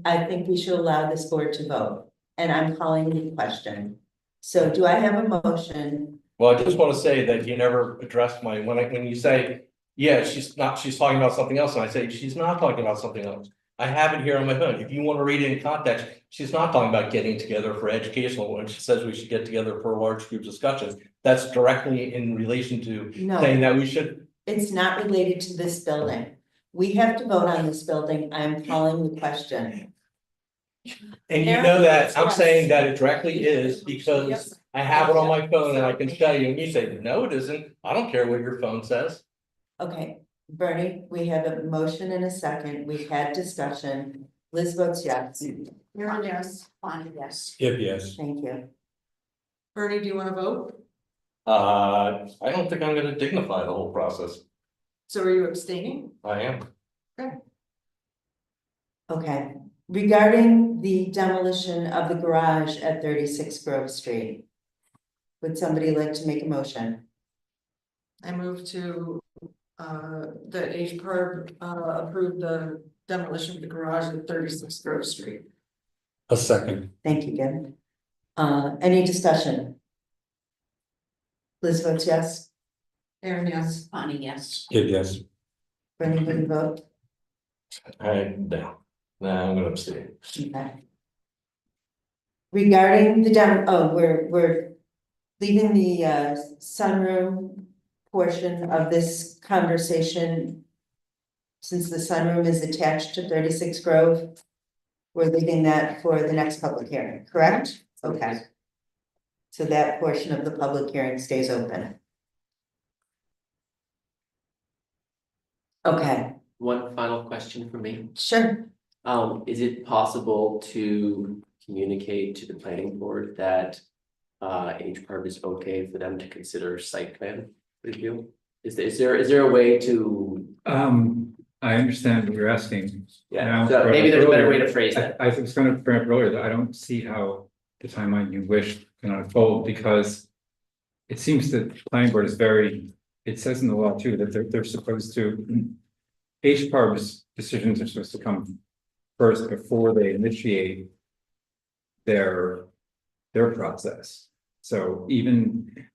I think we should allow this board to vote, and I'm calling the question. So do I have a motion? Well, I just want to say that you never addressed when you say, yeah, she's talking about something else, and I say, she's not talking about something else. I have it here on my phone. If you want to read it in context, she's not talking about getting together for educational, when she says we should get together for a large group discussion. That's directly in relation to No. saying that we should. It's not related to this building. We have to vote on this building. I'm calling the question. And you know that, I'm Yes. saying that it directly is because Yes. I have it on my phone and I can show you, and you say, no, it isn't. I don't care what your phone says. Okay, Bernie, we have a motion and a second. We've had discussion. Liz votes yes. Aaron, yes. Bonnie, yes. Skip, yes. Thank you. Bernie, do you wanna vote? I don't think I'm gonna dignify the whole process. So are you abstaining? I am. Okay, regarding the demolition of the garage at 36 Grove Street. Would somebody like to make a motion? I move to, that HPARB, approve the demolition of the garage at 36 Grove Street. A second. Thank you, Kim. Any discussion? Liz votes yes. Aaron, yes. Bonnie, yes. Skip, yes. Bernie wouldn't vote. No, I'm gonna abstain. Okay. Regarding the we're leaving the sunroom portion of this conversation. Since the sunroom is attached to 36 Grove, we're leaving that for the next public hearing, correct? Okay. So that portion of the public hearing stays open. Okay, One final question for me. sure. Is it possible to communicate to the planning board that HPARB is okay for them to consider site plan review? Is there a way to, I understand what you're asking. yeah, Now, so maybe there's a better way to earlier, phrase that. I was gonna bring up earlier that I don't see how the timeline you wish can unfold, because it seems that the planning board is it says in the law too, that they're supposed to, HPARB's decisions are supposed to come first before they initiate their process. So even,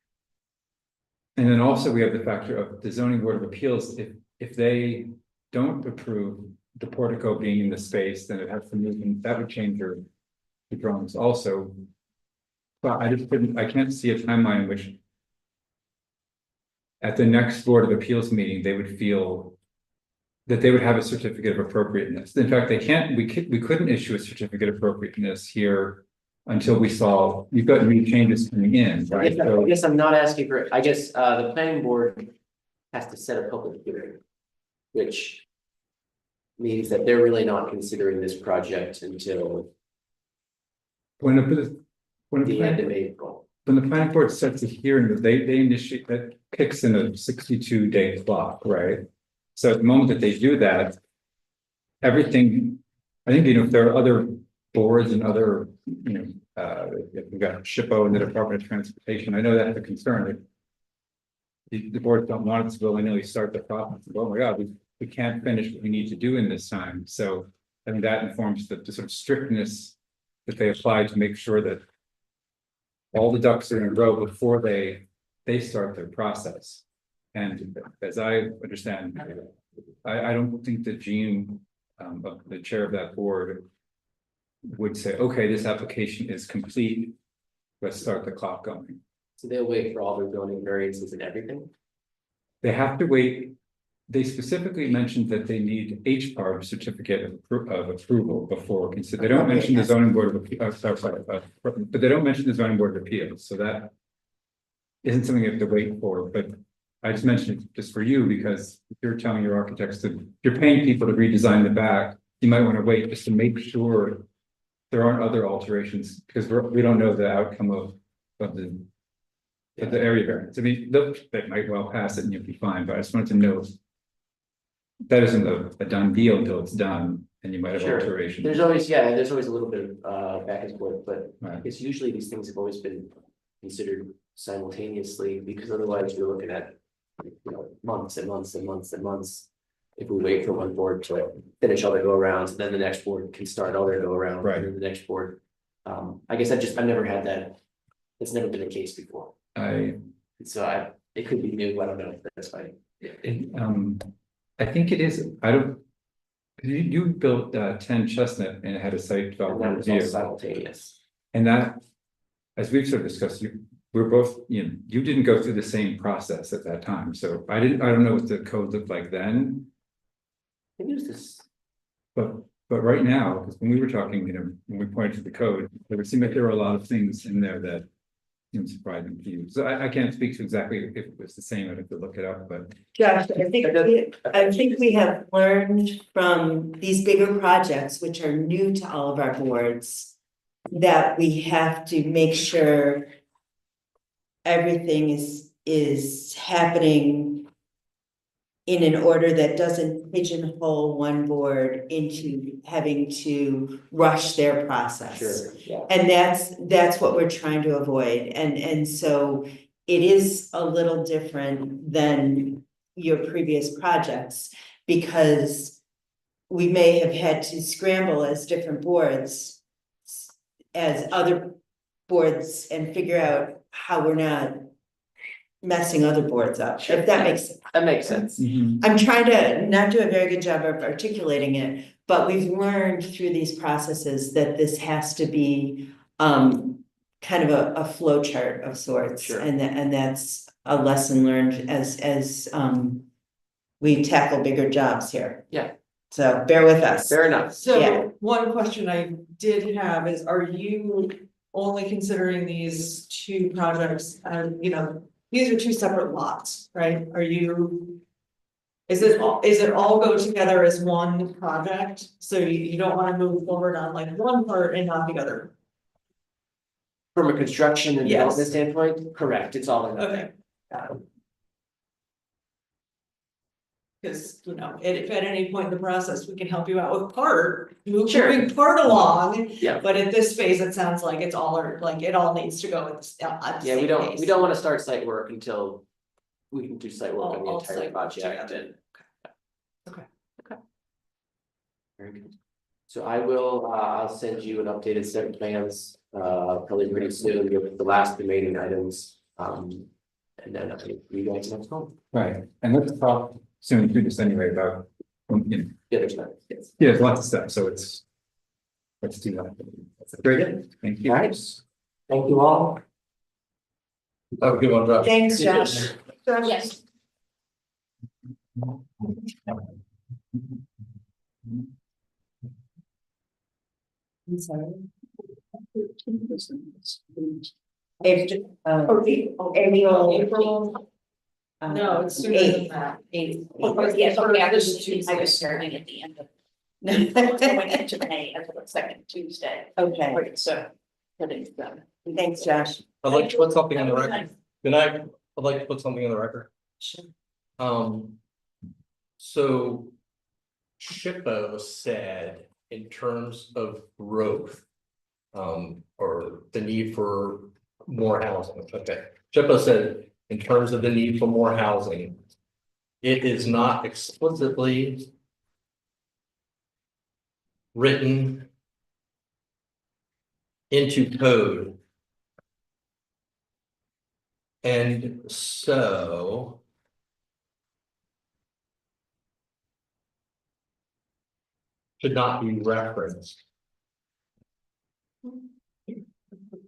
and then also we have the factor of the zoning board of appeals, if they don't approve the portico being in the space, then it has to move, and that would change the drawings also. But I can't see a timeline in which at the next Board of Appeals meeting, they would feel that they would have a certificate of appropriateness. In fact, we couldn't issue a certificate of appropriateness here until we've got new changes coming in, right? I guess I'm not asking for, I guess, the planning board has to set a public hearing, which means that they're really not considering this project until When the end of April. the planning board sets a hearing, that they initiate, that kicks in a 62-day clock, right? So at the moment that they do that, everything, I think, if there are other boards and other, we've got SHPO and the Department of Transportation, I know that's a concern. The boards don't want it to willy-nilly start the process. Oh my God, we can't finish what we need to do in this time. So I think that informs the sort of strictness that they apply to make sure that all the ducks are in a row before they start their process. And as I understand, I don't think that Jean, the chair of that board, would say, okay, this application is complete, let's start the clock going. So they'll wait for all their zoning variances and everything? They have to wait. They specifically mentioned that they need HPARB certificate of approval before consider, they don't mention the zoning board of, but they don't mention the zoning board of appeals, so that. Isn't something you have to wait for, but I just mentioned it just for you, because if you're telling your architects to, you're paying people to redesign the back, you might want to wait just to make sure. There aren't other alterations, because we don't know the outcome of the. Of the area variance, I mean, they might well pass it and you'll be fine, but I just wanted to know. That isn't a done deal until it's done, and you might have Sure. alterations. There's always a little bit of back and forth, but Right. it's usually these things have always been considered simultaneously, because otherwise you're looking at, months and months and months and months. If we wait for one board to finish all their go arounds, then the next board can start all their go around, Right. and then the next board. I guess I've never had that. It's never been the case before. So it could be new, I don't know, that's fine. I think it is, I don't. You built 10 Chestnut and it had a site And that development was all review, simultaneous. and that. As we've sort of discussed, we're both, you didn't go through the same process at that time, so I don't know what the code looked like then. I think it was this, But right now, because when we were talking, when we pointed to the code, it would seem like there were a lot of things in there that. Surprising to you, so I can't speak to exactly if it was the same, I'd have to look it up, but. Josh, I think we have learned from these bigger projects, which are new to all of our boards. That we have to make sure. Everything is happening. In an order that doesn't pigeonhole one board into having to rush their process. sure, yeah. And that's what we're trying to avoid, and so it is a little different than your previous projects. Because we may have had to scramble as different boards. As other boards and figure out how we're not messing other boards up, if that makes sense. That makes sense. I'm trying to not do a very good job of articulating it, but we've learned through these processes that this has to be kind of a flow chart of sorts. Sure. And that's a lesson learned as we tackle bigger jobs here. Yeah. So bear with us. Fair enough. So Yeah. one question I did have is, are you only considering these two projects, these are two separate lots, right? Is it all go together as one project? So you don't wanna move forward on like one part and not the other? From a construction and Yes. development standpoint, correct, it's all in one. Okay. Cause if at any point in the process, we can help you out with Sure. moving part along. Yeah. But at this phase, it sounds like it all needs to go at the Yeah, same we don't pace. wanna start site work until we can do site work on the All entire site work project together. and. Okay. Very good. So I will, I'll send you an updated set of plans, probably pretty soon with the last remaining items. And then you guys next home. Right, and let's talk soon through this anyway about, Yeah, there's that, yes. yeah, there's lots of stuff, so let's do that. Very good, thank you. All right. Thank you all. Have a good one, Josh. Thanks, Josh. Yes. I'm sorry. April, no, it's sooner than Eight. that. Yes, okay, I was starting at the end of, going into May as the second Tuesday. Okay, Right, so, but it's done. thanks, Josh. I'd like to put something on the record. Good night. I'd like to put something on the record. Sure. So. SHPO said in terms of growth. Or the need for more housing, okay. SHPO said in terms of the need for more housing. It is not explicitly. Written. Into code. And so. Should not be referenced.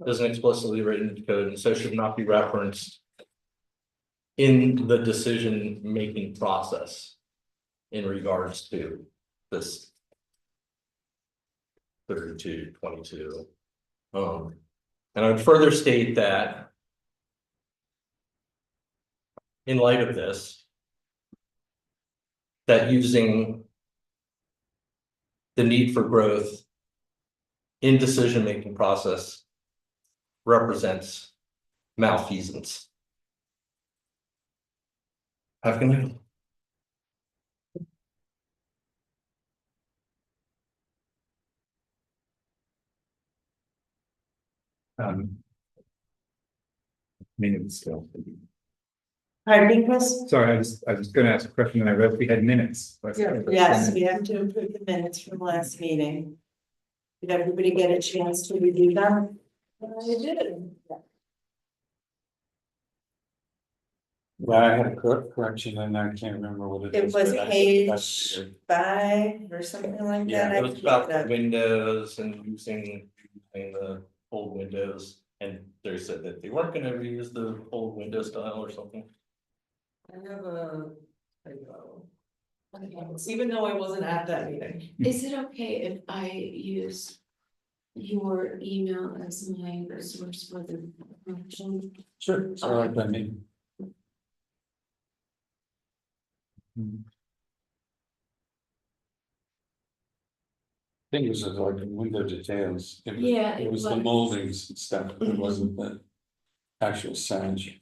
isn't explicitly written into code, and so should not be referenced in the decision-making process in regards to this 3222. And I would further state that in light of this, that using the need for growth in decision-making process represents malfeasance. Have a good night. Minutes still. Pardon me, Chris? Sorry, I was gonna ask a question and I read we had minutes. Yes, we have to approve the minutes from last meeting. Did everybody get a chance to review them? I did. Well, I had a correction and I can't remember what it It is. was but I- page 5 or something like that. Yeah, I It was about the looked it up. windows and using the old windows, and they said that they weren't gonna reuse the old window style or something. I have a typo. Even though I wasn't at that meeting. Is it okay if I use your email as my resource for the correction? Sure, it's all right by me. I think it was like window details. It was- Yeah, It it was the was. moldings and stuff, it wasn't the actual signage.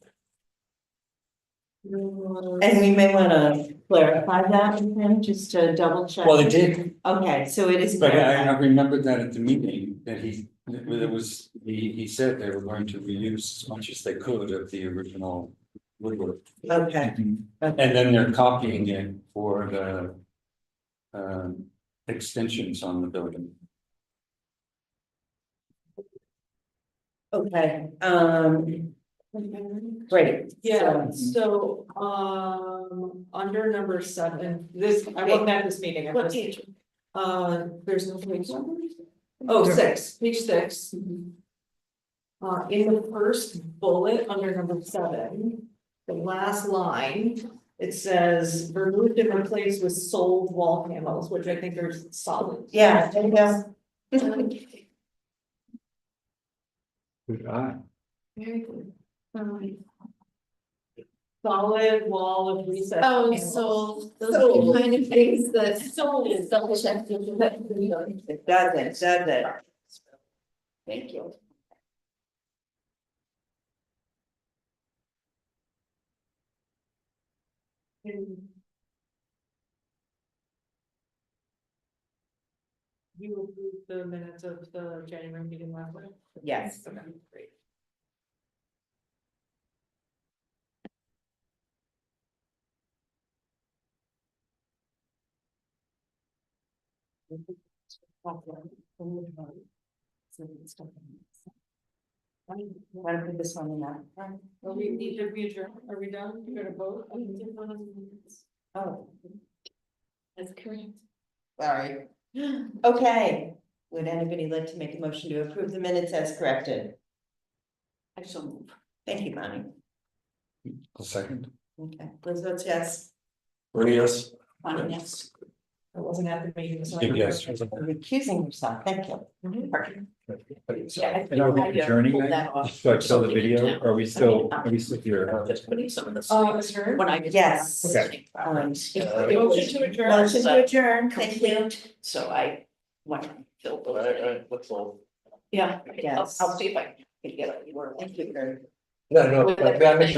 And we may want to clarify that with him, just to double check. Well, it did, Okay, so it is. but I clarified. remembered that at the meeting, that it was, he said they were going to reuse as much as they could of the original woodwork. Okay, And then they're copying it for the extensions on the building. okay, great. Yeah, so, under number 7, this, I wasn't at this meeting. I What just- page? There's no page numbers. Oh, 6, page 6. In the first bullet, under number 7, the last line, it says removed and replaced with sold wall panels, which I think are solid. Yeah, there you go. Good eye. Very good. Solid wall of recess. Oh, panels. so those are the kind of things that Sold. is double checked. It does it. Thank you. You approved the minutes of the January meeting last week? Yes. Okay, great. Want to put this one in that? Well, we need to be adjourned. Are we done? You gonna vote? Oh, That's correct. sorry. Okay, would anybody like to make a motion to approve the minutes as corrected? I shall move. Thank you, Bonnie. A second. Okay, Liz votes yes. Yes. Fine, yes. I wasn't at the meeting, so. Yes. Recusing yourself, thank you. Yeah. And are we I adjourning pulled then? that off. So I show the video, Yeah. or are we still here? Just putting some of this. Adjourn? When I. Yes. Okay. Motion to adjourn. Motion to adjourn, thank you. Complete, so I want to fill those. in. Let's all. Yeah, Yes. I'll see if I can get it. Thank you, Kurt. No, I make sure